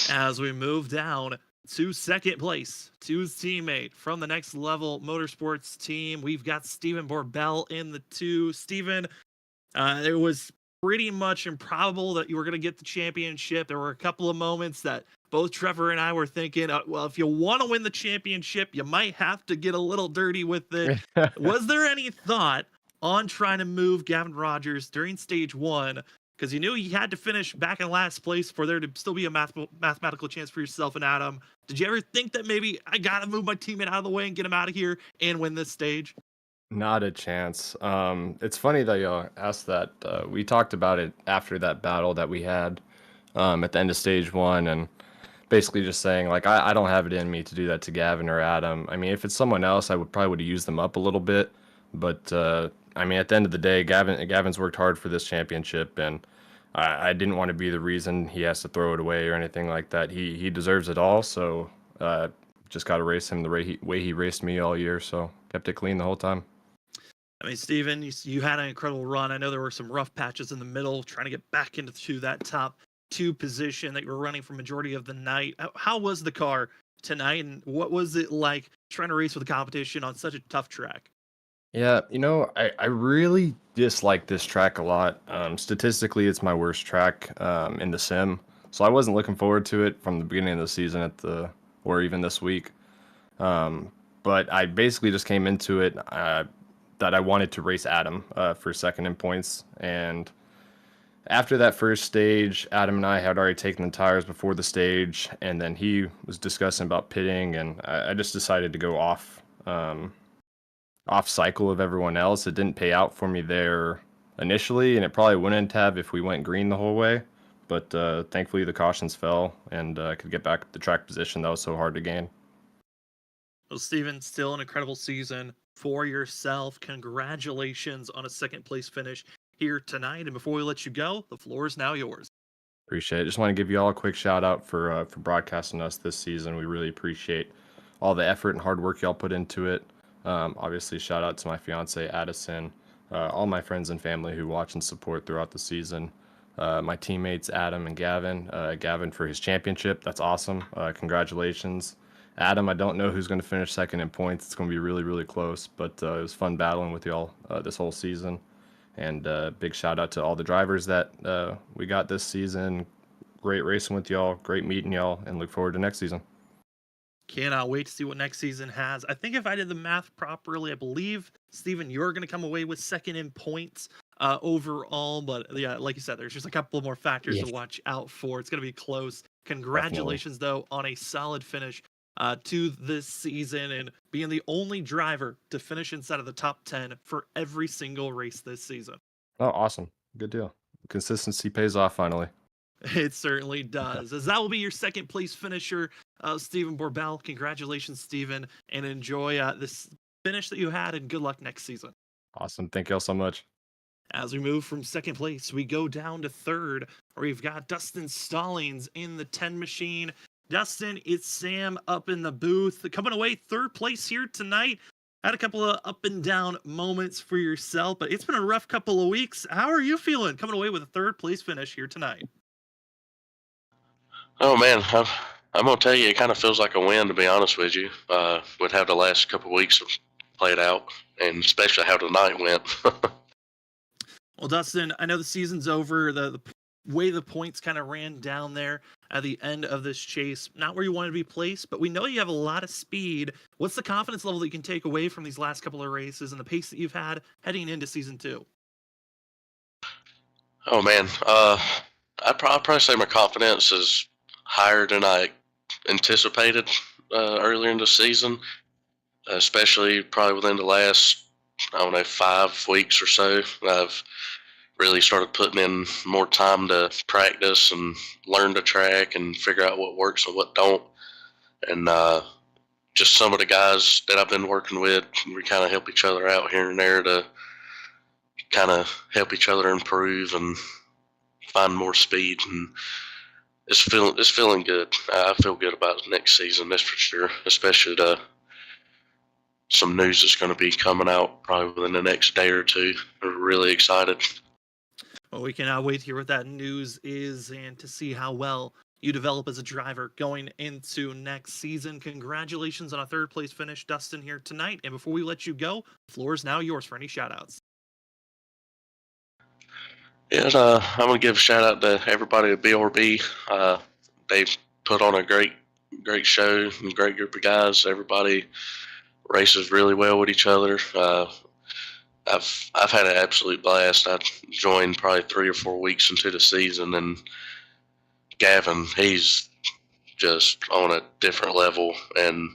As we move down to second place, to his teammate from the Next Level Motorsports team, we've got Steven Borbell in the 2. Steven, it was pretty much improbable that you were going to get the championship. There were a couple of moments that both Trevor and I were thinking, well, if you want to win the championship, you might have to get a little dirty with it. Was there any thought on trying to move Gavin Rogers during stage 1? Because you knew you had to finish back in last place for there to still be a mathematical chance for yourself and Adam. Did you ever think that maybe I got to move my teammate out of the way and get him out of here and win this stage? Not a chance. It's funny that y'all asked that. We talked about it after that battle that we had at the end of stage 1, and basically just saying, like, I don't have it in me to do that to Gavin or Adam. I mean, if it's someone else, I would have used them up a little bit. But, I mean, at the end of the day, Gavin's worked hard for this championship, and I didn't want to be the reason he has to throw it away or anything like that. He deserves it all, so just got to race him the way he raced me all year, so kept it clean the whole time. I mean, Steven, you had an incredible run. I know there were some rough patches in the middle, trying to get back into that top 2 position that you were running for majority of the night. How was the car tonight, and what was it like trying to race with the competition on such a tough track? Yeah, I really dislike this track a lot. Statistically, it's my worst track in the sim. So I wasn't looking forward to it from the beginning of the season or even this week. But I basically just came into it that I wanted to race Adam for second in points. And after that first stage, Adam and I had already taken the tires before the stage, and then he was discussing about pitting, and I just decided to go off cycle of everyone else. It didn't pay out for me there initially, and it probably wouldn't have if we went green the whole way. But thankfully the cautions fell, and I could get back the track position that was so hard to gain. Well, Steven, still an incredible season for yourself. Congratulations on a second place finish here tonight. And before we let you go, the floor is now yours. Appreciate it. Just want to give you all a quick shout out for broadcasting us this season. We really appreciate all the effort and hard work y'all put into it. Obviously, shout out to my fiance Addison, all my friends and family who watch and support throughout the season. My teammates Adam and Gavin. Gavin for his championship. That's awesome. Congratulations. Adam, I don't know who's going to finish second in points. It's going to be really, really close, but it was fun battling with y'all this whole season. And big shout out to all the drivers that we got this season. Great racing with y'all. Great meeting y'all, and look forward to next season. Cannot wait to see what next season has. I think if I did the math properly, I believe, Steven, you're going to come away with second in points overall. But yeah, like you said, there's just a couple more factors to watch out for. It's going to be close. Congratulations, though, on a solid finish to this season and being the only driver to finish inside of the top 10 for every single race this season. Oh, awesome. Good deal. Consistency pays off finally. It certainly does. As that will be your second place finisher, Steven Borbell. Congratulations, Steven, and enjoy this finish that you had, and good luck next season. Awesome. Thank y'all so much. As we move from second place, we go down to third, where we've got Dustin Stallings in the 10 machine. Dustin, it's Sam up in the booth. Coming away third place here tonight. Had a couple of up and down moments for yourself, but it's been a rough couple of weeks. How are you feeling coming away with a third place finish here tonight? Oh man, I'm gonna tell you, it kind of feels like a win, to be honest with you. Would have the last couple of weeks played out, and especially how tonight went. Well, Dustin, I know the season's over. The way the points kind of ran down there at the end of this chase, not where you wanted to be placed, but we know you have a lot of speed. What's the confidence level that you can take away from these last couple of races and the pace that you've had heading into season 2? Oh man, I'd probably say my confidence is higher than I anticipated earlier in the season, especially probably within the last, I don't know, 5 weeks or so. I've really started putting in more time to practice and learn the track and figure out what works and what don't. And just some of the guys that I've been working with, we kind of help each other out here and there to kind of help each other improve and find more speed. And it's feeling good. I feel good about next season, that's for sure, especially some news that's going to be coming out probably within the next day or two. We're really excited. Well, we cannot wait to hear what that news is and to see how well you develop as a driver going into next season. Congratulations on a third place finish, Dustin, here tonight. And before we let you go, the floor is now yours for any shout outs. Yes, I'm going to give a shout out to everybody at BRB. They put on a great show and great group of guys. Everybody races really well with each other. I've had an absolute blast. I joined probably 3 or 4 weeks into the season, and Gavin, he's just on a different level, and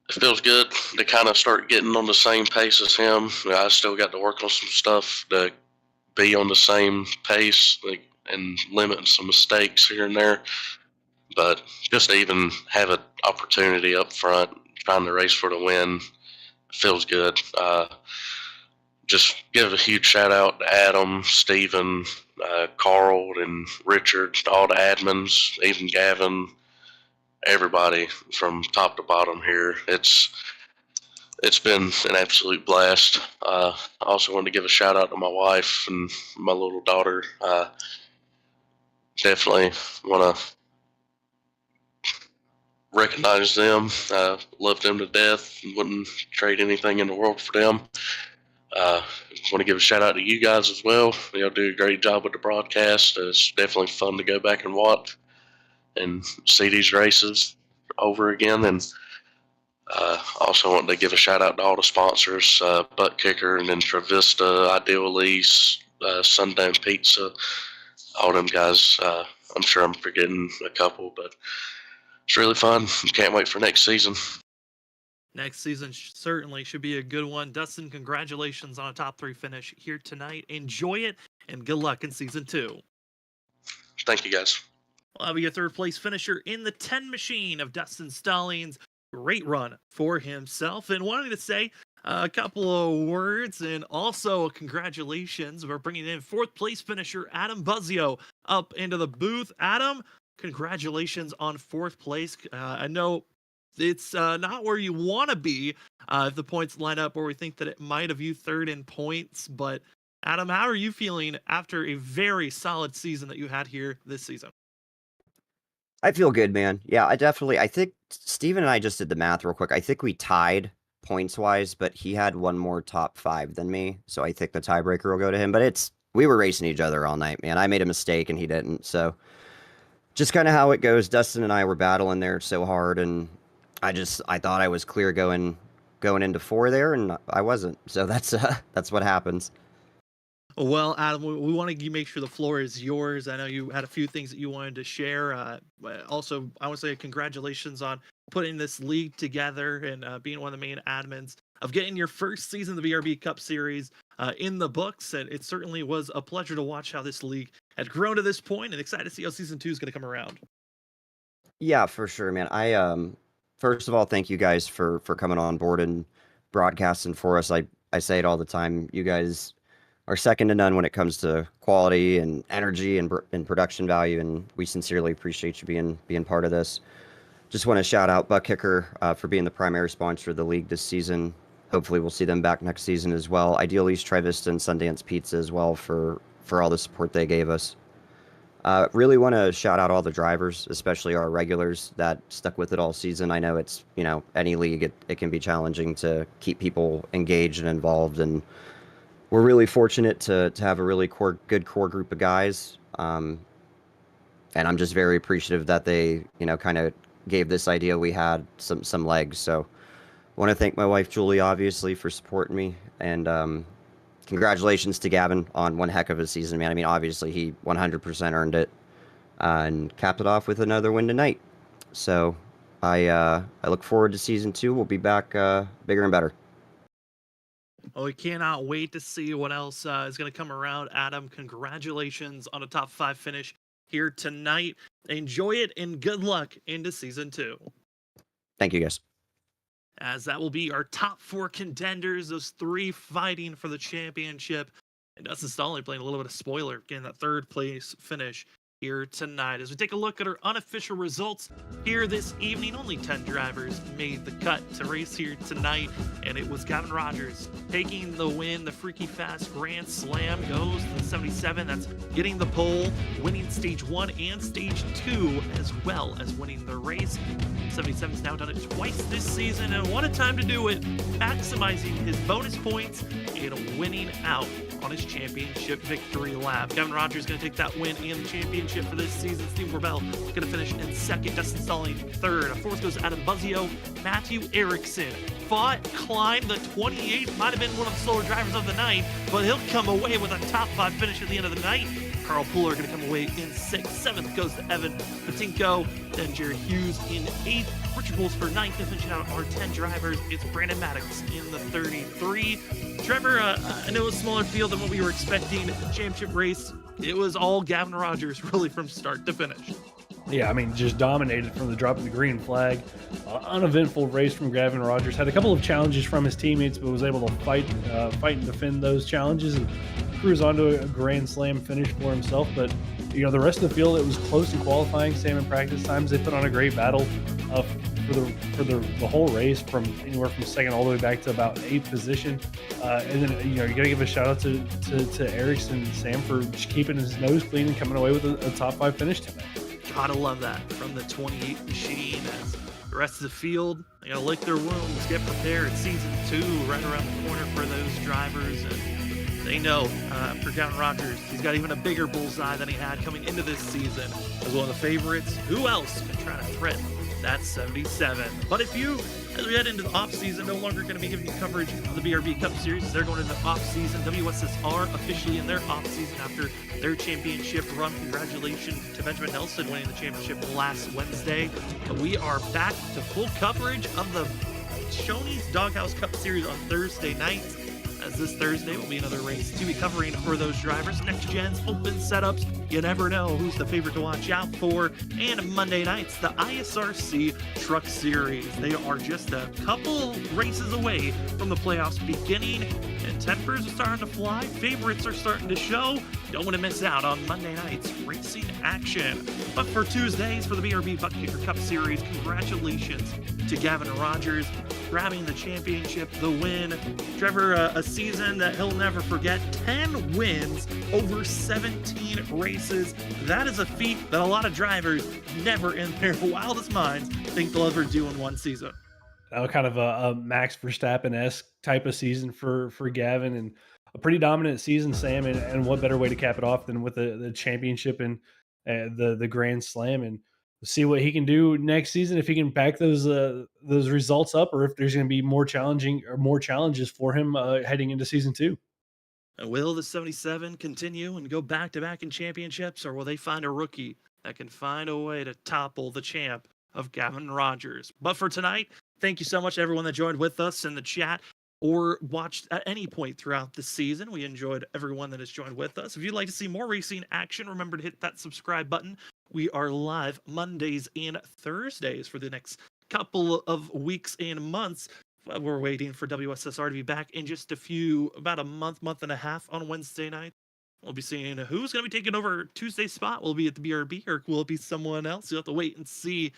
it feels good to kind of start getting on the same pace as him. I still got to work on some stuff to be on the same pace, and limit some mistakes here and there. But just to even have an opportunity up front, trying to race for the win, feels good. Just give a huge shout out to Adam, Steven, Carl, and Richard, all the admins, even Gavin, everybody from top to bottom here. It's been an absolute blast. I also want to give a shout out to my wife and my little daughter. Definitely want to recognize them. Love them to death. Wouldn't trade anything in the world for them. Want to give a shout out to you guys as well. Y'all do a great job with the broadcast. It's definitely fun to go back and watch and see these races over again. And also want to give a shout out to all the sponsors, Butt Kicker and then Travista, Ideal Lease, Sundown Pizza, all them guys. I'm sure I'm forgetting a couple, but it's really fun. Can't wait for next season. Next season certainly should be a good one. Dustin, congratulations on a top 3 finish here tonight. Enjoy it, and good luck in season 2. Thank you, guys. We'll have your 3rd place finisher in the 10 machine of Dustin Stallings. Great run for himself. And wanting to say a couple of words and also congratulations. We're bringing in 4th place finisher Adam Buzzio up into the booth. Adam, congratulations on 4th place. I know it's not where you want to be if the points line up where we think that it might have you 3rd in points. But Adam, how are you feeling after a very solid season that you had here this season? I feel good, man. Yeah, I think Steven and I just did the math real quick. I think we tied points-wise, but he had one more top 5 than me, so I think the tiebreaker will go to him. But we were racing each other all night, man. I made a mistake and he didn't, so just kind of how it goes. Dustin and I were battling there so hard, and I thought I was clear going into 4 there, and I wasn't. So that's what happens. Well, Adam, we want to make sure the floor is yours. I know you had a few things that you wanted to share. Also, I want to say congratulations on putting this league together and being one of the main admins of getting your first season of the BRB Cup Series in the books. And it certainly was a pleasure to watch how this league had grown to this point, and excited to see how season 2 is going to come around. Yeah, for sure, man. First of all, thank you guys for coming on board and broadcasting for us. I say it all the time. You guys are second to none when it comes to quality and energy and production value, and we sincerely appreciate you being part of this. Just want to shout out Butt Kicker for being the primary sponsor of the league this season. Hopefully we'll see them back next season as well. Ideal East, Trivista, and Sundance Pizza as well for all the support they gave us. Really want to shout out all the drivers, especially our regulars that stuck with it all season. I know it's, any league, it can be challenging to keep people engaged and involved, and we're really fortunate to have a really good core group of guys. And I'm just very appreciative that they, kind of gave this idea we had some legs. So I want to thank my wife, Julie, obviously, for supporting me. And congratulations to Gavin on one heck of a season, man. I mean, obviously, he 100% earned it and capped it off with another win tonight. So I look forward to season 2. We'll be back bigger and better. Well, we cannot wait to see what else is going to come around. Adam, congratulations on a top 5 finish here tonight. Enjoy it, and good luck into season 2. Thank you, guys. As that will be our top 4 contenders, those 3 fighting for the championship. And Dustin Stallings playing a little bit of spoiler, getting that 3rd place finish here tonight. As we take a look at our unofficial results here this evening, only 10 drivers made the cut to race here tonight, and it was Gavin Rogers taking the win. The Freaky Fast Grand Slam goes to the 77. That's getting the pole, winning stage 1 and stage 2, as well as winning the race. 77's now done it twice this season, and what a time to do it, maximizing his bonus points and winning out on his championship victory lap. Gavin Rogers going to take that win and the championship for this season. Steve Corbell going to finish in 2nd. Dustin Stallings 3rd. 4th goes Adam Buzzio. Matthew Erickson climbed the 28th. Might have been one of the slower drivers of the night, but he'll come away with a top 5 finish at the end of the night. Carl Pooler going to come away in 6th. 7th goes to Evan Patinko. Then Jared Hughes in 8th. Richard Bulls for 9th. And finishing out our 10 drivers, it's Brandon Maddox in the 33. Trevor, I know it's a smaller field than what we were expecting. Championship race, it was all Gavin Rogers really from start to finish. Yeah, I mean, just dominated from the drop of the green flag. Uneventful race from Gavin Rogers. Had a couple of challenges from his teammates, but was able to fight and defend those challenges and cruise onto a Grand Slam finish for himself. But, the rest of the field, it was close in qualifying, same in practice times. They put on a great battle for the whole race, from anywhere from 2nd all the way back to about 8th position. And then, you got to give a shout out to Erickson and Sam for just keeping his nose clean and coming away with a top 5 finish tonight. Gotta love that from the 28 machine, as The rest of the field, they gotta lick their wounds, get prepared. Season 2 right around the corner for those drivers, and they know for Gavin Rogers, he's got even a bigger bullseye than he had coming into this season. As one of the favorites, who else can try to threaten that 77? But if you, as we head into the off-season, no longer going to be giving you coverage of the BRB Cup Series. They're going into the off-season. WSSR officially in their off-season after their championship run. Congratulations to Benjamin Nelson winning the championship last Wednesday. But we are back to full coverage of the Shoney's Doghouse Cup Series on Thursday night. As this Thursday will be another race to be covering for those drivers. Next Gen's open setups. You never know who's the favorite to watch out for. And Monday nights, the ISRC Truck Series. They are just a couple races away from the playoffs beginning, and tempers are starting to fly. Favorites are starting to show. Don't want to miss out on Monday night's racing action. But for Tuesdays, for the BRB Butt Kicker Cup Series, congratulations to Gavin Rogers grabbing the championship, the win. Trevor, a season that he'll never forget. 10 wins over 17 races. That is a feat that a lot of drivers never in their wildest minds think they'll ever do in one season. Kind of a Max Verstappen-esque type of season for Gavin, and a pretty dominant season, Sam. And what better way to cap it off than with the championship and the Grand Slam, and see what he can do next season, if he can back those results up, or if there's going to be more challenges for him heading into season 2. Will the 77 continue and go back-to-back in championships, or will they find a rookie that can find a way to topple the champ of Gavin Rogers? But for tonight, thank you so much to everyone that joined with us in the chat or watched at any point throughout the season. We enjoyed everyone that has joined with us. If you'd like to see more racing action, remember to hit that subscribe button. We are live Mondays and Thursdays for the next couple of weeks and months. We're waiting for WSSR to be back in just about a month and a half on Wednesday night. We'll be seeing who's going to be taking over Tuesday's spot. Will it be at the BRB, or will it be someone else? You'll have to wait and see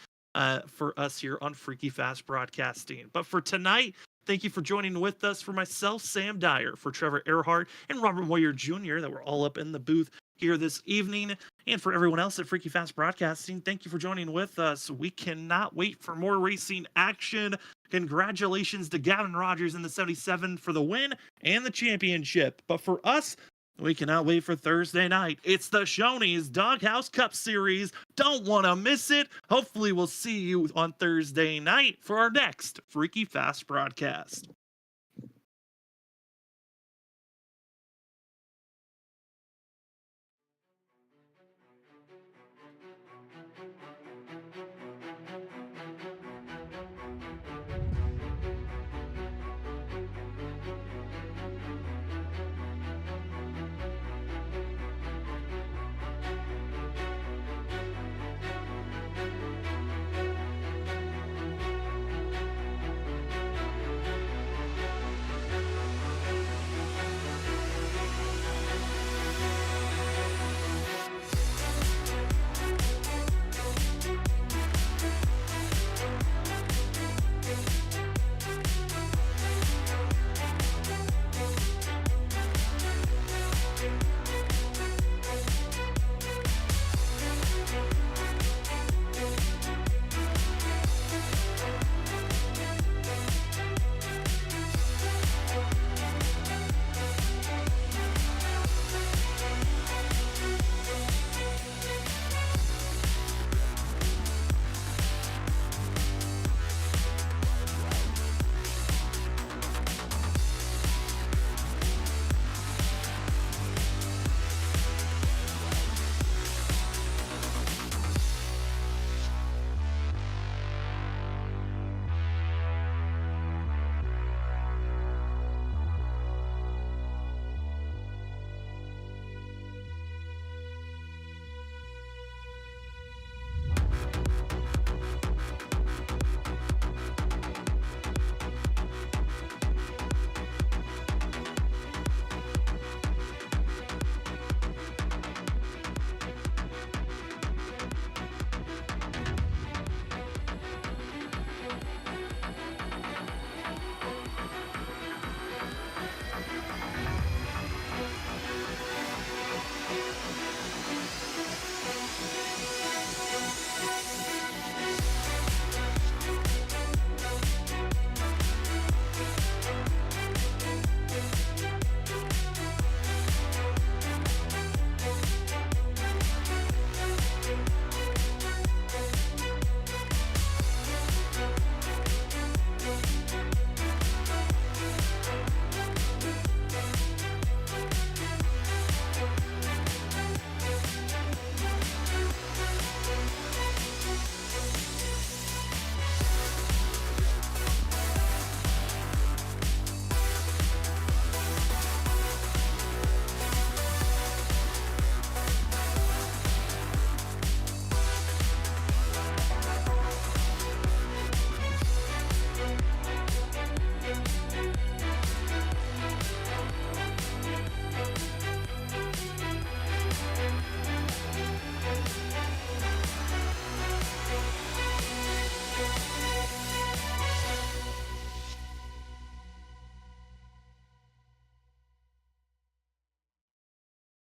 for us here on Freaky Fast Broadcasting. But for tonight, thank you for joining with us. For myself, Sam Dyer, for Trevor Earhart and Robert Moyer Jr., that we're all up in the booth here this evening. And for everyone else at Freaky Fast Broadcasting, thank you for joining with us. We cannot wait for more racing action. Congratulations to Gavin Rogers in the 77 for the win and the championship. But for us, we cannot wait for Thursday night. It's the Shoney's Doghouse Cup Series. Don't want to miss it. Hopefully we'll see you on Thursday night for our next Freaky Fast broadcast.